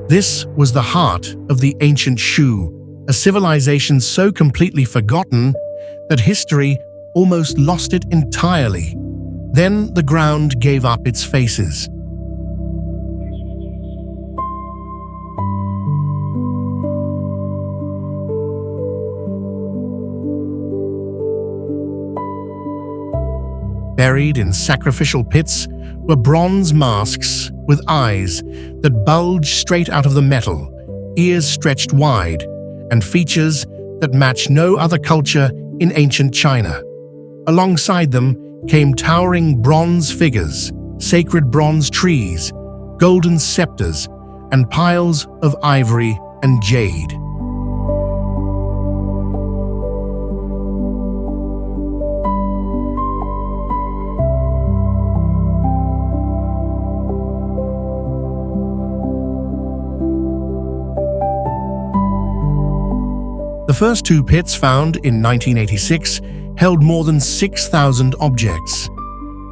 This was the heart of the ancient Shu, a civilization so completely forgotten that history almost lost it entirely. Then the ground gave up its faces. Buried in sacrificial pits were bronze masks with eyes that bulged straight out of the metal, ears stretched wide, and features that match no other culture in ancient China. Alongside them came towering bronze figures, sacred bronze trees, golden scepters, and piles of ivory and jade. first two pits, found in 1986, held more than 6,000 objects.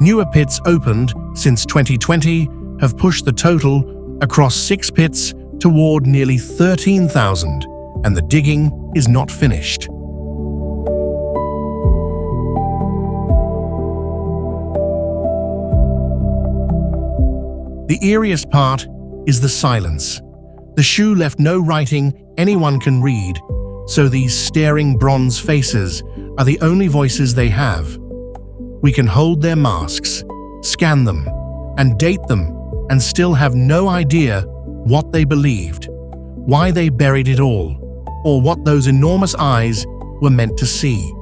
Newer pits opened since 2020 have pushed the total across 6 pits toward nearly 13,000, and the digging is not finished. The eeriest part is the silence. The shoe left no writing anyone can read, so these staring bronze faces are the only voices they have. We can hold their masks, scan them, and date them, and still have no idea what they believed, why they buried it all, or what those enormous eyes were meant to see.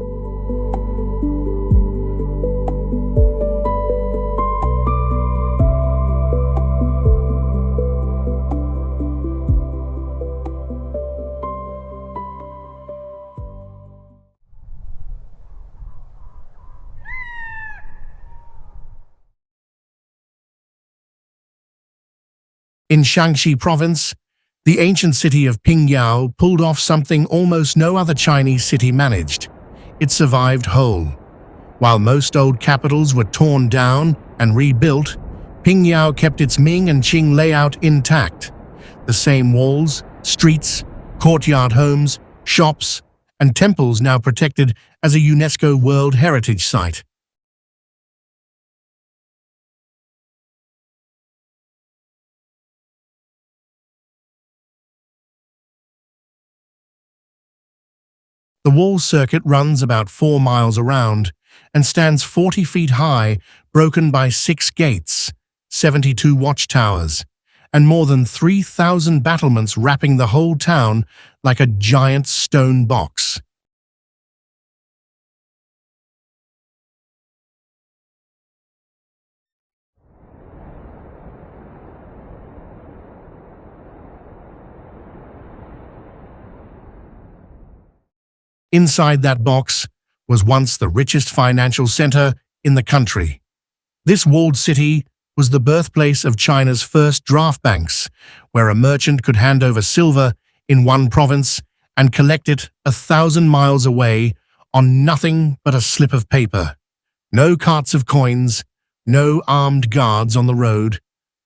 In Shaanxi province, the ancient city of Pingyao pulled off something almost no other Chinese city managed. It survived whole. While most old capitals were torn down and rebuilt, Pingyao kept its Ming and Qing layout intact. The same walls, streets, courtyard homes, shops, and temples now protected as a UNESCO World Heritage Site. The wall circuit runs about 4 miles around and stands 40 feet high, broken by 6 gates, 72 watchtowers, and more than 3,000 battlements wrapping the whole town like a giant stone box. Inside that box was once the richest financial center in the country. This walled city was the birthplace of China's first draft banks, where a merchant could hand over silver in one province and collect it 1,000 miles away on nothing but a slip of paper. No carts of coins, no armed guards on the road,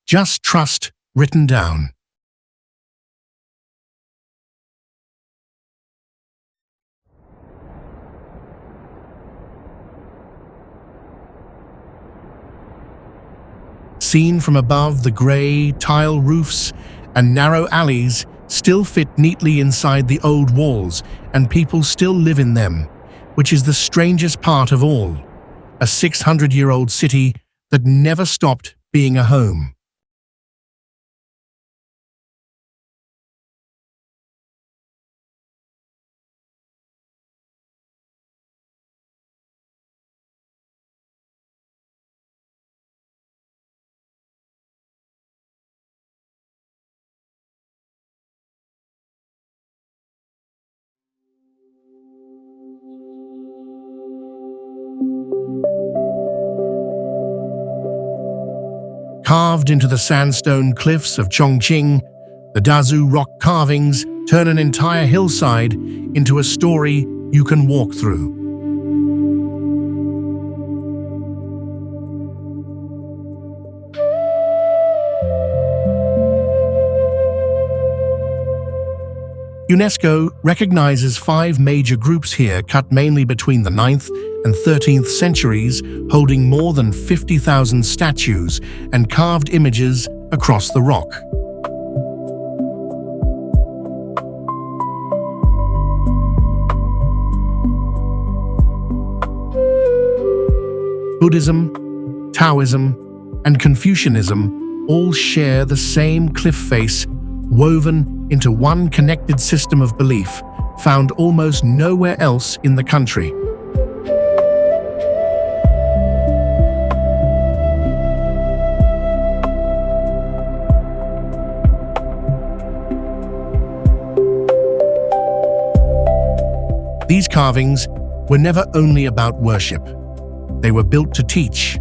just trust written down. Seen from above, the grey tile roofs and narrow alleys still fit neatly inside the old walls, and people still live in them, which is the strangest part of all. A 600-year-old city that never stopped being a home. Carved into the sandstone cliffs of Chongqing, the Dazu rock carvings turn an entire hillside into a story you can walk through. UNESCO recognizes 5 major groups here, cut mainly between the 9th and 13th centuries, holding more than 50,000 statues and carved images across the rock. Buddhism, Taoism, and Confucianism all share the same cliff face, woven into one connected system of belief, found almost nowhere else in the country. These carvings were never only about worship. They were built to teach.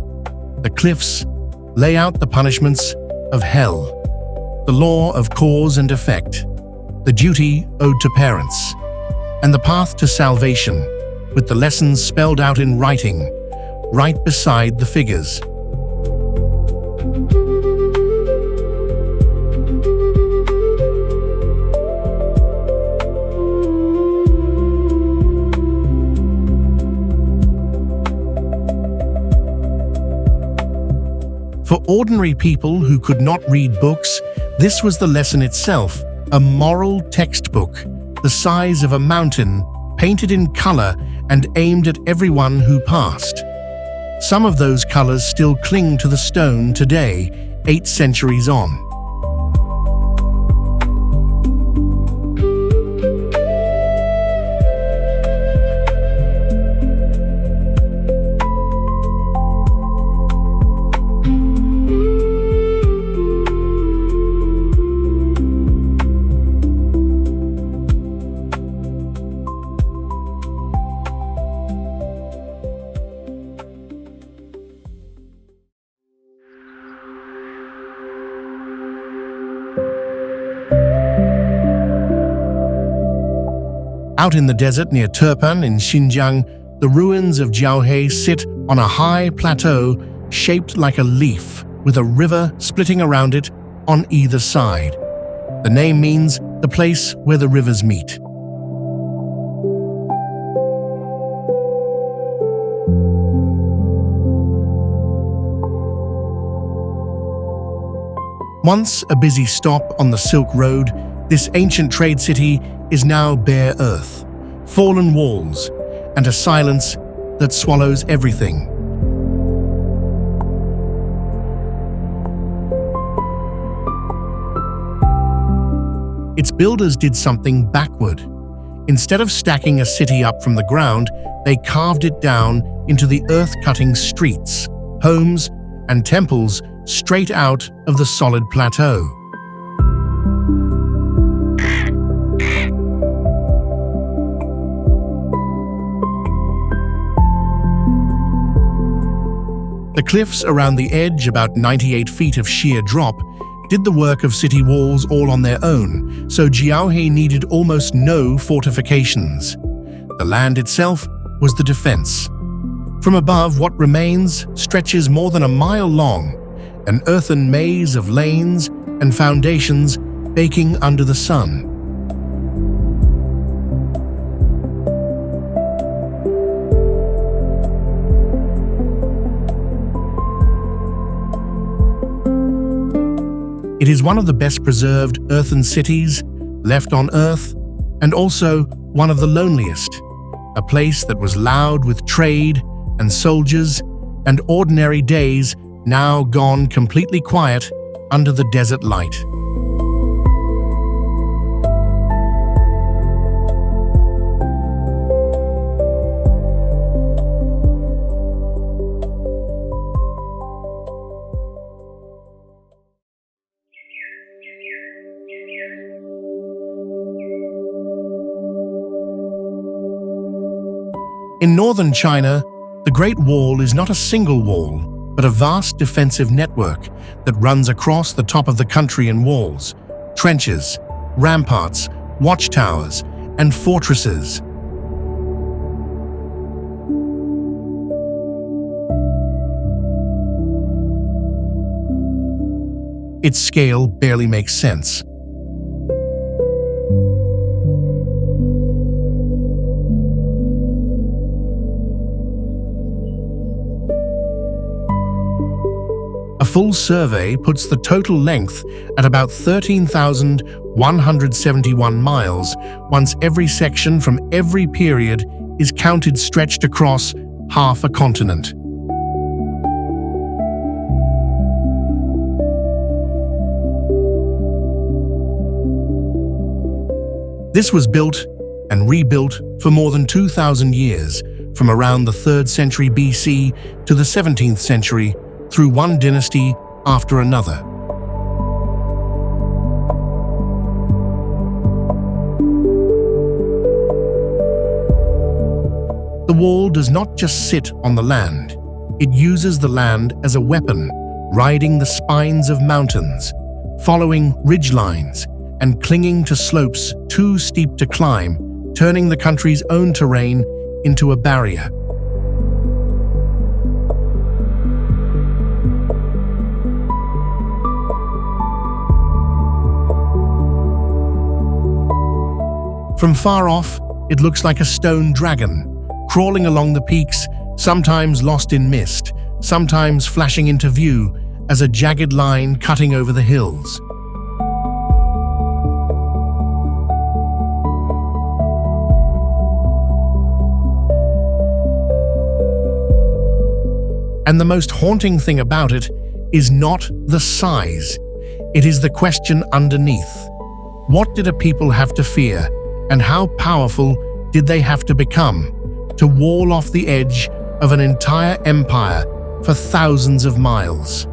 The cliffs lay out the punishments of hell, the law of cause and effect, the duty owed to parents, and the path to salvation, with the lessons spelled out in writing, right beside the figures. For ordinary people who could not read books, this was the lesson itself, a moral textbook, the size of a mountain, painted in color and aimed at everyone who passed. Some of those colors still cling to the stone today, 8 centuries on. Out in the desert near Turpan in Xinjiang, the ruins of Jiaohe sit on a high plateau shaped like a leaf, with a river splitting around it on either side. The name means the place where the rivers meet. Once a busy stop on the Silk Road, this ancient trade city is now bare earth, fallen walls, and a silence that swallows everything. Its builders did something backward. Instead of stacking a city up from the ground, they carved it down into the earth-cutting streets, homes, and temples straight out of the solid plateau. The cliffs around the edge, about 98 feet of sheer drop, did the work of city walls all on their own, so Jiaohe needed almost no fortifications. The land itself was the defense. From above, what remains stretches more than a mile long, an earthen maze of lanes and foundations baking under the sun. It is one of the best preserved earthen cities left on Earth, and also one of the loneliest, a place that was loud with trade and soldiers and ordinary days now gone completely quiet under the desert light. In northern China, the Great Wall is not a single wall, but a vast defensive network that runs across the top of the country in walls, trenches, ramparts, watchtowers, and fortresses. Its scale barely makes sense. A full survey puts the total length at about 13,171 miles, once every section from every period is counted stretched across half a continent. This was built and rebuilt for more than 2,000 years, from around the 3rd century BC to the 17th century, through one dynasty after another. The wall does not just sit on the land. It uses the land as a weapon, riding the spines of mountains, following ridgelines, and clinging to slopes too steep to climb turning the country's own terrain into a barrier. From far off, it looks like a stone dragon, crawling along the peaks, sometimes lost in mist, sometimes flashing into view as a jagged line cutting over the hills. And the most haunting thing about it is not the size. It is the question underneath. What did a people have to fear, and how powerful did they have to become to wall off the edge of an entire empire for thousands of miles?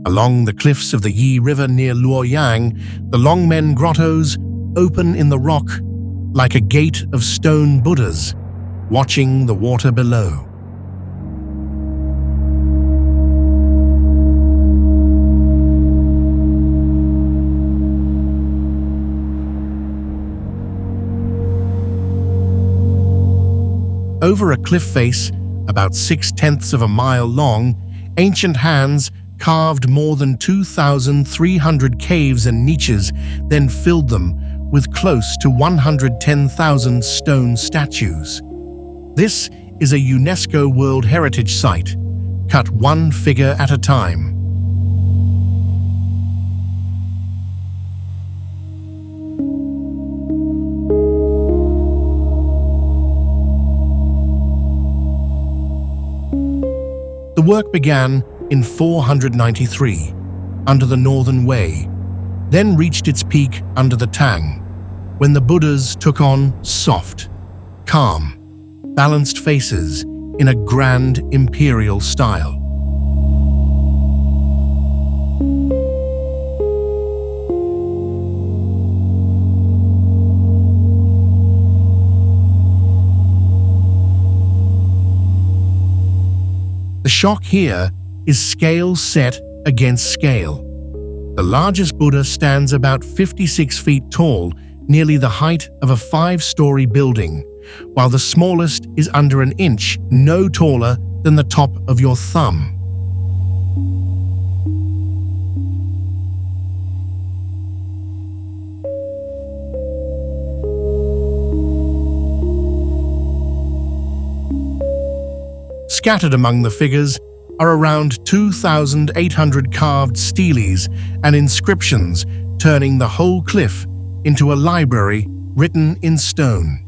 Along the cliffs of the Yi River near Luoyang, the Longmen grottos open in the rock like a gate of stone Buddhas, watching the water below. Over a cliff face, about 6/10 of a mile long, ancient hands carved more than 2,300 caves and niches, then filled them with close to 110,000 stone statues. This is a UNESCO World Heritage Site, cut one figure at a time. The work began in 493, under the Northern Way, then reached its peak under the Tang, when the Buddhas took on soft, calm, balanced faces in a grand imperial style. The shock here is scale set against scale. The largest Buddha stands about 56 feet tall, nearly the height of a 5-story building, while the smallest is under an inch, no taller than the top of your thumb. Scattered among the figures are around 2,800 carved steles and inscriptions, turning the whole cliff into a library written in stone.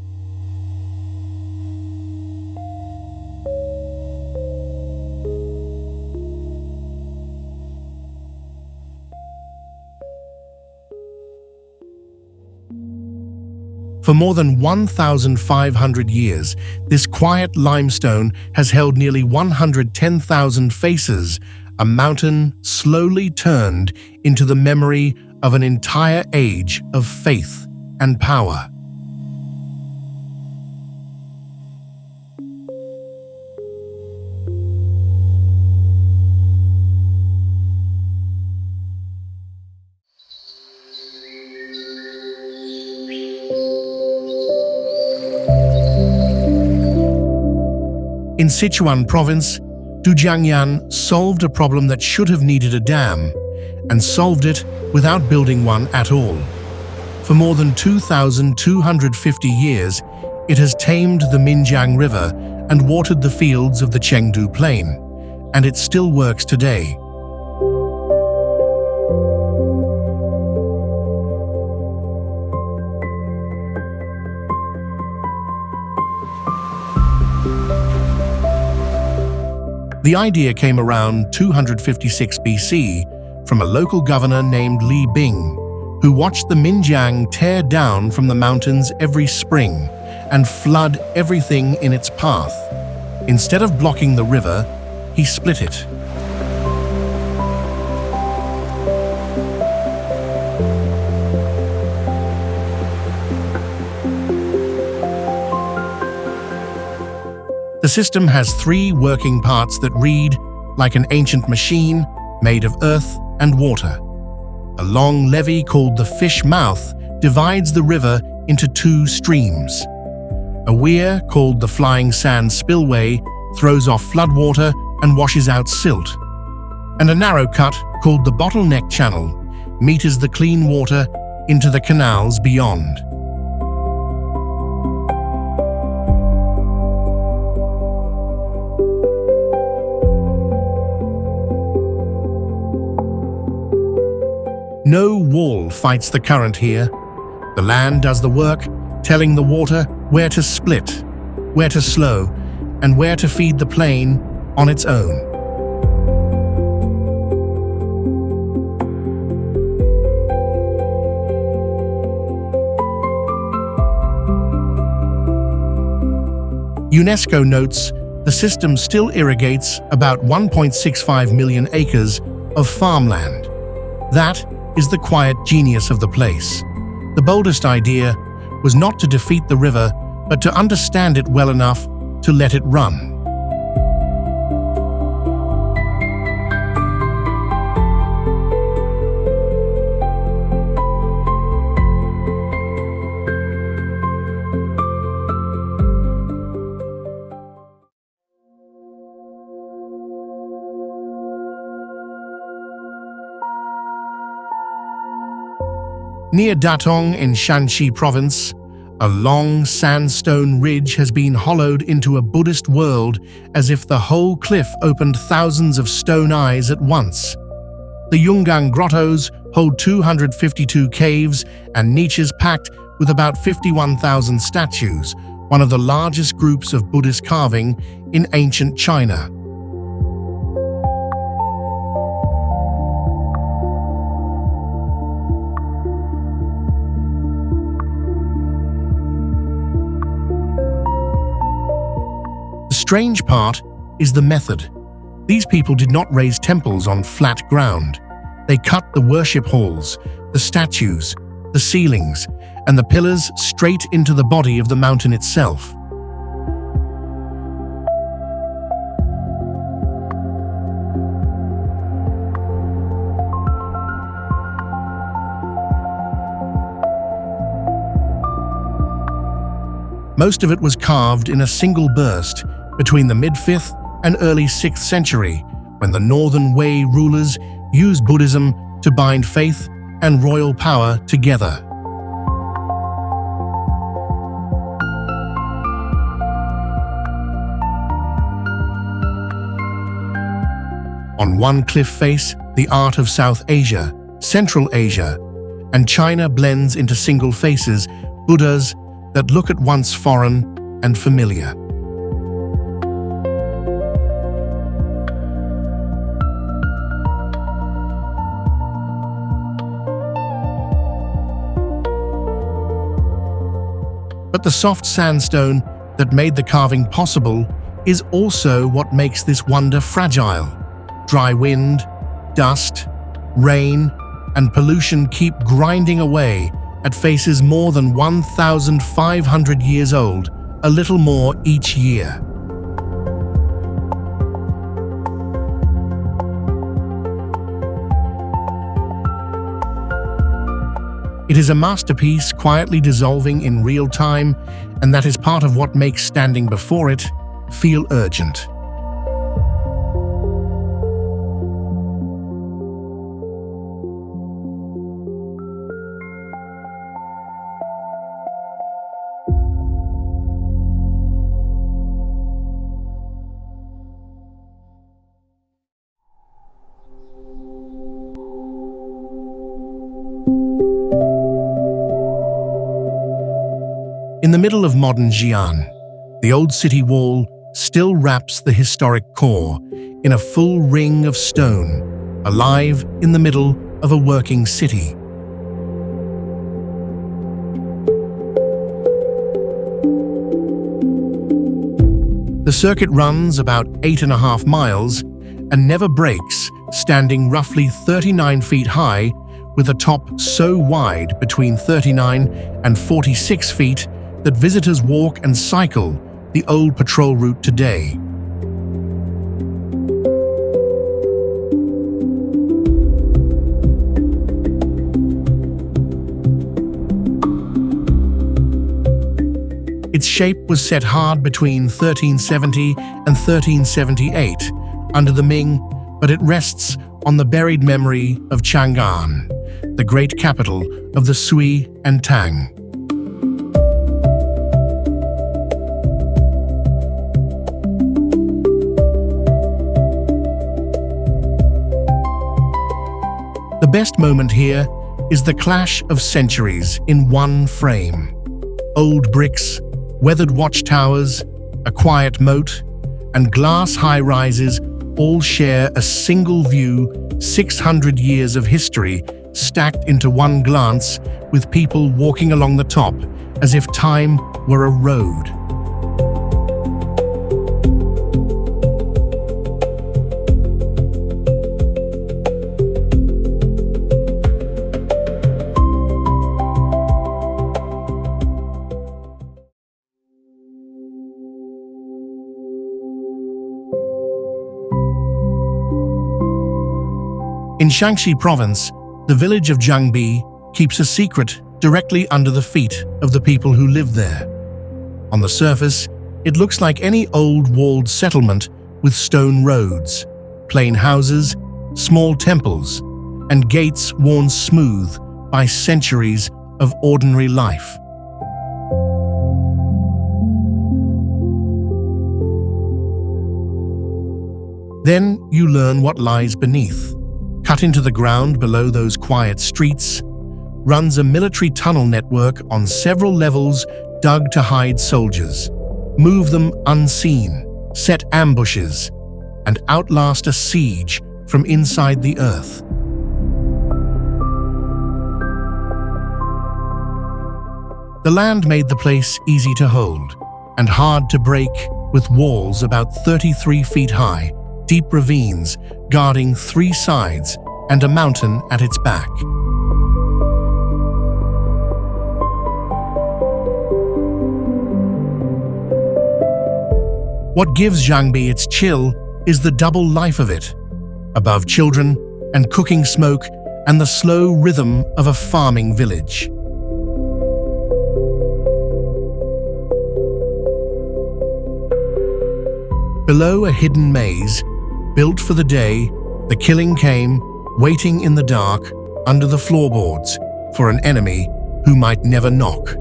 For more than 1,500 years, this quiet limestone has held nearly 110,000 faces, a mountain slowly turned into the memory of an entire age of faith and power. In Sichuan province, Dujiangyan solved a problem that should have needed a dam, and solved it without building one at all. For more than 2,250 years, it has tamed the Minjiang River and watered the fields of the Chengdu Plain, and it still works today. The idea came around 256 BC from a local governor named Li Bing, who watched the Minjiang tear down from the mountains every spring and flood everything in its path. Instead of blocking the river, he split it. system has 3 working parts that read like an ancient machine made of earth and water. A long levee called the Fish Mouth divides the river into 2 streams. A weir called the Flying Sand Spillway throws off floodwater and washes out silt. And a narrow cut called the Bottleneck Channel meters the clean water into the canals beyond. No wall fights the current here. The land does the work, telling the water where to split, where to slow, and where to feed the plain on its own. UNESCO notes the system still irrigates about 1.65 million acres of farmland. That is the quiet genius of the place. The boldest idea was not to defeat the river, but to understand it well enough to let it run. Near Datong in Shanxi province, a long sandstone ridge has been hollowed into a Buddhist world as if the whole cliff opened thousands of stone eyes at once. The Yungang grottos hold 252 caves and niches packed with about 51,000 statues, one of the largest groups of Buddhist carving in ancient China. The strange part is the method. These people did not raise temples on flat ground. They cut the worship halls, the statues, the ceilings, and the pillars straight into the body of the mountain itself. Most of it was carved in a single burst between the mid-5th and early 6th century, when the Northern Wei rulers used Buddhism to bind faith and royal power together. On one cliff face, the art of South Asia, Central Asia, and China blends into single faces, Buddhas that look at once foreign and familiar. But the soft sandstone that made the carving possible is also what makes this wonder fragile. Dry wind, dust, rain, and pollution keep grinding away at faces more than 1,500 years old, a little more each year. It is a masterpiece quietly dissolving in real time, and that is part of what makes standing before it feel urgent. In the middle of modern Xi'an, the old city wall still wraps the historic core in a full ring of stone, alive in the middle of a working city. The circuit runs about 8.5 miles and never breaks, standing roughly 39 feet high with a top so wide between 39 and 46 feet that visitors walk and cycle the old patrol route today. Its shape was set hard between 1370 and 1378 under the Ming, but it rests on the buried memory of Chang'an, the great capital of the Sui and Tang. The best moment here is the clash of centuries in one frame. Old bricks, weathered watchtowers, a quiet moat, and glass high-rises all share a single view, 600 years of history stacked into one glance, with people walking along the top as if time were a road. In Shaanxi province, the village of Jiangbi keeps a secret directly under the feet of the people who live there. On the surface, it looks like any old walled settlement with stone roads, plain houses, small temples, and gates worn smooth by centuries of ordinary life. Then you learn what lies beneath. Cut into the ground below those quiet streets runs a military tunnel network on several levels dug to hide soldiers, move them unseen, set ambushes, and outlast a siege from inside the earth. The land made the place easy to hold and hard to break, with walls about 33 feet high, deep ravines guarding 3 sides, and a mountain at its back. What gives Jiangbi its chill is the double life of it. Above children and cooking smoke and the slow rhythm of a farming village. Below a hidden maze, built for the day, the killing came, waiting in the dark, under the floorboards, for an enemy who might never knock.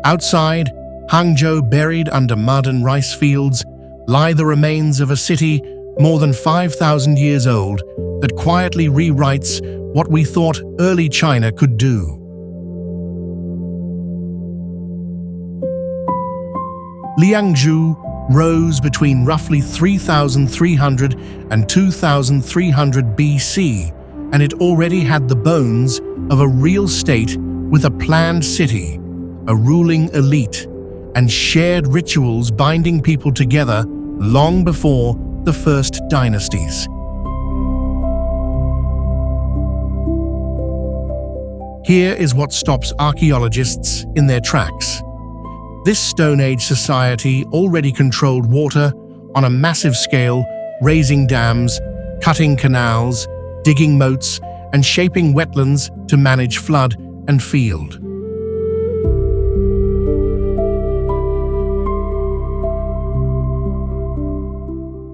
Outside, Hangzhou, buried under mud and rice fields, lie the remains of a city more than 5,000 years old that quietly rewrites what we thought early China could do. Liangzhu rose between roughly 3,300 and 2,300 BC, and it already had the bones of a real state with a planned city, a ruling elite, and shared rituals binding people together long before the first dynasties. Here is what stops archaeologists in their tracks. This Stone Age society already controlled water on a massive scale, raising dams, cutting canals, digging moats, and shaping wetlands to manage flood and field.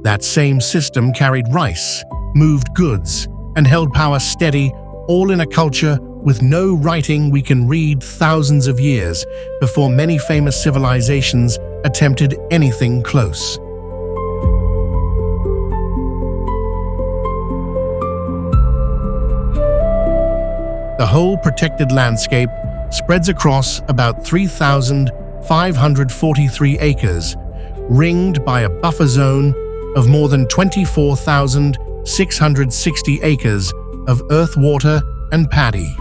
That same system carried rice, moved goods, and held power steady, all in a culture with no writing we can read, thousands of years before many famous civilizations attempted anything close. The whole protected landscape spreads across about 3,543 acres, ringed by a buffer zone of more than 24,660 acres of earth, water, and paddy.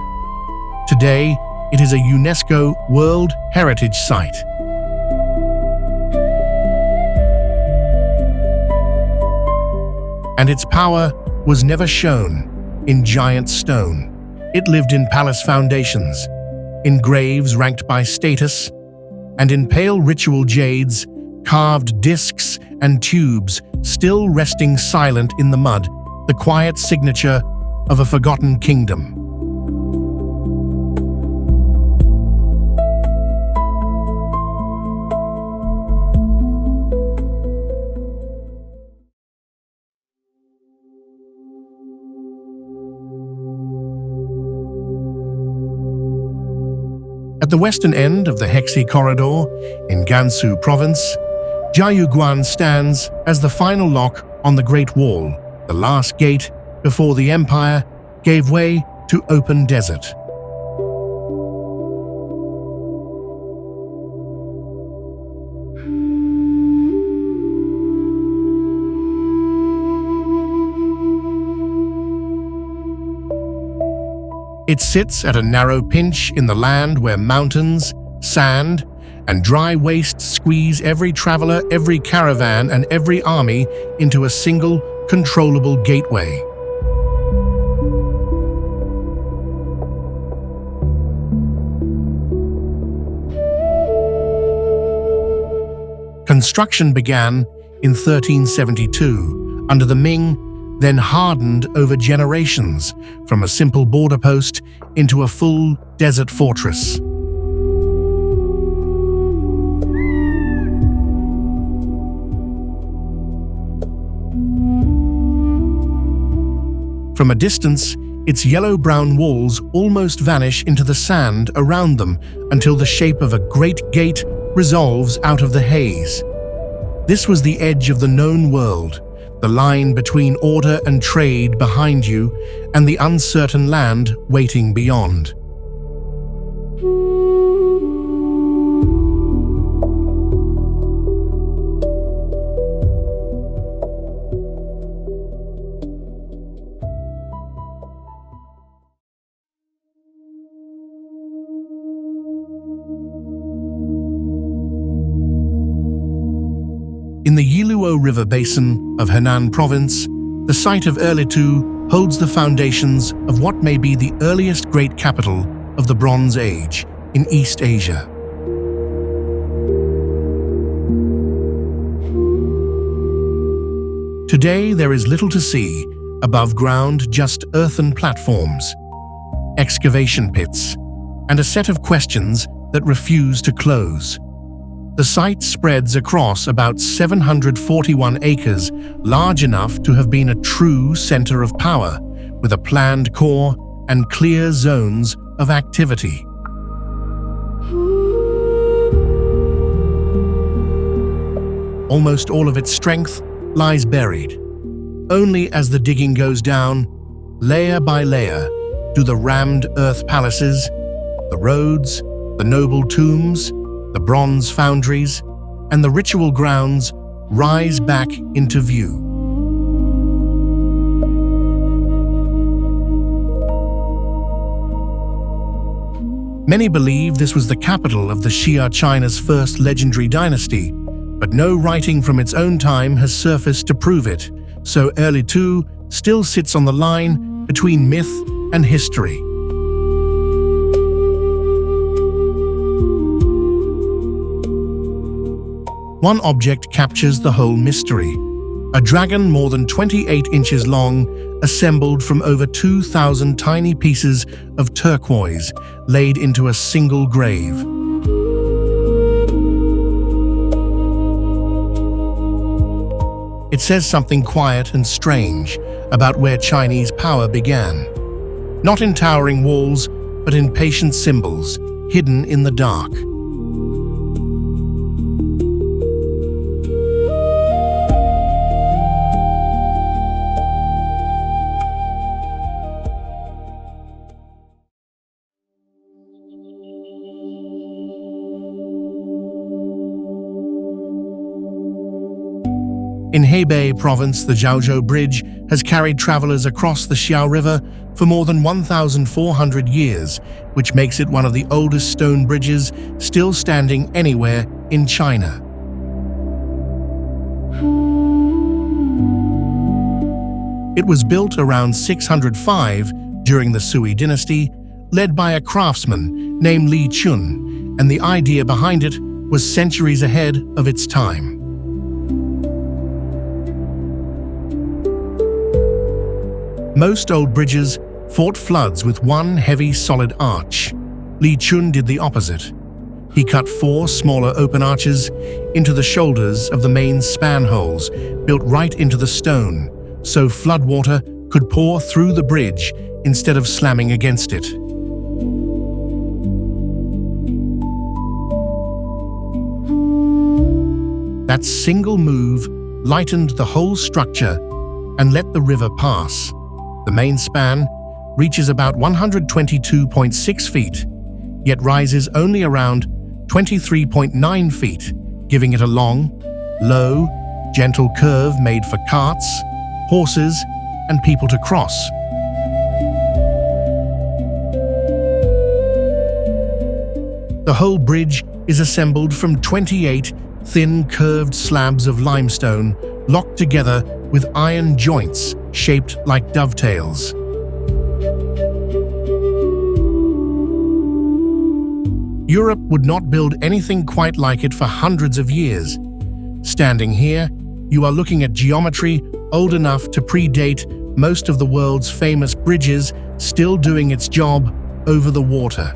Today, It is a UNESCO World Heritage Site. And its power was never shown in giant stone. It lived in palace foundations, in graves ranked by status, and in pale ritual jades, carved discs and tubes still resting silent in the mud, the quiet signature of a forgotten kingdom. At the western end of the Hexi Corridor in Gansu Province, Jiayuguan stands as the final lock on the Great Wall, the last gate before the empire gave way to open desert. It sits at a narrow pinch in the land where mountains, sand, and dry wastes squeeze every traveler, every caravan, and every army into a single, controllable gateway. Construction began in 1372 under the Ming, then hardened over generations from a simple border post into a full desert fortress. From a distance, its yellow-brown walls almost vanish into the sand around them until the shape of a great gate resolves out of the haze. This was the edge of the known world, the line between order and trade behind you and the uncertain land waiting beyond. In the Yiluo River basin of Henan Province, the site of Erlitou holds the foundations of what may be the earliest great capital of the Bronze Age in East Asia. Today there is little to see above ground, just earthen platforms, excavation pits, and a set of questions that refuse to close. The site spreads across about 741 acres, large enough to have been a true center of power, with a planned core and clear zones of activity. Almost all of its strength lies buried. Only as the digging goes down, layer by layer, do the rammed earth palaces, the roads, the noble tombs, the bronze foundries, and the ritual grounds rise back into view. Many believe this was the capital of the Xia China's first legendary dynasty, but no writing from its own time has surfaced to prove it, so Erlitou still sits on the line between myth and history. One object captures the whole mystery. A dragon more than 28 inches long, assembled from over 2,000 tiny pieces of turquoise laid into a single grave. It says something quiet and strange about where Chinese power began. Not in towering walls, but in patient symbols, hidden in the dark. In Hebei province, the Jiaozhou Bridge has carried travelers across the Xiao River for more than 1,400 years, which makes it one of the oldest stone bridges still standing anywhere in China. It was built around 605 during the Sui dynasty, led by a craftsman named Li Chun, and the idea behind it was centuries ahead of its time. Most old bridges fought floods with one heavy solid arch. Li Chun did the opposite. He cut 4 smaller open arches into the shoulders of the main span holes, built right into the stone, so floodwater could pour through the bridge instead of slamming against it. That single move lightened the whole structure and let the river pass. The main span reaches about 122.6 feet, yet rises only around 23.9 feet, giving it a long, low, gentle curve made for carts, horses, and people to cross. The whole bridge is assembled from 28 thin curved slabs of limestone locked together with iron joints shaped like dovetails. Europe would not build anything quite like it for hundreds of years. Standing here, you are looking at geometry old enough to predate most of the world's famous bridges, still doing its job over the water.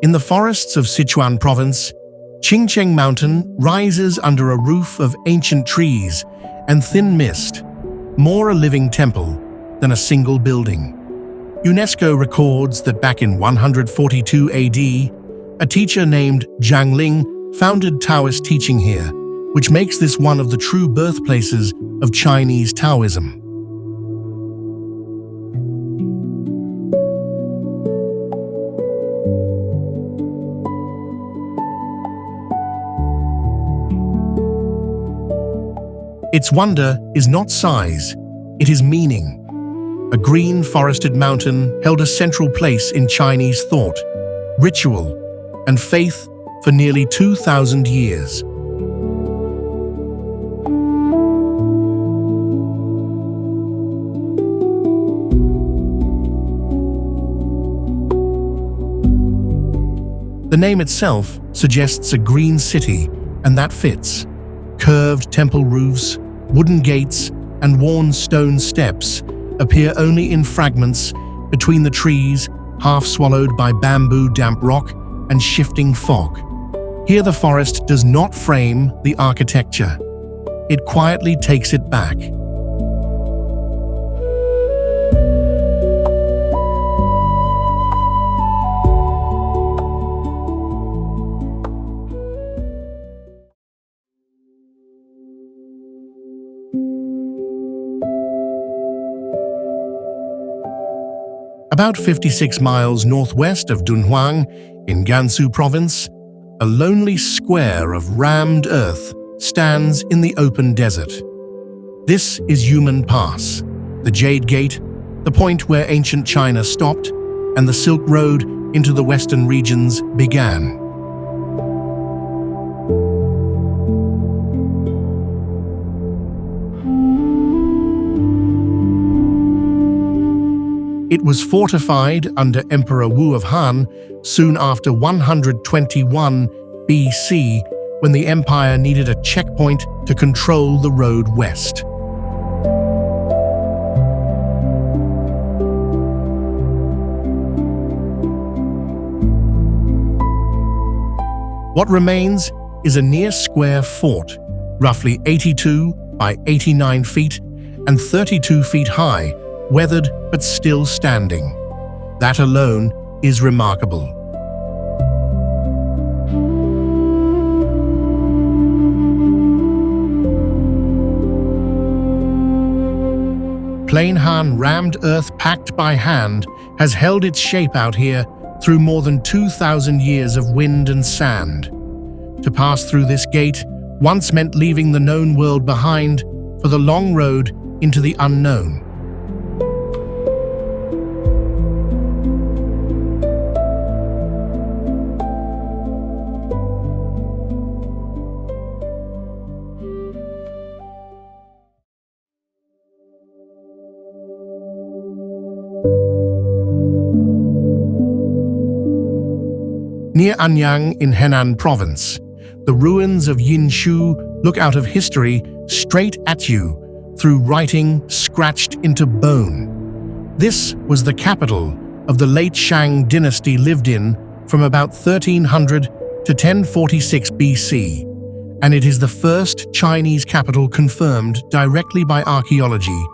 In the forests of Sichuan province, Qingcheng Mountain rises under a roof of ancient trees and thin mist, more a living temple than a single building. UNESCO records that back in 142 AD, a teacher named Zhang Ling founded Taoist teaching here, which makes this one of the true birthplaces of Chinese Taoism. Its wonder is not size, it is meaning. A green forested mountain held a central place in Chinese thought, ritual, and faith for nearly 2,000 years. The name itself suggests a green city, and that fits. Curved temple roofs, wooden gates, and worn stone steps appear only in fragments between the trees, half swallowed by bamboo damp rock and shifting fog. Here the forest does not frame the architecture. It quietly takes it back. About 56 miles northwest of Dunhuang, in Gansu province, a lonely square of rammed earth stands in the open desert. This is Yumen Pass, the Jade Gate, the point where ancient China stopped and the Silk Road into the western regions began. It was fortified under Emperor Wu of Han soon after 121 BC, when the empire needed a checkpoint to control the road west. What remains is a near-square fort, roughly 82 by 89 feet and 32 feet high, weathered but still standing. That alone is remarkable. plain-han rammed earth packed by hand has held its shape out here through more than 2,000 years of wind and sand. To pass through this gate once meant leaving the known world behind for the long road into the unknown. Near Anyang in Henan province, the ruins of Yinshu look out of history straight at you through writing scratched into bone. This was the capital of the late Shang dynasty lived in from about 1300 to 1046 BC, and it is the first Chinese capital confirmed directly by archaeology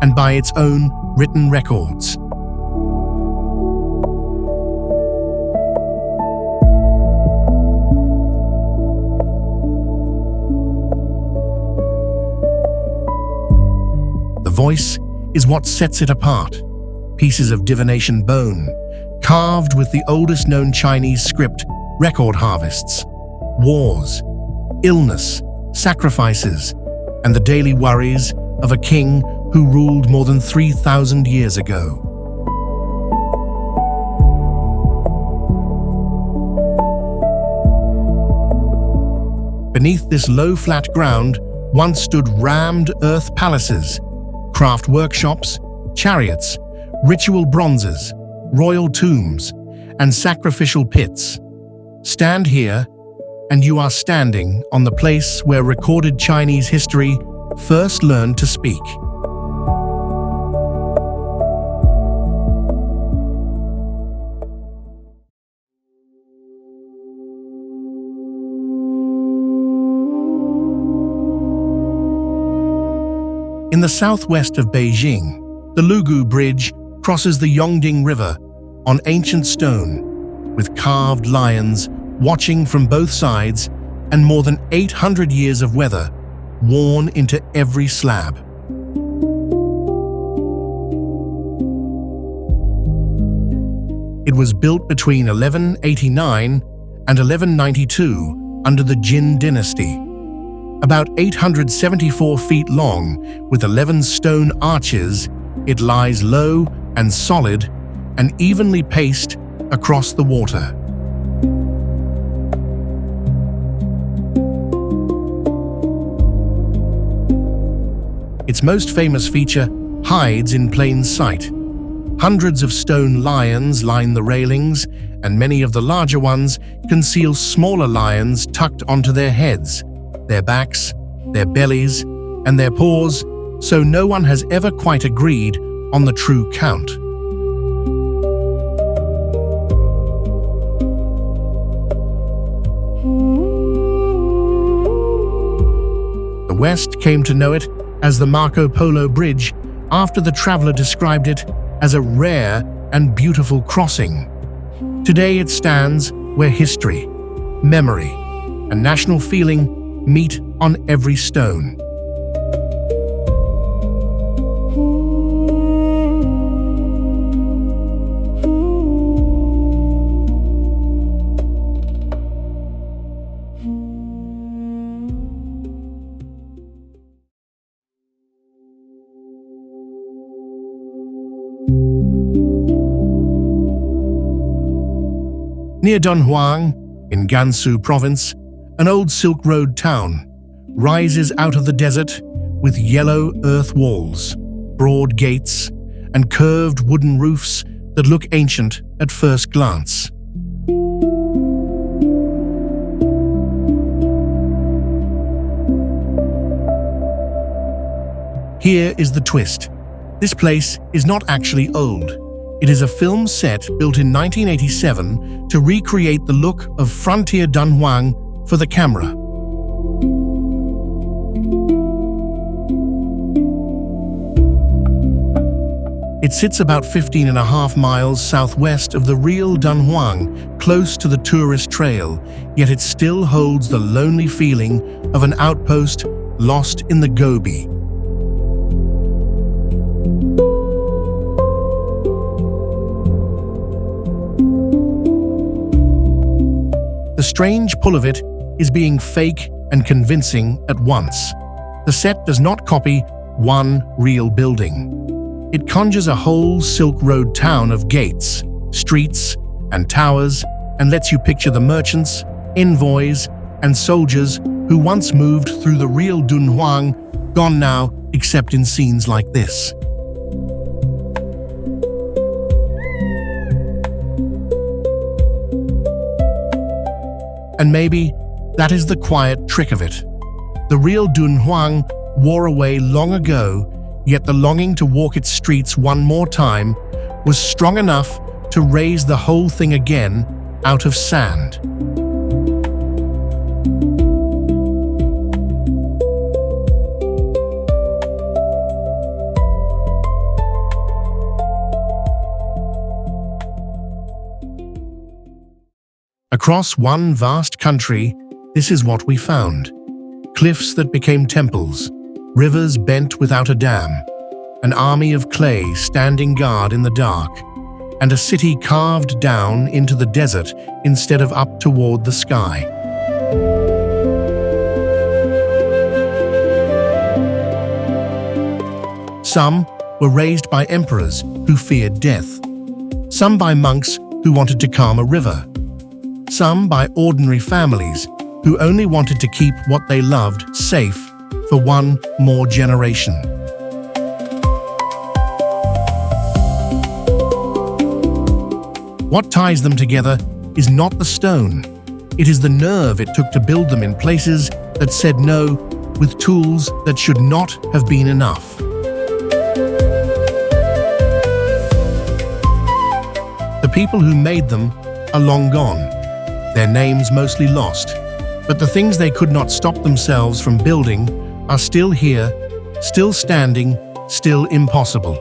and by its own written records. Voice is what sets it apart. Pieces of divination bone, carved with the oldest known Chinese script, record harvests, wars, illness, sacrifices, and the daily worries of a king who ruled more than 3,000 years ago. Beneath this low flat ground once stood rammed earth palaces, craft workshops, chariots, ritual bronzes, royal tombs, and sacrificial pits. Stand here, and you are standing on the place where recorded Chinese history first learned to speak. In the southwest of Beijing, the Lugu Bridge crosses the Yongding River on ancient stone, with carved lions watching from both sides and more than 800 years of weather worn into every slab. It was built between 1189 and 1192 under the Jin dynasty. About 874 feet long, with 11 stone arches, it lies low and solid and evenly paced across the water. Its most famous feature hides in plain sight. Hundreds of stone lions line the railings, and many of the larger ones conceal smaller lions tucked onto their heads, their backs, their bellies, and their paws, so no one has ever quite agreed on the true count. The West came to know it as the Marco Polo Bridge after the traveler described it as a rare and beautiful crossing. Today it stands where history, memory, and national feeling meet on every stone. Near Dunhuang, in Gansu province, an old Silk Road town rises out of the desert with yellow earth walls, broad gates, and curved wooden roofs that look ancient at first glance. Here is the twist. This place is not actually old. It is a film set built in 1987 to recreate the look of frontier Dunhuang for the camera. It sits about 15.5 miles southwest of the real Dunhuang, close to the tourist trail, yet it still holds the lonely feeling of an outpost lost in the Gobi. The strange pull of it is being fake and convincing at once. The set does not copy one real building. It conjures a whole Silk Road town of gates, streets, and towers, and lets you picture the merchants, envoys, and soldiers who once moved through the real Dunhuang, gone now except in scenes like this. And maybe that is the quiet trick of it. The real Dunhuang wore away long ago, yet the longing to walk its streets one more time was strong enough to raise the whole thing again out of sand. Across one vast country, this is what we found. Cliffs that became temples, rivers bent without a dam, an army of clay standing guard in the dark, and a city carved down into the desert instead of up toward the sky. Some were raised by emperors who feared death, some by monks who wanted to calm a river, some by ordinary families who only wanted to keep what they loved safe for one more generation. What ties them together is not the stone. It is the nerve it took to build them in places that said no, with tools that should not have been enough. The people who made them are long gone, their names mostly lost, but the things they could not stop themselves from building are still here, still standing, still impossible.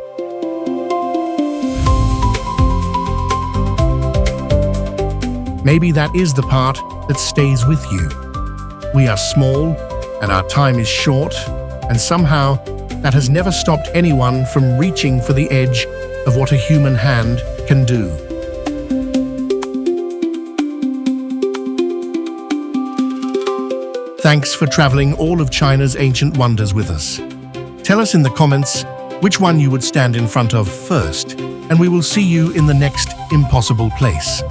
Maybe that is the part that stays with you. We are small, and our time is short, and somehow that has never stopped anyone from reaching for the edge of what a human hand can do. Thanks for traveling all of China's ancient wonders with us. Tell us in the comments which one you would stand in front of first, and we will see you in the next impossible place.